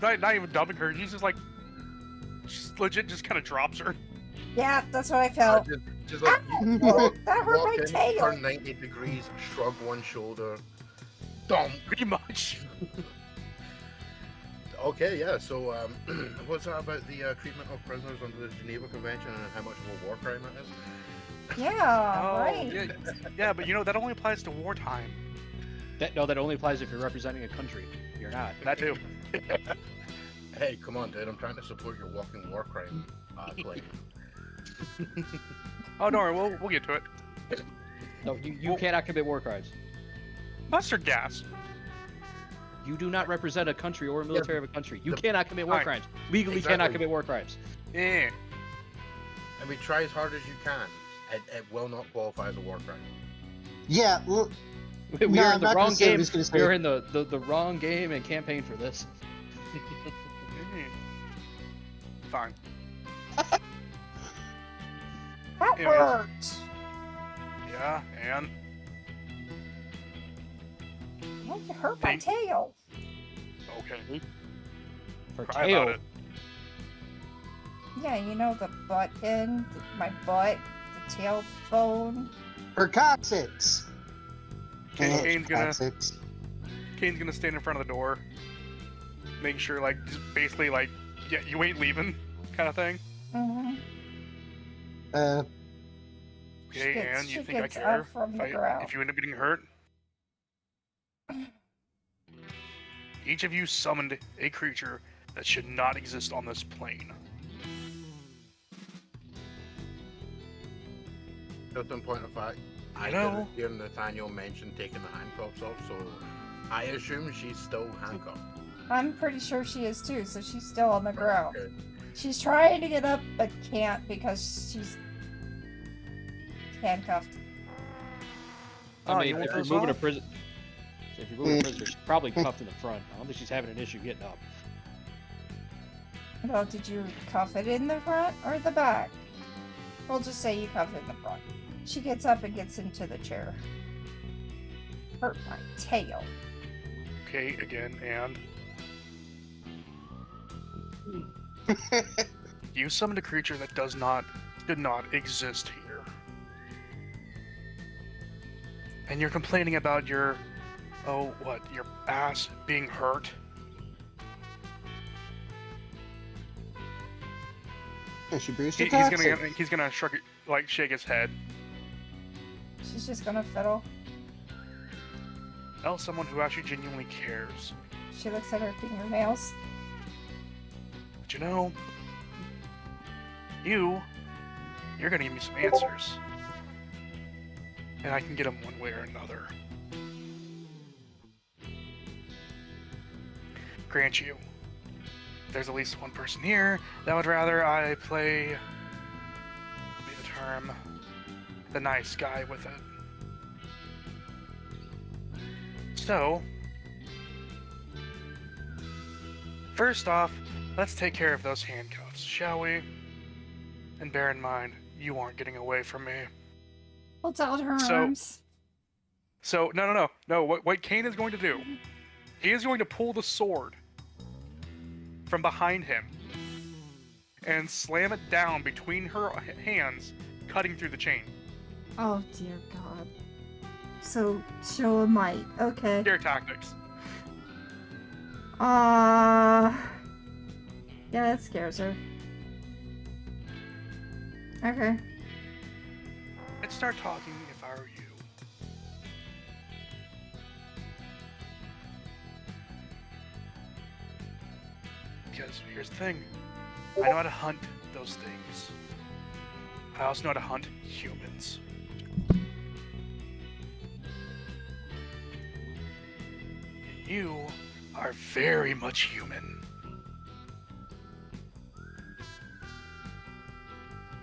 Not even dumping her. He's just like, just legit, just kind of drops her. Yeah, that's what I felt. Just like you walk, That hurt walk my in, tail. turn 90 degrees, shrug one shoulder, dump. Pretty much. Okay, yeah. So, what's that about the treatment of prisoners under the Geneva Convention and how much of a war crime it is? Yeah, Oh, right. yeah, but that only applies to wartime. That only applies if you're representing a country. You're not. That too. Hey, come on, dude. I'm trying to support your walking war crime claim. Oh, don't worry, we'll get to it. No, you cannot commit war crimes. Mustard gas. You do not represent a country or a military of a country. You cannot commit war crimes. Legally cannot commit war crimes. Yeah. I mean, try as hard as you can. It will not qualify as a war crime. Yeah, well, We No, are I'm in not the gonna wrong say what game. he's gonna say. We are in the wrong game and campaign for this. Fine. That Yeah, worked. Yeah, and Oh, you hurt my tail. okay. For Cry tail. about it. Yeah, you know the butt end, my butt, the tailbone. her coccyx. Cain's gonna Coccyx. stand in front of the door, making sure, like, just basically, like, yeah, you ain't leaving, kind of thing. Mm-hmm. Okay, and you she think I gets care up from the if ground. you end up getting hurt? Each of you summoned a creature that should not exist on this plane. Just in point of fact, I know. didn't hear Nathaniel mention taking the handcuffs off, so I assume she's still handcuffed. I'm pretty sure she is too, so she's still on the ground. Okay. She's trying to get up, but can't because she's handcuffed. I mean, you want if you're those moving a off? prison, if you're moving a prisoner, she's probably cuffed in the front. I don't think she's having an issue getting up. Well, did you cuff it in the front or the back? We'll just say you cuff it in the front. She gets up and gets into the chair. Hurt my tail. Okay, again, and you summoned a creature that did not exist here. And you're complaining about your ass being hurt? Yeah, she bruised her He's gonna shrug it, like, shake his head. She's just gonna fiddle. Tell someone who actually genuinely cares. She looks at her fingernails. But you're gonna give me some answers. And I can get them one way or another. Grant you, there's at least one person here that would rather I play, what would be the term, the nice guy with it. So, first off, let's take care of those handcuffs, shall we? And bear in mind, you aren't getting away from me. Holds out her So- arms. So, no. What Cain is going to do, he is going to pull the sword from behind him and slam it down between her hands, cutting through the chain. Oh dear God. So show of might. Okay. Scare tactics. Yeah, that scares her. Okay. Let's start talking if I were you. Because here's the thing. I know how to hunt those things. I also know how to hunt humans. And you are very much human.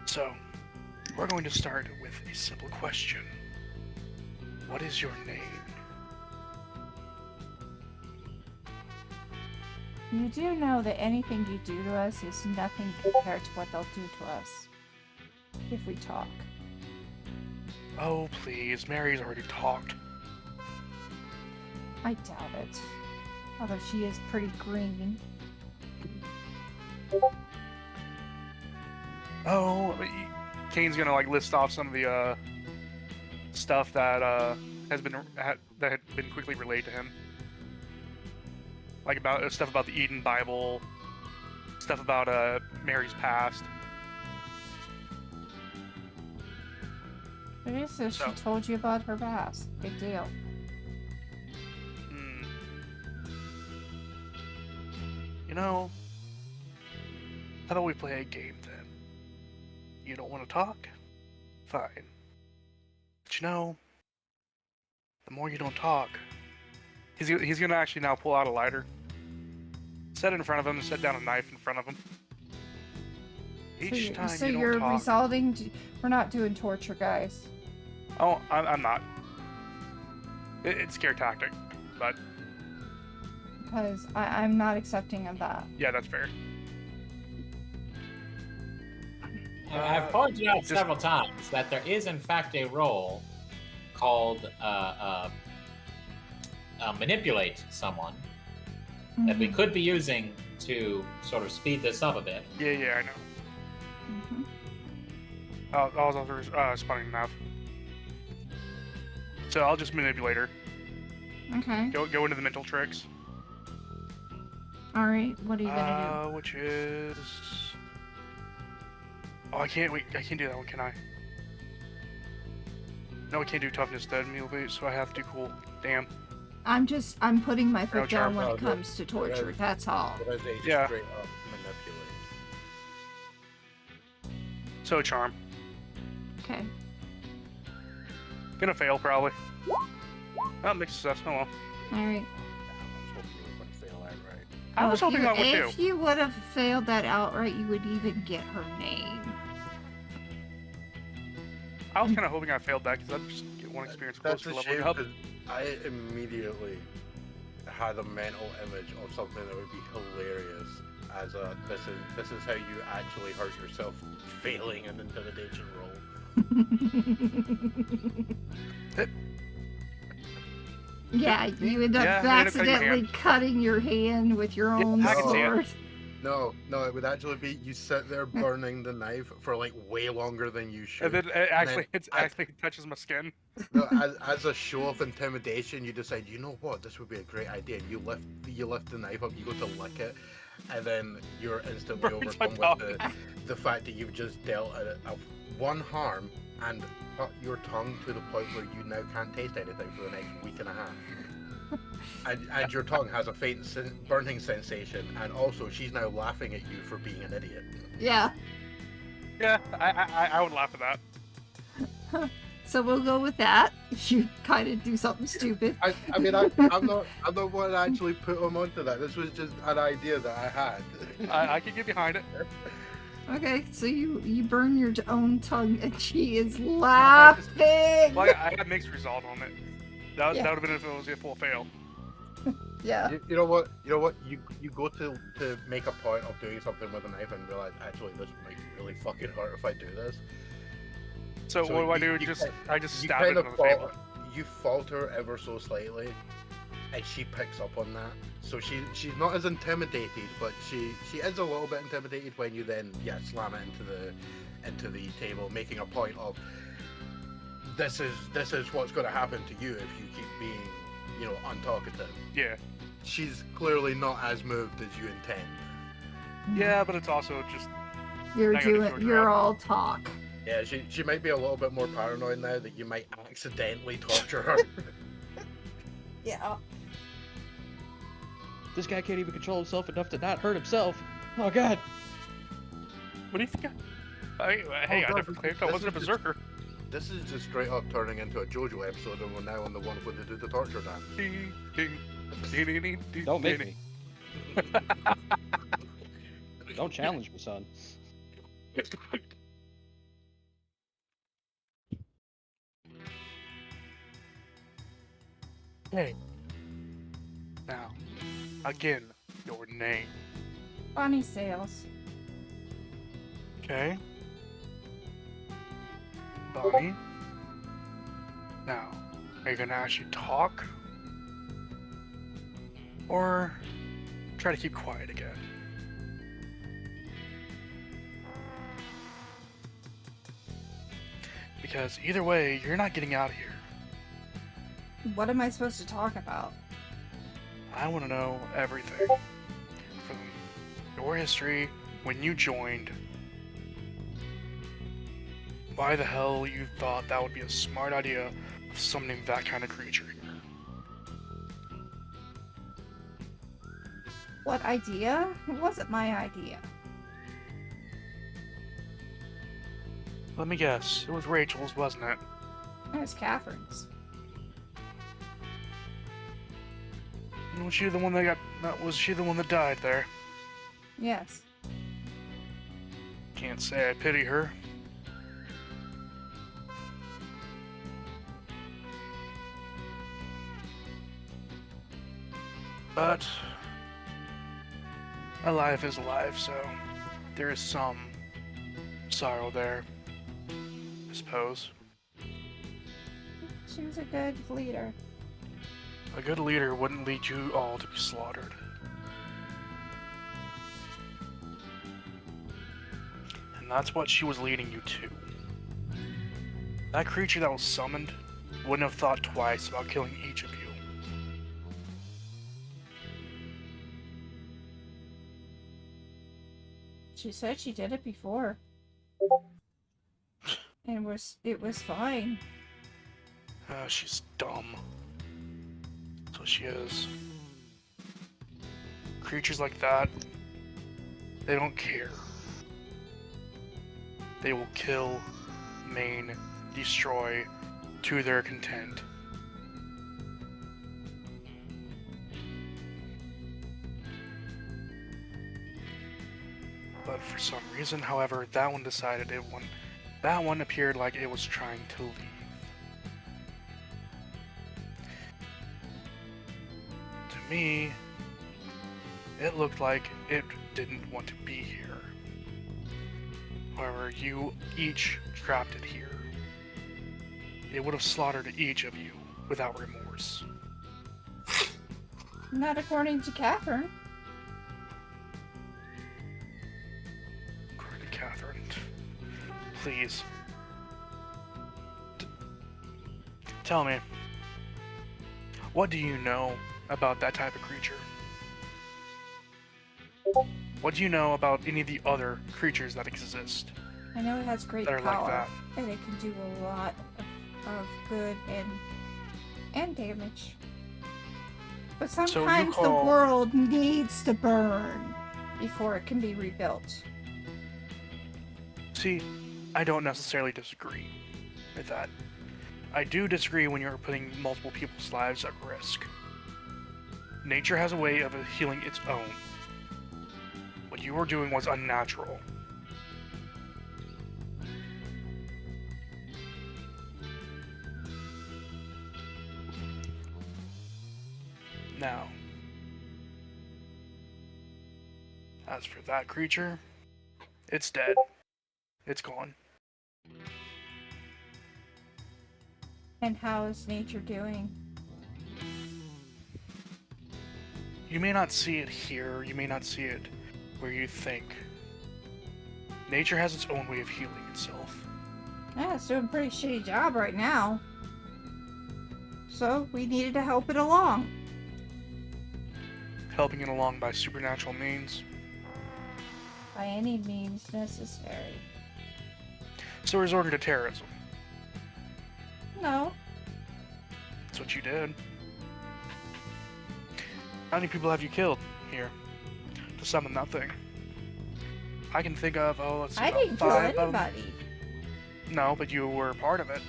So, we're going to start with a simple question. What is your name? You do know that anything you do to us is nothing compared to what they'll do to us if we talk. Oh, please. Mary's already talked. I doubt it. Although she is pretty green. Oh, Cain's gonna like list off some of the stuff that had been quickly relayed to him. like about stuff about the Eden Bible, stuff about Mary's past. Okay, so she So- told you about her past. Big deal. Hmm. You know, how about we play a game then? You don't want to talk? Fine. But you know, the more you don't talk, he's gonna actually now pull out a lighter, set it in front of him, and set down a knife in front of him. Each time So you don't you're talk. resolving we're not doing torture, guys. Oh, I'm not. It's scare tactic, but Because I'm not accepting of that. yeah, that's fair. I've pointed out Just- several times that there is, in fact, a role called manipulate someone that we could be using to sort of speed this up a bit. Yeah, I know. Mhm. I was also spawning Nav. So I'll just manipulate her. Okay. Go into the mental tricks. All right. What are you gonna Which is. Oh, I can't do that one, can I? No, I can't do toughness dead manipulate, so I have to do cool. Damn. do? I'm putting my foot charm, down when it no, comes to torture. That's all. What is a Yeah. straight up manipulate? So charm. Okay. Gonna fail probably. Oh, mixed success. Oh well. All right. I was hoping you were going to fail outright. I was hoping I would too. If you would have failed that outright, you would even get her name. I was kind of hoping I failed that because I'd just get one experience That's closer a to leveling shame up. because I immediately had a mental image of something that would be hilarious as a this is how you actually hurt yourself failing an intimidation roll. Yeah, you end up Yeah, I ended up cutting my accidentally cutting your hand with your own I can see it. sword. No, it would actually be you sit there burning the knife for like way longer than you should. And then it actually, then it actually touches my skin. No, as a show of intimidation, you decide, you know what, this would be a great idea. And you lift the knife up, you go to lick it, and then you're instantly Burns my overcome with the fact that you've just dealt a one harm and cut your tongue to the point where you now can't taste anything for the next week and a half. And your tongue has a faint burning sensation, and also she's now laughing at you for being an idiot. Yeah. Yeah, I would laugh at that. So we'll go with that. You kind of do something stupid. I mean, I'm not one to actually put him onto that. This was just an idea that I had. I can get behind it. Okay, so you burn your own tongue, and she is laughing. Well, I had mixed result on it. That would Yeah. have been if it was a full fail. Yeah. You know what? You go to make a point of doing something with a knife and realize actually this might really fucking hurt if I do this. So what do I do? you I just you stab it kind with of the table. you falter ever so slightly, and she picks up on that. So she's not as intimidated, but she is a little bit intimidated when you then slam it into the table, making a point of this is what's going to happen to you if you keep being untalkative. Yeah. She's clearly not as moved as you intend. Yeah, but it's also just You're I gotta doing. torture You're her. all talk. Yeah, she might be a little bit more paranoid now that you might accidentally torture her. Yeah. This guy can't even control himself enough to not hurt himself. Oh god. what do you think? Hey, Oh, I God, never claimed I this wasn't a is just- berserker. This is just straight up turning into a JoJo episode, and we're now on the one where they do the torture dance. Ding, ding, ding, ding, ding, ding, Don't make ding. me. Don't challenge me, son. Hey. Now, again, your name. Bonnie Sales. Okay. Bonnie. Now, are you gonna actually talk? Or try to keep quiet again? Because either way, you're not getting out of here. What am I supposed to talk about? I want to know everything. From your history, when you joined, why the hell you thought that would be a smart idea of summoning that kind of creature here. What idea? It wasn't my idea. Let me guess, it was Rachel's, wasn't it? It was Catherine's. Was she the one was she the one that died there? Yes. Can't say I pity her. But alive is alive, so there is some sorrow there, I suppose. She was a good leader. A good leader wouldn't lead you all to be slaughtered. And that's what she was leading you to. That creature that was summoned wouldn't have thought twice about killing each of you. She said she did it before. And it was fine. She's dumb. So she is. Creatures like that, they don't care. They will kill, maim, destroy to their content. But for some reason, however, that one decided that one appeared like it was trying to leave. To me, it looked like it didn't want to be here. However, you each trapped it here. It would have slaughtered each of you without remorse. Not according to Catherine. According to Catherine. Please. Tell me. What do you know about that type of creature? What do you know about any of the other creatures that exist? I know it has great That are power. like that. And it can do a lot of good and damage. But So you sometimes the call- world needs to burn before it can be rebuilt. See, I don't necessarily disagree with that. I do disagree when you're putting multiple people's lives at risk. Nature has a way of healing its own. What you were doing was unnatural. Now, as for that creature, it's dead. It's gone. And how is nature doing? You may not see it here, you may not see it where you think. Nature has its own way of healing itself. Yeah, it's doing a pretty shitty job right now. So we needed to help it along. Helping it along by supernatural means. By any means necessary. So resorting to terrorism. No. That's what you did. How many people have you killed here to summon that thing? I can think of, let's see, I about didn't kill 5 of them. anybody. No, but you were part of it.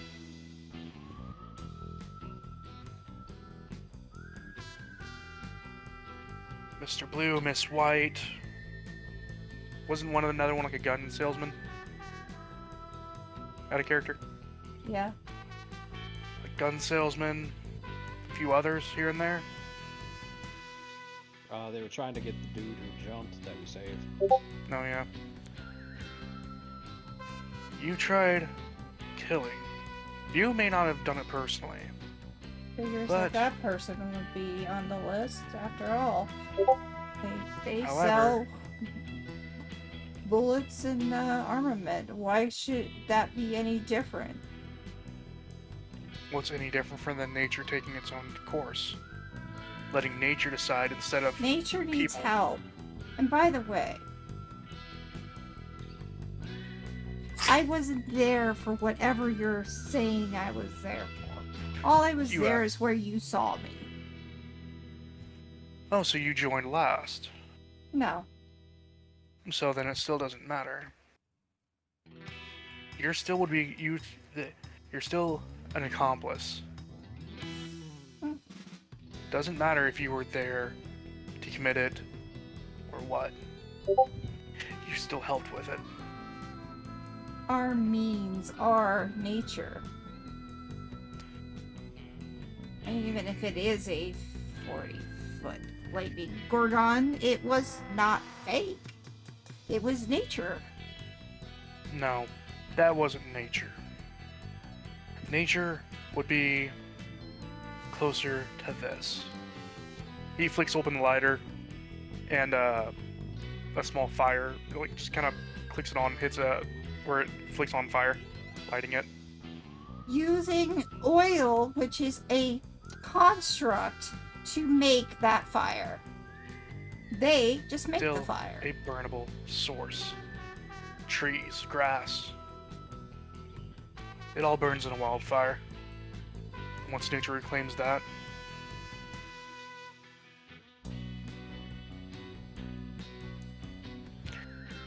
Mr. Blue, Miss White. Wasn't another one like a gun salesman? Out of character? Yeah. A gun salesman, a few others here and there. They were trying to get the dude who jumped that we saved. Oh yeah. You tried killing. You may not have done it personally. Figures But- that person would be on the list after all. They However- sell bullets and armament. Why should that be any different? What's any different from than nature taking its own course? letting nature decide instead of Nature needs people. help. And by the way, I wasn't there for whatever you're saying I was there for. All I was You there are. is where you saw me. Oh, so you joined last. No. So then it still doesn't matter. You're still would be you. You're still an accomplice. Doesn't matter if you were there to commit it or what. You still helped with it. Our means are nature. And even if it is a 40-foot lightning gorgon, it was not fake. It was nature. No, that wasn't nature. Nature would be closer to this. He flicks open the lighter, and a small fire, like, just kind of clicks it on, hits where it flicks on fire, lighting it. Using oil, which is a construct, to make that fire. They just make Still the fire. a burnable source. Trees, grass. It all burns in a wildfire. Once nature reclaims that,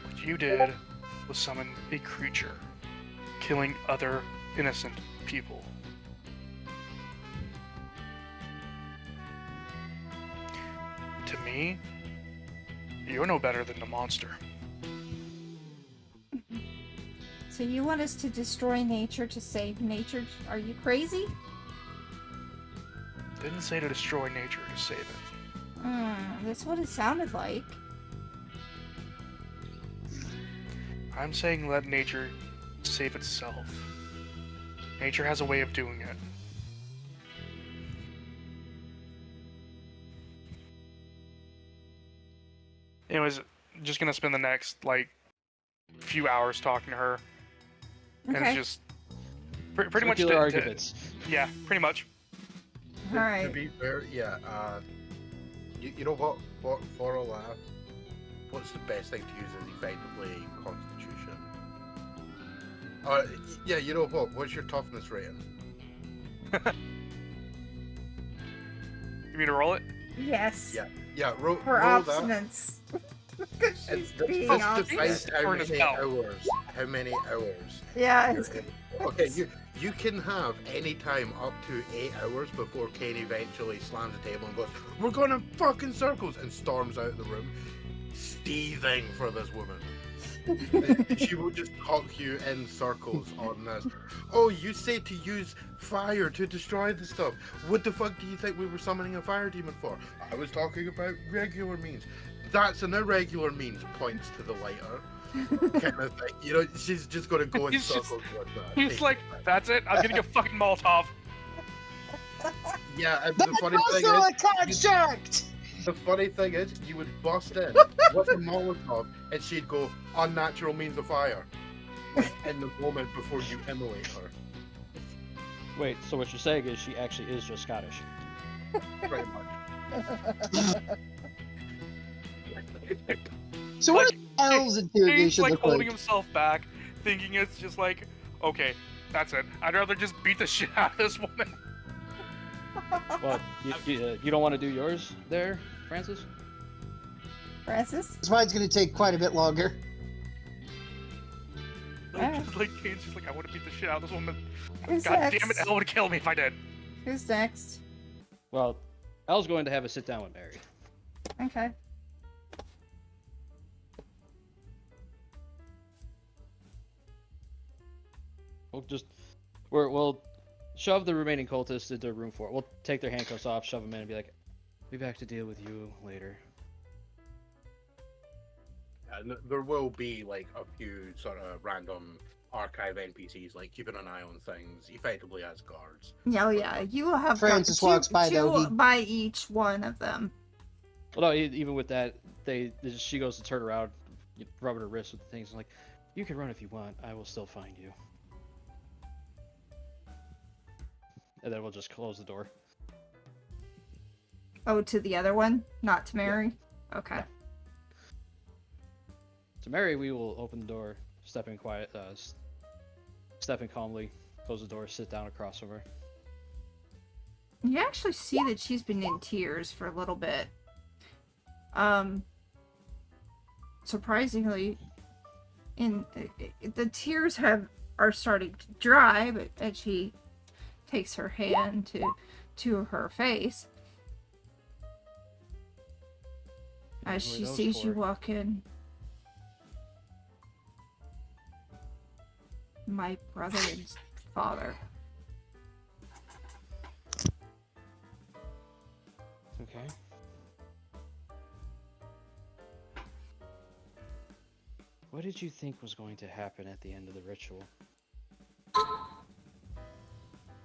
what you did was summon a creature, killing other innocent people. To me, you're no better than the monster. So you want us to destroy nature to save nature? Are you crazy? Didn't say to destroy nature to save it. That's what it sounded like. I'm saying let nature save itself. Nature has a way of doing it. Anyways, just gonna spend the next, like, few hours talking to her. And Okay. it's just pretty much Circular arguments. Yeah, pretty much. To Alright. be fair, yeah, you know what, for a laugh, what's the best thing to use is effectively Constitution. Yeah, you know what's your toughness rating? You mean to roll it? Yes. Yeah, roll For that. obstinance. Because she's And being this obstinate. defines how Turn as many hell. hours. How many hours? Yeah, you're it's in. Okay, you can have any time up to 8 hours before Cain eventually slams the table and goes, "We're going in fucking circles," and storms out of the room, seething for this woman. She will just talk you in circles on this. Oh, you say to use fire to destroy the stuff. What the fuck do you think we were summoning a fire demon for? I was talking about regular means. That's an irregular means, points to the lighter. Kind of thing. You know, she's just gonna go in He's just- circles with that. He's like, that's it, I'm getting a fucking Molotov. Yeah, and That's the funny thing also is, a construct! the funny thing is, you would bust in with a Molotov, and she'd go, unnatural means of fire. Like, in the moment before you immolate her. Wait, so what you're saying is she actually is just Scottish. Pretty much. So what Like, the hell's He's interrogation like look holding like? himself back, thinking it's just like, okay, that's it. I'd rather just beat the shit out of this woman. Well, you don't want to do yours there, Francis? Francis? This mine's gonna take quite a bit longer. Like Kane's just like, I want to beat the shit out of this woman. Who's God next? damn it, Elle would kill me if I did. Who's next? Well, Elle's going to have a sit down with Mary. Okay. We'll shove the remaining cultists into room 4. We'll take their handcuffs off, shove them in, and be like, "Be back to deal with you later." And there will be like a few sort of random archive NPCs, like keeping an eye on things, effectively as guards. Oh yeah, you will have Francis two, walks by, two though, he- by each one of them. Well, no, even with that, she goes to turn around, rubbing her wrist with the things, and like, "You can run if you want. I will still find you." And then we'll just close the door. Oh, to the other one? Not to Mary? Okay. Yeah. To Mary, we will open the door, stepping calmly, close the door, sit down across from her. You actually see that she's been in tears for a little bit. Surprisingly, the tears are starting to dry, but as she takes her hand to her face, as she sees you walk in. My brother and father. Okay. What did you think was going to happen at the end of the ritual?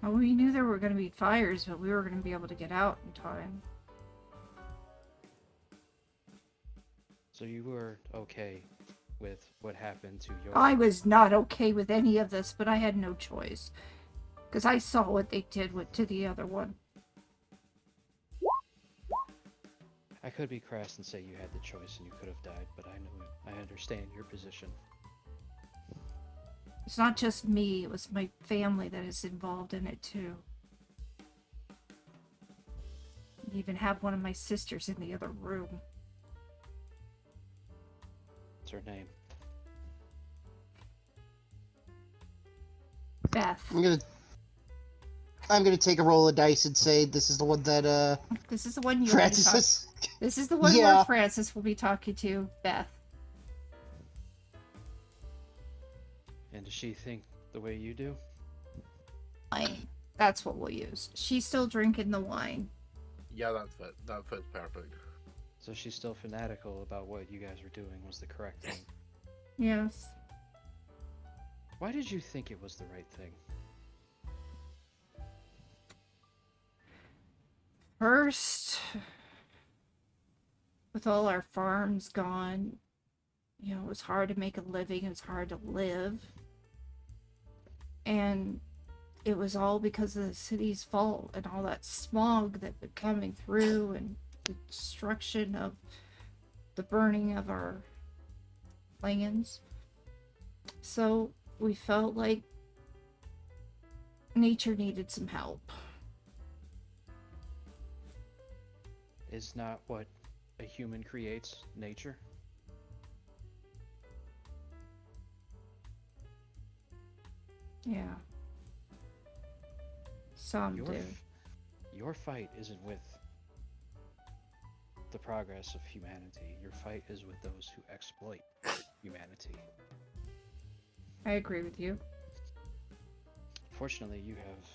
Well, we knew there were going to be fires, but we were going to be able to get out in time. So you were okay with what happened to your... I was not okay with any of this, but I had no choice. Because I saw what they did to the other one. I could be crass and say you had the choice and you could have died, but I understand your position. It's not just me, it was my family that is involved in it too. I even have one of my sisters in the other room. What's her name? Beth. I'm gonna take a roll of dice and say this is the one that This is the one you Francis. This is the one Yeah. where Francis will be talking to Beth. And does she think the way you do? Wine. That's what we'll use. She's still drinking the wine. Yeah, that fits perfect. So she's still fanatical about what you guys were doing was the correct thing. Yes. Why did you think it was the right thing? First, with all our farms gone, you know, it was hard to make a living, it was hard to live. And it was all because of the city's fault and all that smog that was coming through and the destruction of the burning of our lands. So we felt like nature needed some help. Is not what a human creates nature? Yeah. Some do. Your fight isn't with the progress of humanity. Your fight is with those who exploit humanity. I agree with you. Fortunately, you have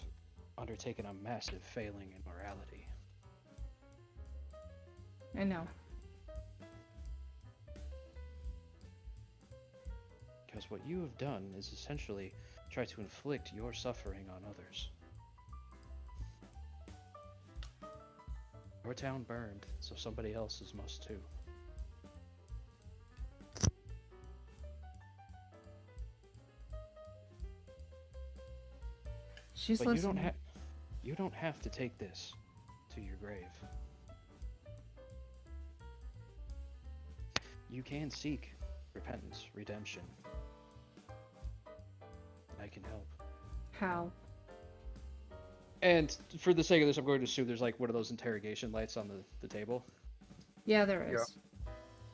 undertaken a massive failing in morality. I know. Because what you have done is essentially try to inflict your suffering on others. Your town burned, so somebody else's must too. She's But listening. you don't have to take this to your grave. You can seek repentance, redemption. I can help. How? And for the sake of this, I'm going to assume there's like one of those interrogation lights on the table. Yeah, there is.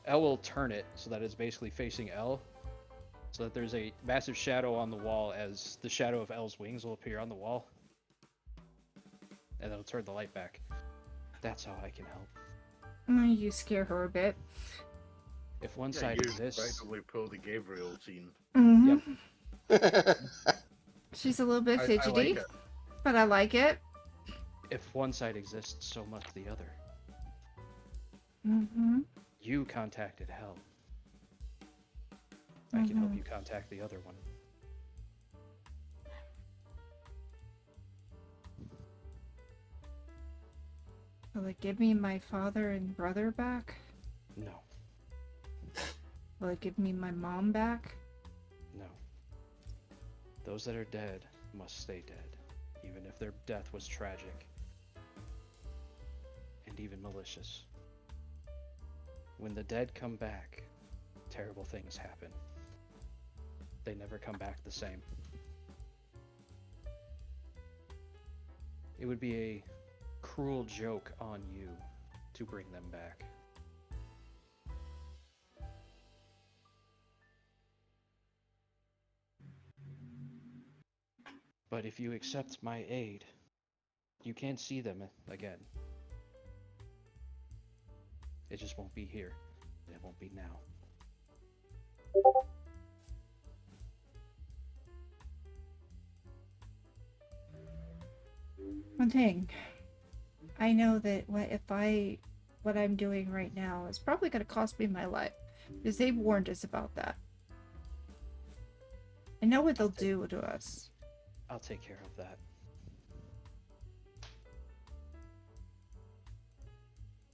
Elle will turn it so that it's basically facing Elle, so that there's a massive shadow on the wall as the shadow of Elle's wings will appear on the wall. And it'll turn the light back. That's how I can help. You scare her a bit. If one side you exists... effectively pull the Gabriel scene. Yep. She's a little bit I fidgety, like it. but I like it. If one side exists, so must the other. Mm-hmm. You contacted Hell. I can help you contact the other one. Will it give me my father and brother back? No. Will it give me my mom back? No. Those that are dead must stay dead, even if their death was tragic. And and even malicious. When the dead come back, terrible things happen. They never come back the same. It would be a cruel joke on you to bring them back. But if you accept my aid, you can see them again. It just won't be here. It won't be now. One thing. I know that what I'm doing right now is probably going to cost me my life. Because they've warned us about that. I know what they'll do to us. I'll take care of that.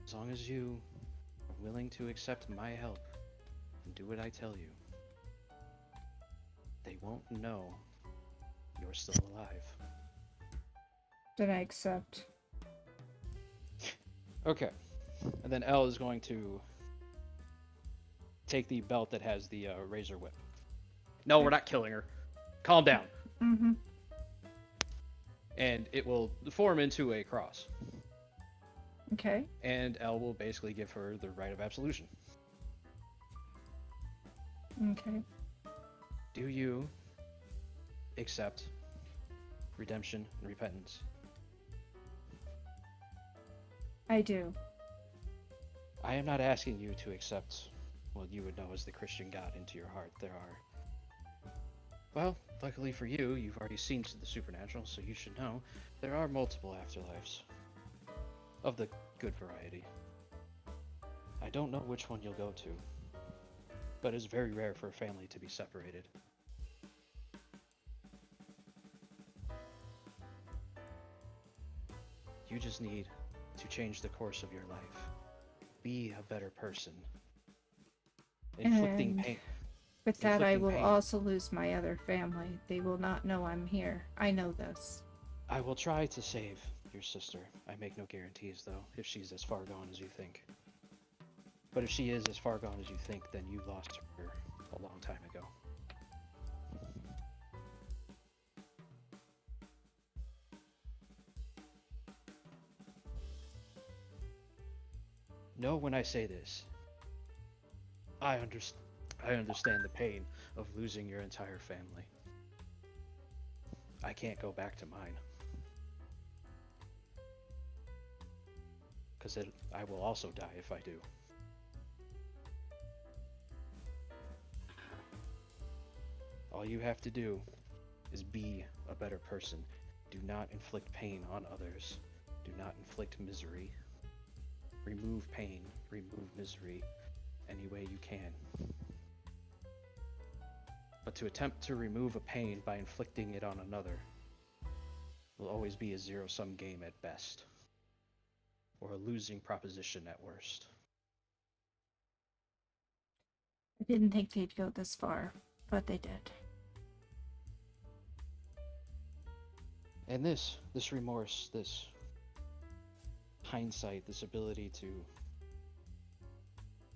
As long as you are willing to accept my help and do what I tell you, they won't know you're still alive. Then I accept. Okay. And then Elle is going to take the belt that has the razor whip. No, we're not killing her. Calm down. Mm-hmm. And it will form into a cross. Okay. And Elle will basically give her the rite of absolution. Okay. Do you accept redemption and repentance? I do. I am not asking you to accept what you would know as the Christian God into your heart. There are... Well, luckily for you, you've already seen the supernatural, so you should know there are multiple afterlives. Of the good variety. I don't know which one you'll go to, but it's very rare for a family to be separated. You just need to change the course of your life. Be a better person. Inflicting And pain. with that, I Inflicting will pain. also lose my other family. They will not know I'm here. I know this. I will try to save your sister. I make no guarantees, though, if she's as far gone as you think. But if she is as far gone as you think, then you lost her a long time ago. Know when I say this, I understand the pain of losing your entire family. I can't go back to mine. Because I will also die if I do. All you have to do is be a better person. Do not inflict pain on others. Do not inflict misery. Remove pain, remove misery any way you can. But to attempt to remove a pain by inflicting it on another will always be a zero-sum game at best. Or a losing proposition at worst. I didn't think they'd go this far, but they did. And this remorse, this hindsight, this ability to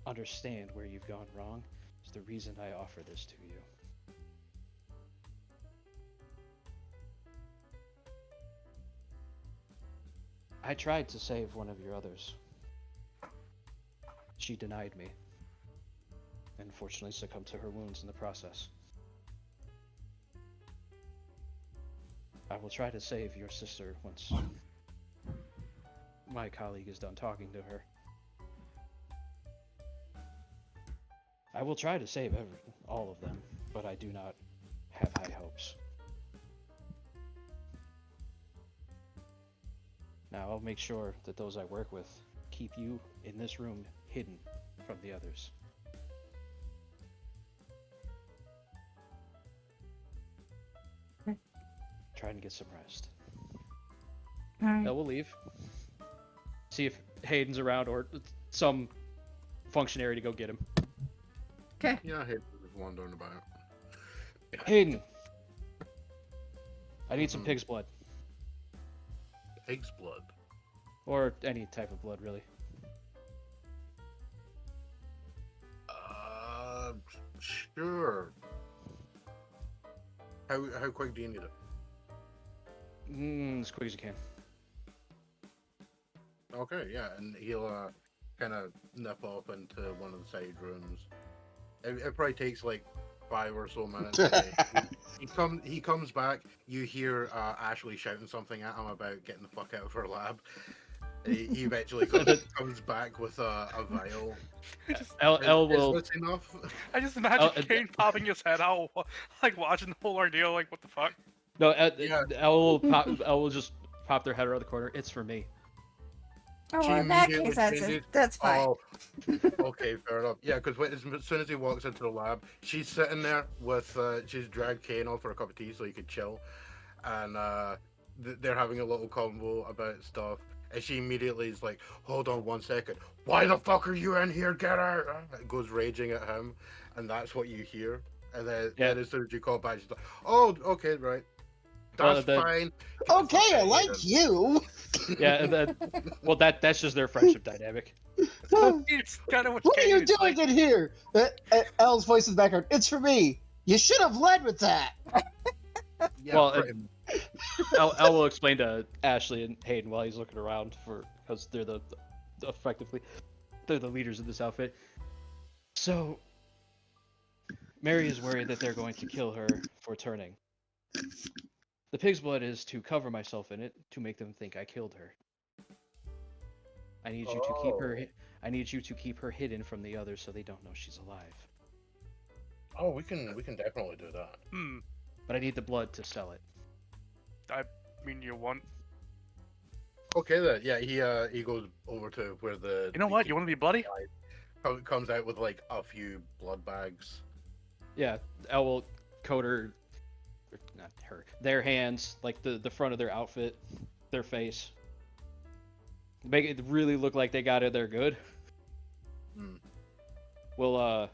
understand where you've gone wrong is the reason I offer this to you. I tried to save one of your others. She denied me, and unfortunately succumbed to her wounds in the process. I will try to save your sister once my colleague is done talking to her. I will try to save all of them, but I do not have high hopes. Now, I'll make sure that those I work with keep you in this room hidden from the others. Okay. Try and get some rest. Alright. Now we'll leave. See if Hayden's around or some functionary to go get him. Okay. Yeah, I hate wandering about. Hayden! I need some pig's blood. Pig's blood. Or any type of blood, really. Sure. How quick do you need it? As quick as you can. Okay, yeah, and he'll kind of nip off into one of the side rooms. It probably takes like 5 or so minutes. He comes back. You hear Ashley shouting something at him about getting the fuck out of her lab. He eventually comes back with a vial. El will. Is this enough? I just imagine Cain popping his head out, like watching the whole ordeal, like what the fuck. No, Yeah. El will just pop their head around the corner. It's for me. Oh, She well, in that immediately case, changes- that's fine. Oh, okay, fair enough. Yeah, because as soon as he walks into the lab, she's sitting there with, she's dragged Cain off for a cup of tea so he could chill. And they're having a little convo about stuff. And she immediately is like, hold on 1 second. Why the fuck are you in here? Get out! Goes raging at him. And that's what you hear. And then as soon as you call back, she's like, oh, okay, right. That's fine. Okay, I like you. Yeah, and then, well, that's just their friendship dynamic. It's kind of what What are Cain you is doing like. in here? Elle's voice in the background. It's for me. You should have led with that. Yeah, Well, pretty much. El will explain to Ashley and Hayden while he's looking around because they're effectively they're the leaders of this outfit. So Mary is worried that they're going to kill her for turning. The pig's blood is to cover myself in it to make them think I killed her. I need you to keep her. I need you to keep her hidden from the others so they don't know she's alive. Oh, we can definitely do that. But I need the blood to sell it. I mean, you want? Okay then. Yeah, he goes over to where the. You know what? You want to be bloody? Comes out with like a few blood bags. Yeah, El will coat her, or not her, their hands, like the front of their outfit, their face. Make it really look like they got it, they're good. We'll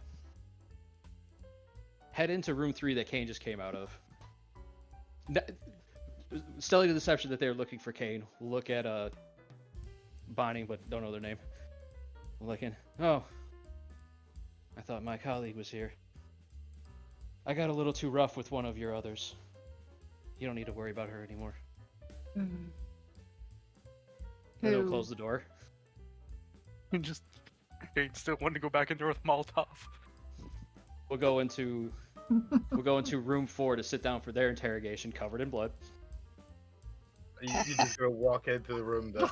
head into room 3 that Cain just came out of. Selling the deception that they're looking for Cain. We'll look at Bonnie, but don't know their name. We're looking. Oh, I thought my colleague was here. I got a little too rough with one of your others. You don't need to worry about her anymore. Mm-hmm. And they'll close the door. Just Cain still wanting to go back in there with Molotov. We'll go into room 4 to sit down for their interrogation, covered in blood. You just gonna walk into the room that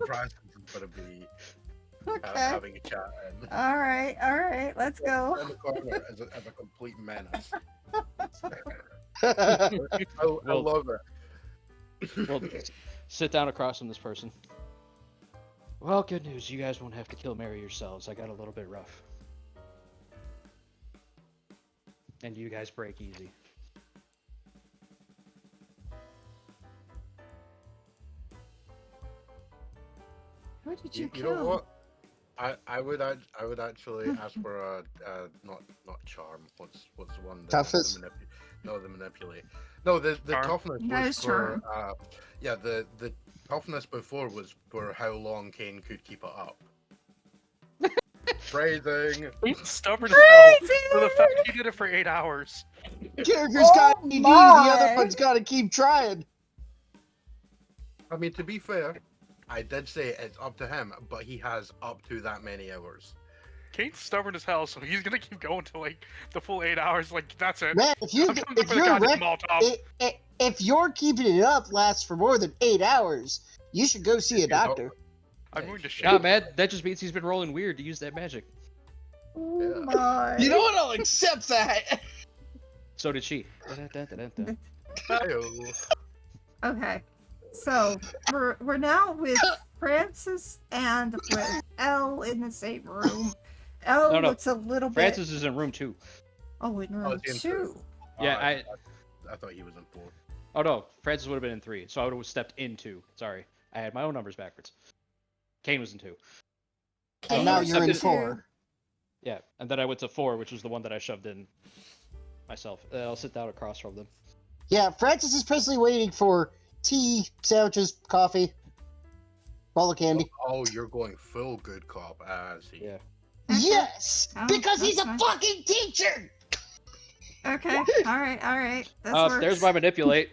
Francis is gonna be having a chat in. All right, let's go. In the corner as a complete menace. I love it. We'll sit down across from this person. Well, good news. You guys won't have to kill Mary yourselves. I got a little bit rough. And you guys break easy. Who did you You kill? know what? I would actually ask for a not charm. What's the one? Toughness? The manipulate. No, the Charm? toughness That was is for charm. the toughness before was for how long Cain could keep it up. Phrasing. He's stubborn as hell for the fact he did it for 8 hours. Character's got ED, the other one's got to keep trying. I mean, to be fair, I did say it's up to him, but he has up to that many hours. Cain's stubborn as hell, so he's gonna keep going to like the full 8 hours. Like that's it. Man, if you I'm coming if for the you're goddamn rec- Molotov. if you're keeping it up lasts for more than 8 hours, you should go see a doctor. I'm going to Nah, shoot. man, that just means he's been rolling weird to use that magic. Oh my. You know what? I'll accept that. So did she. Dun-dun-dun-dun-dun. Ayo. Okay, so we're now with Francis and with Elle in the same room. Elle No. looks a little bit. Francis is in room 2. Oh, in room it's in 2. Yeah, I thought he was in 4. Oh no, Francis would have been in 3, so I would have stepped in 2. Sorry, I had my own numbers backwards. Cain was in 2. And now you're in Except 4. Yeah, and then I went to 4, which was the one that I shoved in myself. I'll sit down across from them. Yeah, Francis is presently waiting for tea, sandwiches, coffee. Ball of candy. Oh, you're going full good cop. I see. Yeah. Okay. Yes! Oh, Because he's a that's fine. fucking teacher! Okay. All right. That There's works. my manipulate.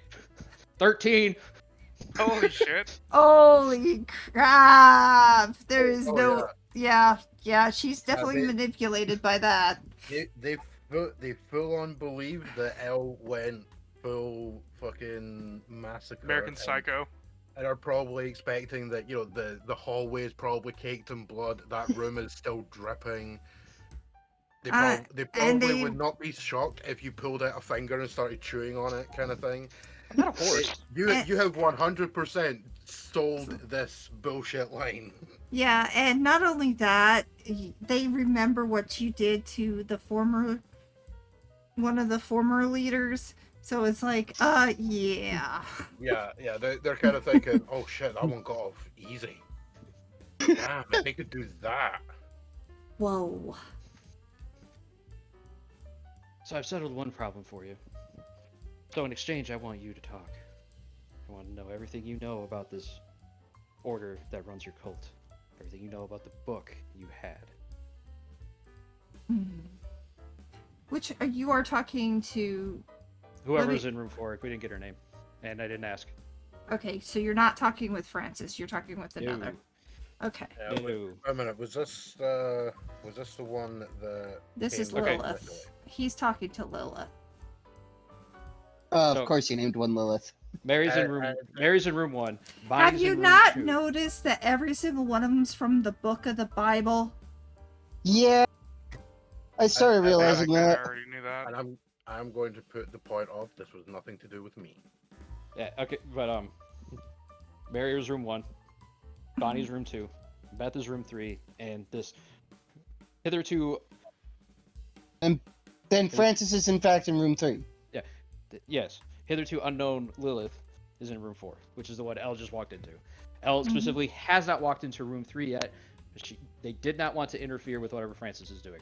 13. Holy shit! Holy crap! There is Oh, no. Yeah. She's definitely they- manipulated by that. They full on believe that Elle went full fucking massacre. American and- Psycho. And are probably expecting that, you know, the hallway is probably caked in blood. That room is still dripping. They probably would not be shocked if you pulled out a finger and started chewing on it, kind of thing. I'm not a horse. You have 100% sold this bullshit line. Yeah, and not only that, they remember what you did to one of the former leaders. So it's like, yeah. Yeah, they're kind of thinking, oh shit, that one got off easy. Damn, if they could do that. Whoa. So I've settled one problem for you. So in exchange, I want you to talk. I want to know everything you know about this order that runs your cult. Everything you know about the book you had. Which you are talking to. Whoever's in room 4, we didn't get her name. And I didn't ask. Okay, so you're not talking with Francis, you're talking with another. Okay. Wait a minute, was this the one that This is came- Lilith. He's talking to Lilith. Of So- course you named one Lilith. Mary's in room 1. Have Bonnie's you in room not 2. noticed that every single one of them's from the book of the Bible? Yeah. I started realizing I that. already knew that. And I'm going to put the point of this was nothing to do with me. Yeah, okay, but Mary is room 1. Bonnie's room 2. Beth is room 3, and this hitherto Then Francis is in fact in room 3. yes, hitherto unknown Lilith is in room 4, which is the one Elle just walked into. Elle specifically has not walked into room 3 yet. They did not want to interfere with whatever Francis is doing.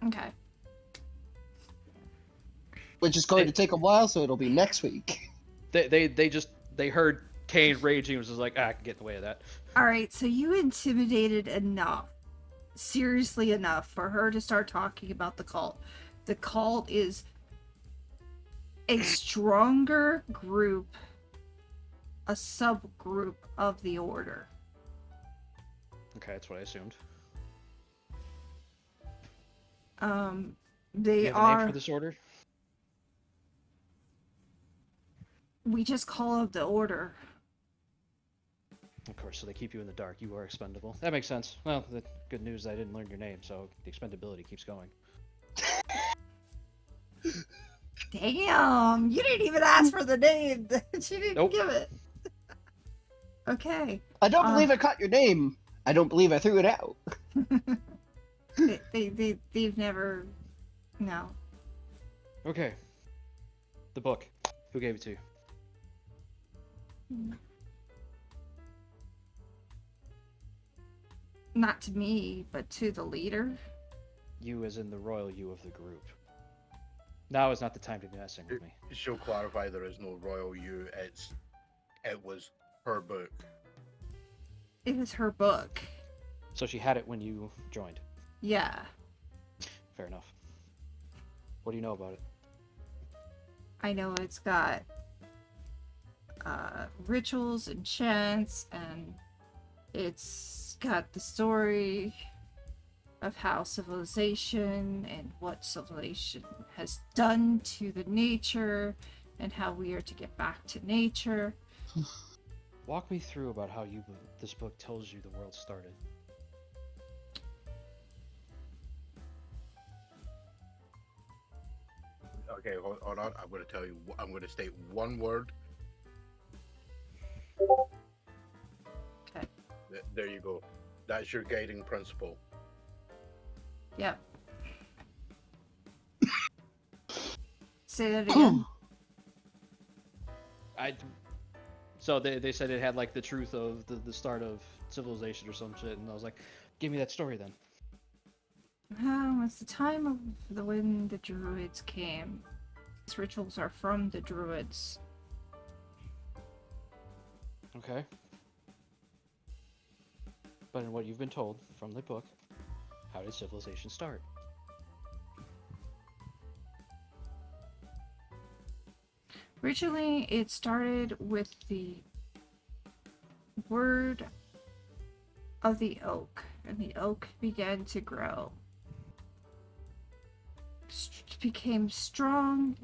Okay. Which is going to take a while, so it'll be next week. They heard Cain raging and was just like, I can get in the way of that. Alright, so you intimidated enough, seriously enough, for her to start talking about the cult. The cult is a stronger group, a subgroup of the order. Okay, that's what I assumed. They You have a are. name for this order? We just call it the order. Of course, so they keep you in the dark. You are expendable. That makes sense. Well, the good news is I didn't learn your name, so the expendability keeps going. Damn, you didn't even ask for the name. She didn't Nope. give it. Okay. I don't believe I caught your name. I don't believe I threw it out. They've never. No. Okay. The book. Who gave it to you? Not to me, but to the leader. You as in the royal you of the group. Now is not the time to be messing with me. She'll clarify there is no royal you. It was her book. It was her book. So she had it when you joined. Yeah. Fair enough. What do you know about it? I know it's got rituals and chants, and it's got the story of how civilization and what civilization has done to the nature and how we are to get back to nature. Walk me through about how this book tells you the world started. Okay, hold on. I'm going to tell you. I'm going to state one word. Okay. There you go. That's your guiding principle. Yep. Say that again. So they said it had like the truth of the start of civilization or some shit, and I was like, give me that story then. It's the time of when the druids came. These rituals are from the druids. Okay. But in what you've been told from the book, how did civilization start? Originally, it started with the word of the oak, and the oak began to grow. Became strong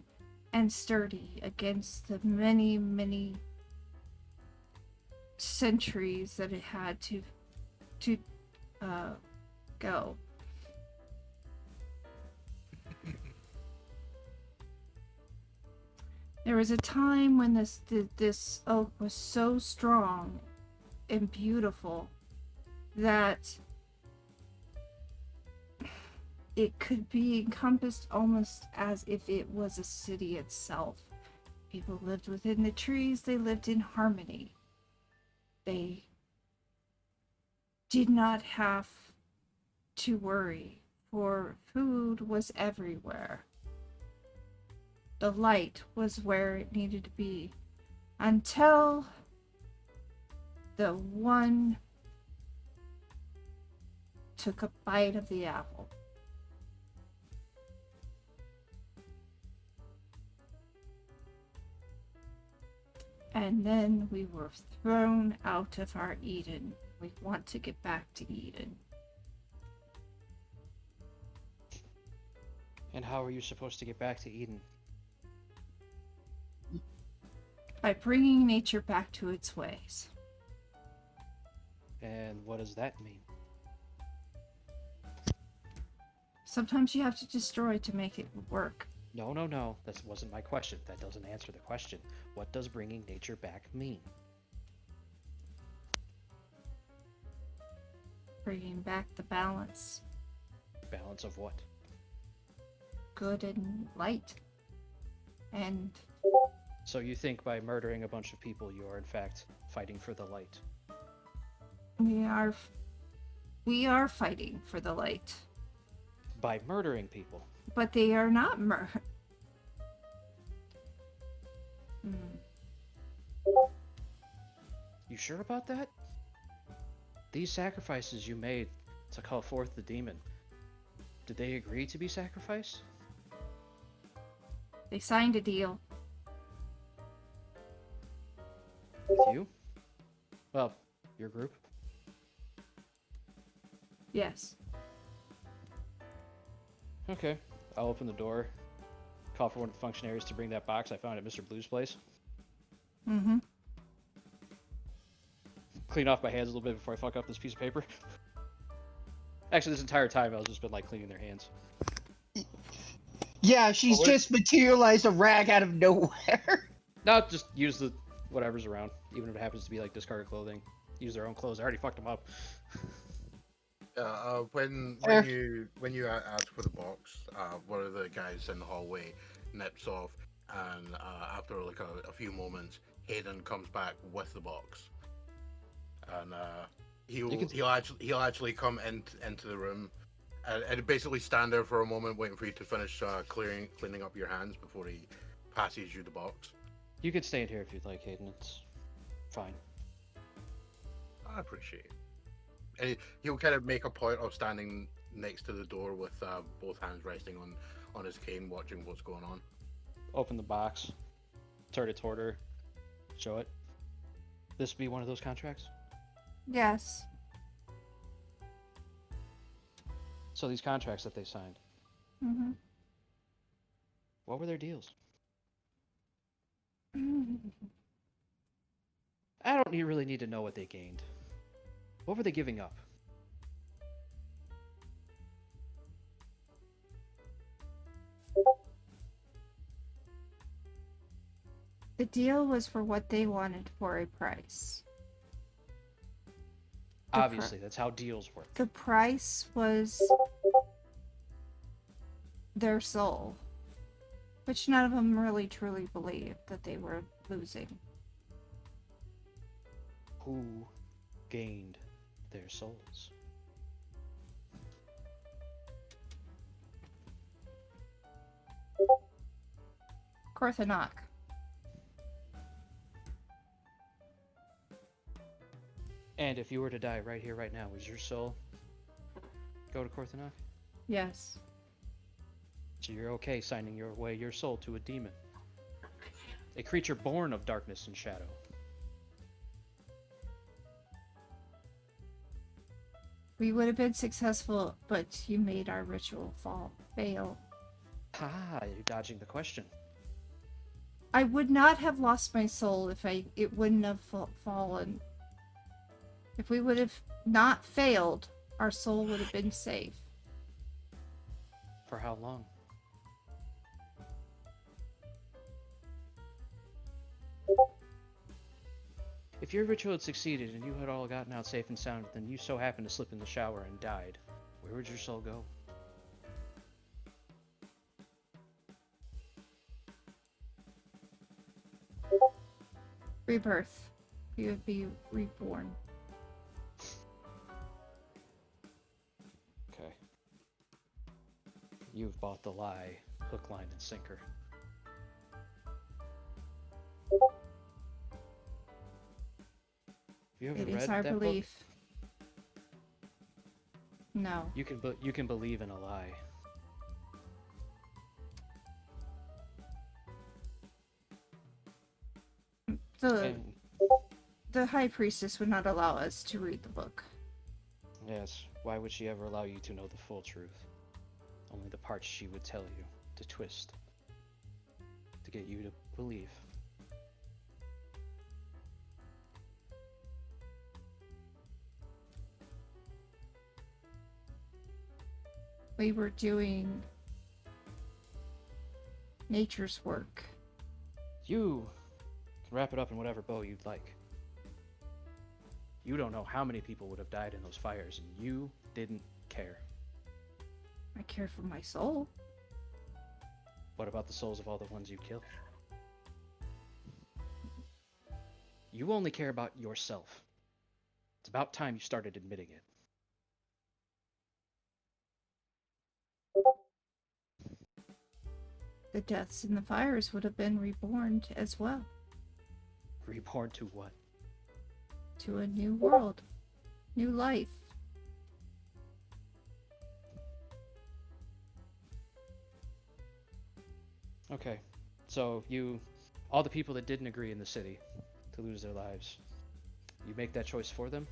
and sturdy against the many, many centuries that it had to go. There was a time when this oak was so strong and beautiful that it could be encompassed almost as if it was a city itself. People lived within the trees, they lived in harmony. They did not have to worry, for food was everywhere. The light was where it needed to be, until the one took a bite of the apple. And then we were thrown out of our Eden. We want to get back to Eden. And how are you supposed to get back to Eden? By bringing nature back to its ways. And what does that mean? Sometimes you have to destroy to make it work. No. That wasn't my question. That doesn't answer the question. What does bringing nature back mean? Bringing back the balance. Balance of what? Good and light. And So you think by murdering a bunch of people, you are in fact fighting for the light? we are fighting for the light. By murdering people? But they are not You sure about that? These sacrifices you made to call forth the demon, did they agree to be sacrificed? They signed a deal. With you? Well, your group? Yes. Okay, I'll open the door, call for one of the functionaries to bring that box I found at Mr. Blue's place. Mm-hmm. Clean off my hands a little bit before I fuck up this piece of paper. Actually, this entire time I've just been like cleaning their hands. Yeah, she's just materialized a rag out of nowhere. No, just use the whatever's around, even if it happens to be like discarded clothing. Use their own clothes. I already fucked them up. When you ask for the box, one of the guys in the hallway nips off, and after like a few moments, Hayden comes back with the box, and he'll actually come into the room, and basically stand there for a moment, waiting for you to finish cleaning up your hands before he passes you the box. You could stay in here if you'd like, Hayden. It's fine. I appreciate it. And he'll kind of make a point of standing next to the door with both hands resting on his cane, watching what's going on. Open the box, turn it toward her, show it. This be one of those contracts? Yes. So these contracts that they signed, Mm-hmm. what were their deals? I don't really need to know what they gained. What were they giving up? The deal was for what they wanted for a price. Obviously, that's how deals work. The price was their soul, which none of them really truly believed that they were losing. Who gained their souls? Korthanok. And if you were to die right here, right now, would your soul go to Korthanok? Yes. So you're okay signing your soul to a demon. A creature born of darkness and shadow. We would have been successful, but you made our ritual fail. Ah, you're dodging the question. I would not have lost my soul if it wouldn't have fallen. If we would have not failed, our soul would have been safe. For how long? If your ritual had succeeded and you had all gotten out safe and sound, then you so happened to slip in the shower and died, where would your soul go? Rebirth. You would be reborn. Okay. You've bought the lie, hook, line, and sinker. You ever It read is our that belief. No. book? You can believe in a lie. The High Priestess would not allow us to read the book. Yes, why would she ever allow you to know the full truth? Only the parts she would tell you to twist, to get you to believe. We were doing nature's work. You can wrap it up in whatever bow you'd like. You don't know how many people would have died in those fires, and you didn't care. I care for my soul. What about the souls of all the ones you killed? You only care about yourself. It's about time you started admitting it. The deaths in the fires would have been reborn as well. Reborn to what? To a new world. New life. Okay, so all the people that didn't agree in the city to lose their lives, you make that choice for them?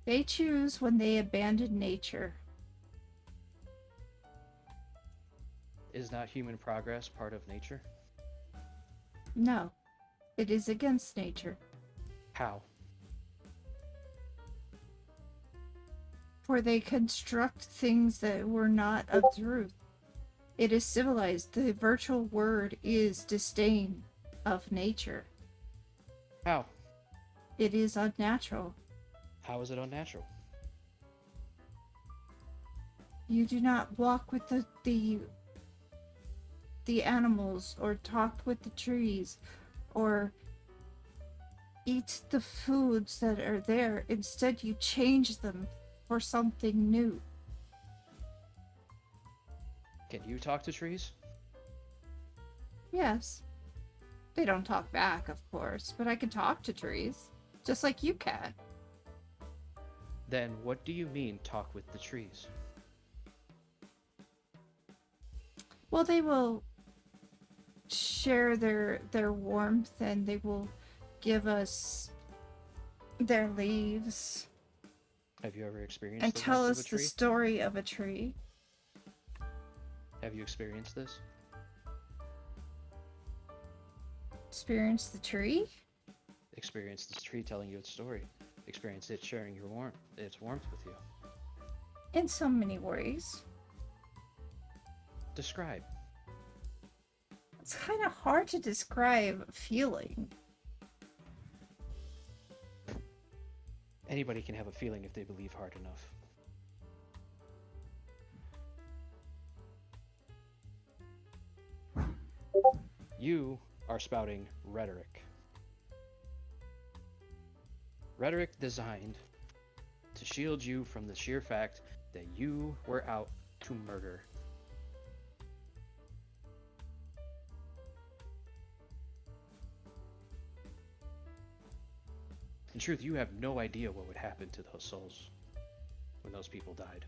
They choose when they abandon nature. Is not human progress part of nature? No, it is against nature. How? For they construct things that were not of truth. It is civilized. The virtual word is disdain of nature. How? It is unnatural. How is it unnatural? You do not walk with the animals, or talk with the trees, or eat the foods that are there. Instead, you change them for something new. Can you talk to trees? Yes. They don't talk back, of course, but I can talk to trees, just like you can. Then what do you mean, talk with the trees? Well, they will share their warmth, and they will give us their leaves Have you ever experienced and the tell warmth us of a the tree? story of a tree. Have you experienced this? Experience the tree? Experience this tree telling you its story. Experience it sharing its warmth with you. In so many ways. Describe. It's kind of hard to describe a feeling. Anybody can have a feeling if they believe hard enough. You are spouting rhetoric. Rhetoric designed to shield you from the sheer fact that you were out to murder In truth, you have no idea what would happen to those souls when those people died.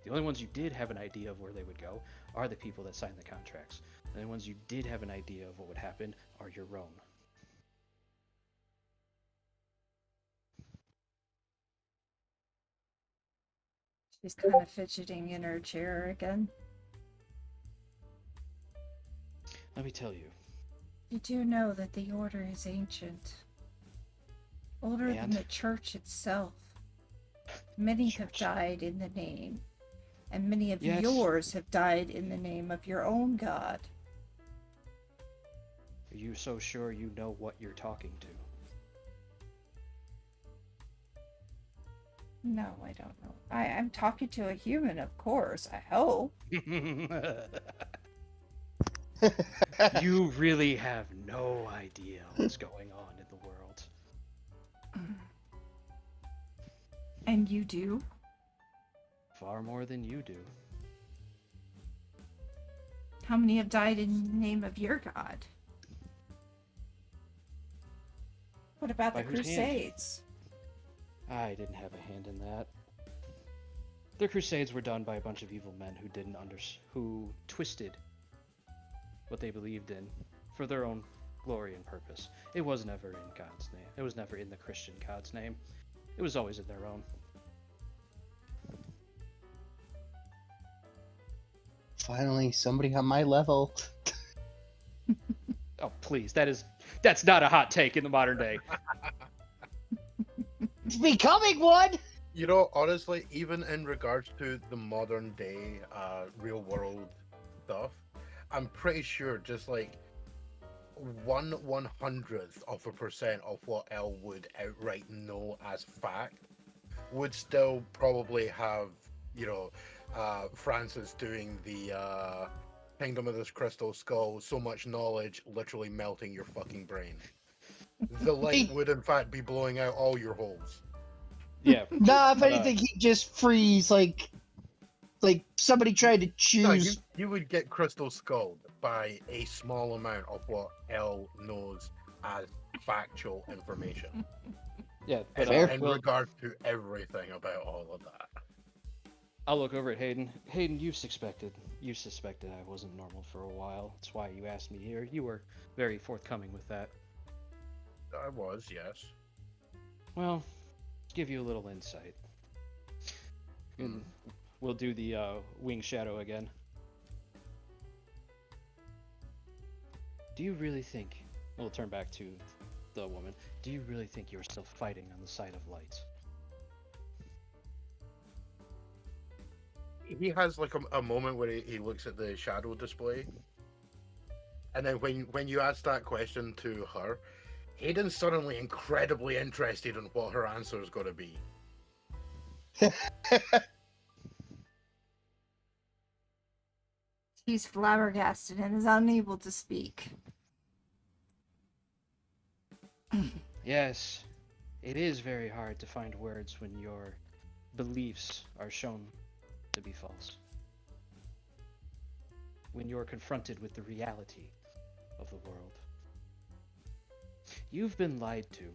The only ones you did have an idea of where they would go are the people that signed the contracts. And the ones you did have an idea of what would happen are your own. She's kind of fidgeting in her chair again. Let me tell you. You do know that the Order is ancient. Older than And? the Church itself. Many have died in the name. And many of Yes. yours have died in the name of your own god. Are you so sure you know what you're talking to? No, I don't know. I'm talking to a human, of course. I hope. You really have no idea what's going on in the world. And you do? Far more than you do. How many have died in the name of your god? What about By the whose hand? Crusades? I didn't have a hand in that. The Crusades were done by a bunch of evil men who twisted what they believed in for their own glory and purpose. It was never in God's name. It was never in the Christian God's name. It was always in their own. Finally, somebody on my level. Oh, please. That's not a hot take in the modern day. It's becoming one! You know, honestly, even in regards to the modern day real world stuff, I'm pretty sure just like 1/100th% of what Elle would outright know as fact would still probably have, you know, Francis doing the Kingdom of this Crystal Skull, so much knowledge literally melting your fucking brain. The light would in fact be blowing out all your holes. Yeah. Nah, if anything, he'd just freeze like somebody tried to No, choose. you would get Crystal Skulled by a small amount of what Elle knows as factual information. Yeah, in, but in well, regard to everything about all of that. I'll look over at Hayden. Hayden, you suspected I wasn't normal for a while. That's why you asked me here. You were very forthcoming with that. I was, yes. Well, give you a little insight. And we'll do the wing shadow again. Do you really think, we'll turn back to the woman, do you really think you're still fighting on the side of light? He has like a moment where he looks at the shadow display, and then when you ask that question to her, Hayden's suddenly incredibly interested in what her answer is going to be. He's flabbergasted and is unable to speak. Yes, it is very hard to find words when your beliefs are shown to be false. When you're confronted with the reality of the world. You've been lied to.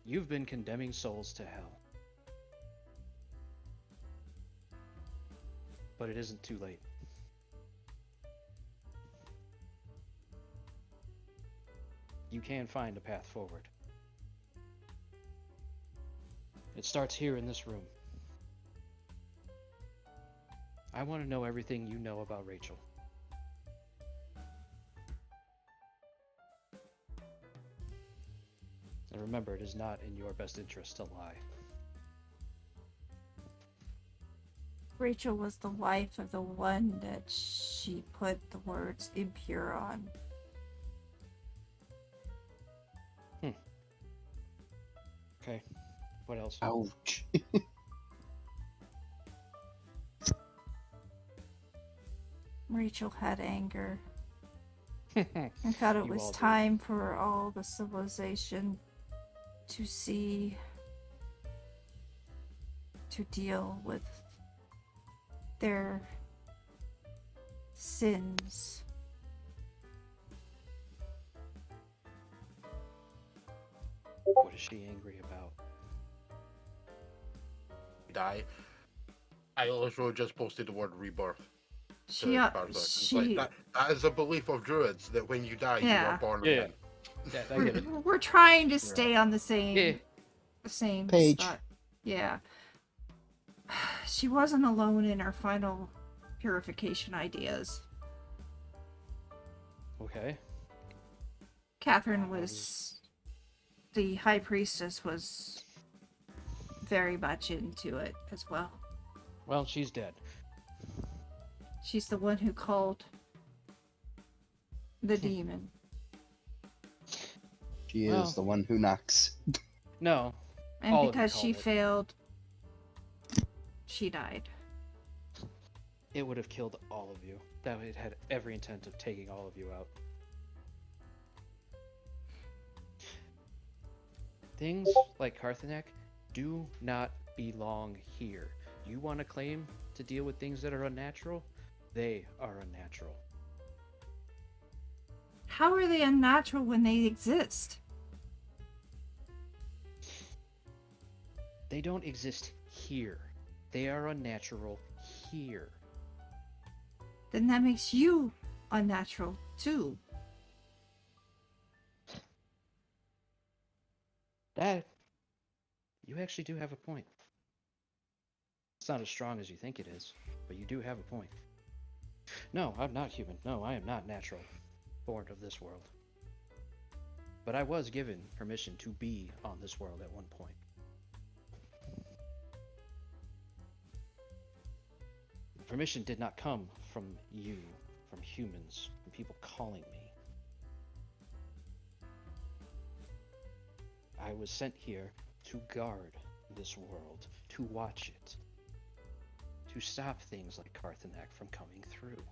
You've been condemning souls to hell. But it isn't too late. You can find a path forward. It starts here in this room. I want to know everything you know about Rachel. And remember, it is not in your best interest to lie. Rachel was the wife of the one that she put the words impure on. Okay, what else? Ouch. Rachel had anger and thought it You was all do. time for all the civilization to deal with their sins. What is she angry about? Die. I also just posted the word rebirth. She, to Karsa. It's like, that is a belief of druids that when you die, you Yeah. are born Yeah. again. Yeah, I get it. we're trying to stay on the same Yeah. Page. spot. Yeah. She wasn't alone in her final purification ideas. Okay. Catherine the high priestess was very much into it as well. Well, she's dead. She's the one who called the demon. She Well- is the one who knocks. No. And All of you because she called it. failed, she died. It would have killed all of you. That it had every intent of taking all of you out. Things like Karthanek do not belong here. You want to claim to deal with things that are unnatural? They are unnatural. How are they unnatural when they exist? They don't exist here. They are unnatural here. Then that makes you unnatural too. That, you actually do have a point. It's not as strong as you think it is, but you do have a point. No, I'm not human. No, I am not natural, born of this world. But I was given permission to be on this world at one point. Permission did not come from you, from humans, from people calling me. I was sent here to guard this world, to watch it, to stop things like Karthanek from coming through.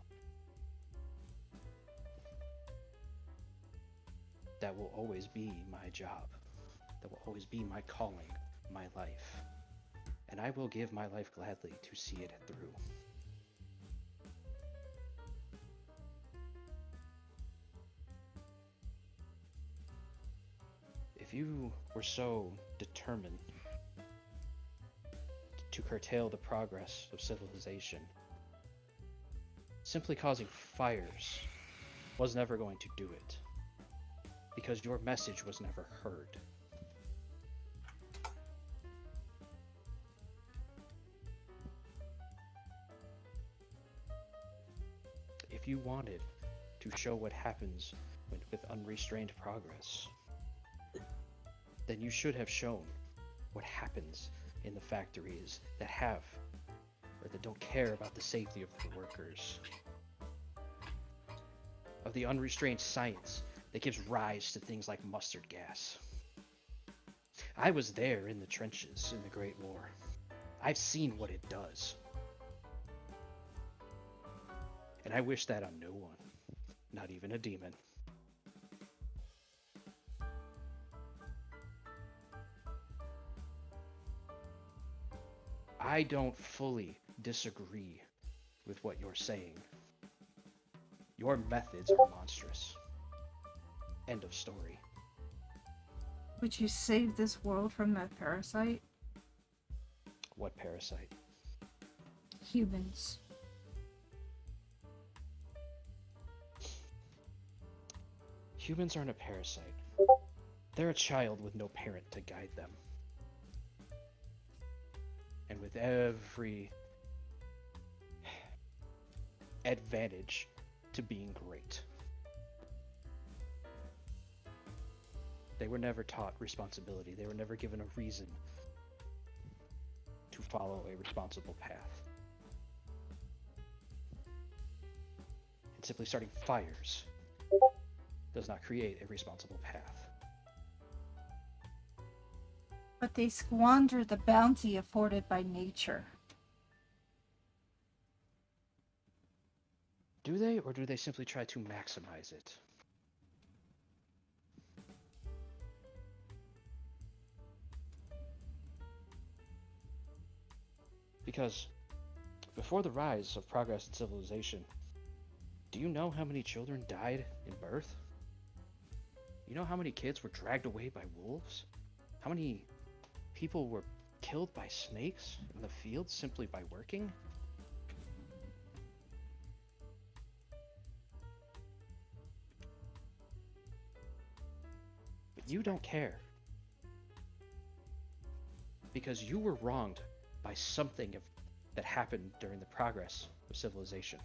That will always be my job. That will always be my calling, my life. And I will give my life gladly to see it through. If you were so determined to curtail the progress of civilization, simply causing fires was never going to do it, because your message was never heard. If you wanted to show what happens with unrestrained progress, then you should have shown what happens in the factories that have, or that don't care about the safety of the workers, of the unrestrained science that gives rise to things like mustard gas. I was there in the trenches in the Great War. I've seen what it does. And I wish that on no one, not even a demon. I don't fully disagree with what you're saying. Your methods are monstrous. End of story. Would you save this world from that parasite? What parasite? Humans. Humans aren't a parasite. They're a child with no parent to guide them. And with every advantage to being great. They were never taught responsibility. They were never given a reason to follow a responsible path. And simply starting fires does not create a responsible path. But they squander the bounty afforded by nature. Do they, or do they simply try to maximize it? Because before the rise of progress in civilization, do you know how many children died in birth? You know how many kids were dragged away by wolves? How many people were killed by snakes in the field simply by working? But you don't care. Because you were wronged by something that happened during the progress of civilization.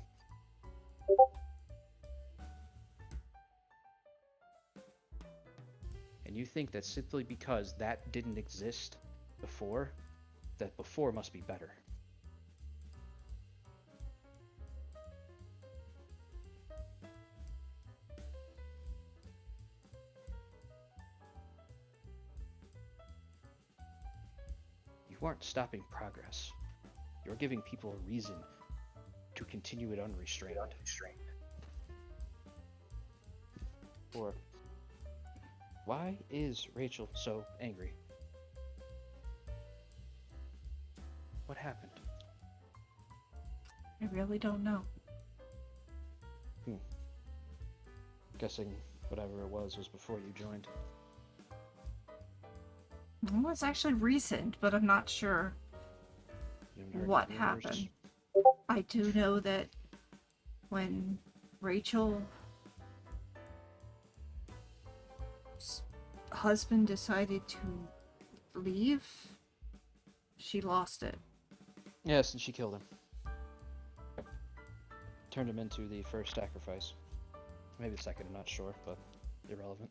And you think that simply because that didn't exist before, that before must be better. You aren't stopping progress. You're giving people a reason to continue it unrestrained. Or why is Rachel so angry? What happened? I really don't know. Guessing whatever it was before you joined. It was actually recent, but I'm not sure You haven't heard what any rumors? happened. I do know that when Rachel's husband decided to leave, she lost it. Yes, and she killed him. Turned him into the first sacrifice. Maybe the second, I'm not sure, but irrelevant.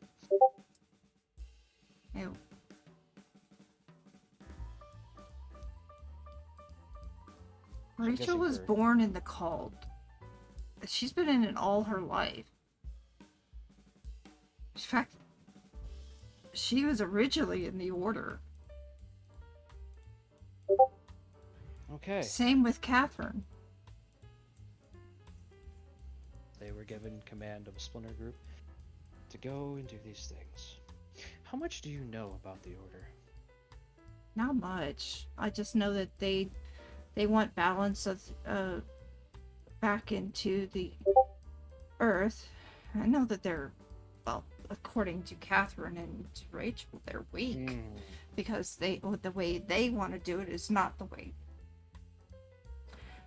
Ew. Rachel guessing was for- born in the cult. She's been in it all her life. In fact, she was originally in the Order. Okay. Same with Catherine. They were given command of a splinter group to go and do these things. How much do you know about the Order? Not much. I just know that they want balance of back into the Earth. I know that they're, well, according to Catherine and to Rachel, they're weak because the way they want to do it is not the way,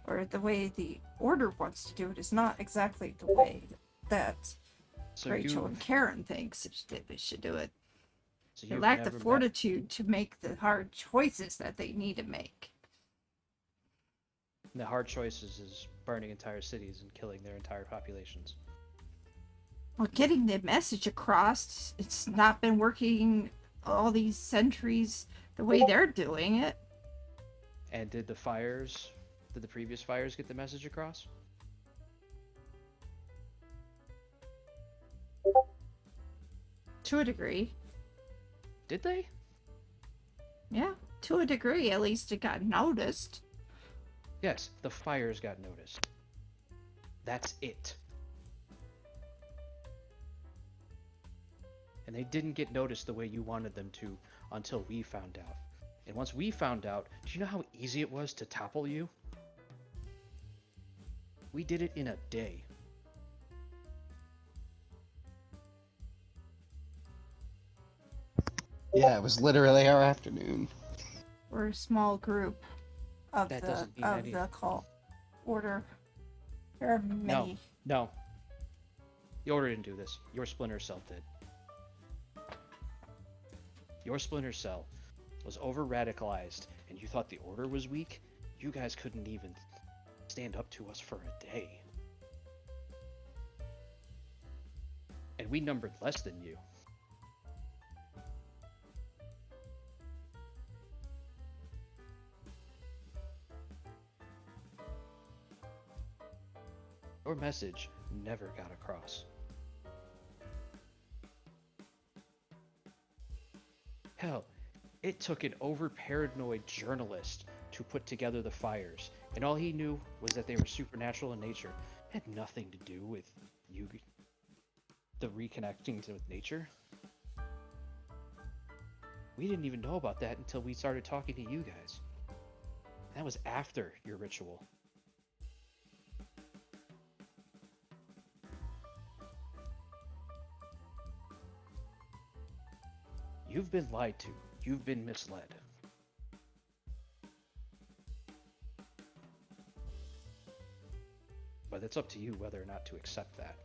or the way the Order wants to do it is not exactly the way that So Rachel you, and Karen thinks they should do it. so They you've lack the never met- fortitude to make the hard choices that they need to make. The hard choices is burning entire cities and killing their entire populations. Well, getting the message across, it's not been working all these centuries the way they're doing it. And did the previous fires get the message across? To a degree. Did they? Yeah, to a degree, at least it got noticed. Yes, the fires got noticed. That's it. And they didn't get noticed the way you wanted them to until we found out. And once we found out, do you know how easy it was to topple you? We did it in a day. Yeah, it was literally our afternoon. We're a small group of That the doesn't mean of any- the cult order. There are many. No. The Order didn't do this. Your Splinter Cell did. Your Splinter Cell was over-radicalized, and you thought the Order was weak? You guys couldn't even stand up to us for a day. And we numbered less than you. Your message never got across. Hell, it took an over-paranoid journalist to put together the fires, and all he knew was that they were supernatural in nature. It had nothing to do with you, the reconnecting with nature. We didn't even know about that until we started talking to you guys. That was after your ritual. You've been lied to You've been misled. But it's up to you whether or not to accept that.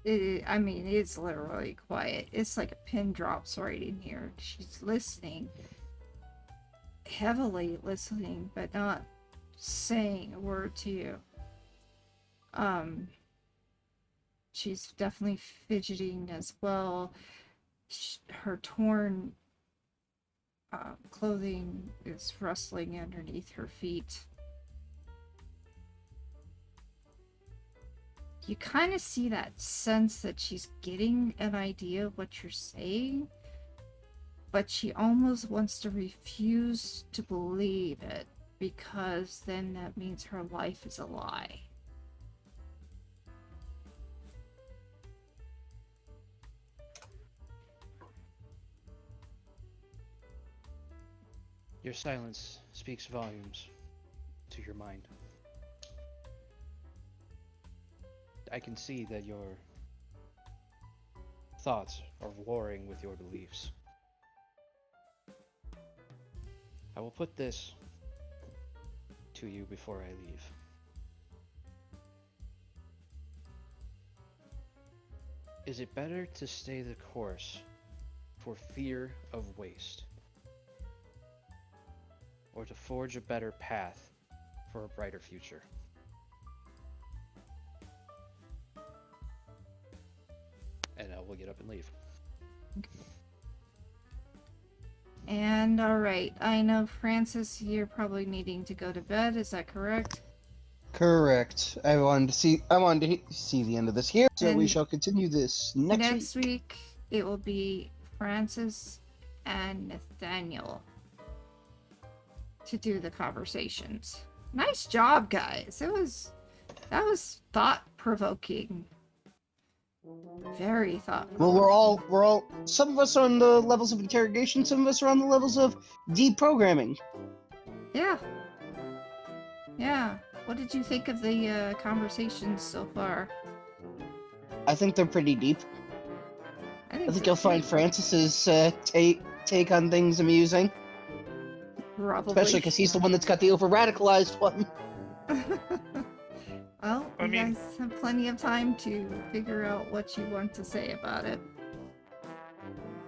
I mean, it's literally quiet. It's like a pin drops right in here. She's listening, heavily listening, but not saying a word to you. She's definitely fidgeting as well. Her torn clothing is rustling underneath her feet. You kind of see that sense that she's getting an idea of what you're saying, but she almost wants to refuse to believe it, because then that means her life is a lie. Your silence speaks volumes to your mind. I can see that your thoughts are warring with your beliefs. I will put this to you before I leave. Is it better to stay the course for fear of waste, or to forge a better path for a brighter future? And I will get up and leave. And alright, I know Francis, you're probably needing to go to bed, is that correct? Correct. I wanted to see the end of this here, so we And shall continue this next week. week it will be Francis and Nathaniel to do the conversations. Nice job, guys. That was thought-provoking. Very thought-provoking. Well, we're all. Some of us are on the levels of interrogation. Some of us are on the levels of deprogramming. Yeah. Yeah. What did you think of the conversations so far? I think they're pretty deep. I think so you'll find too. Francis's take on things amusing. Probably. Especially because he's the one that's got the over-radicalized one. Well, I you mean- guys have plenty of time to figure out what you want to say about it.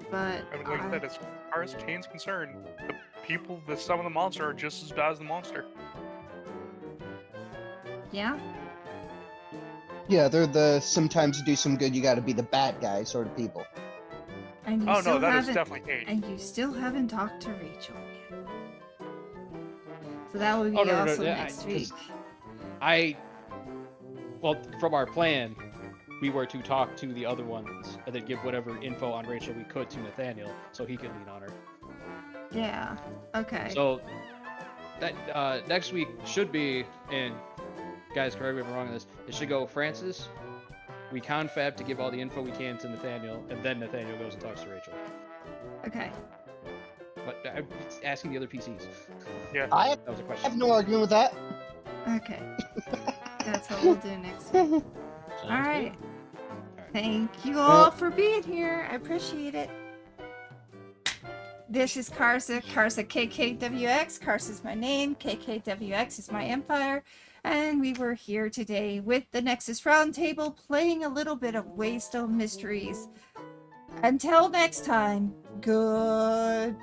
But I mean, like I said, as far as Cain's concerned, the people that summon the monster are just as bad as the monster. yeah, Yeah, they're the sometimes do some good, you gotta be the bad guy sort of people. and you Oh still no, that is haven't, definitely Cain. and you still haven't talked to Rachel yet. So that will be Oh, no, also yeah, next week. Well, from our plan, we were to talk to the other ones and then give whatever info on Rachel we could to Nathaniel so he could lean on her. Yeah. Okay. So that next week should be, and guys, correct me if I'm wrong on this, it should go Francis, we confab to give all the info we can to Nathaniel, and then Nathaniel goes and talks to Rachel. Okay. But I'm asking the other PCs. Yeah. I That was a have question. no argument with that. Okay. That's what we'll do next week. Sounds All right. good. Thank you all for being here. I appreciate it. This is Karsa, KarsaKKWx. Karsa's my name, KKWx is my empire, and we were here today with the Nexus Roundtable playing a little bit of Waystone Mysteries. Until next time, goodbye!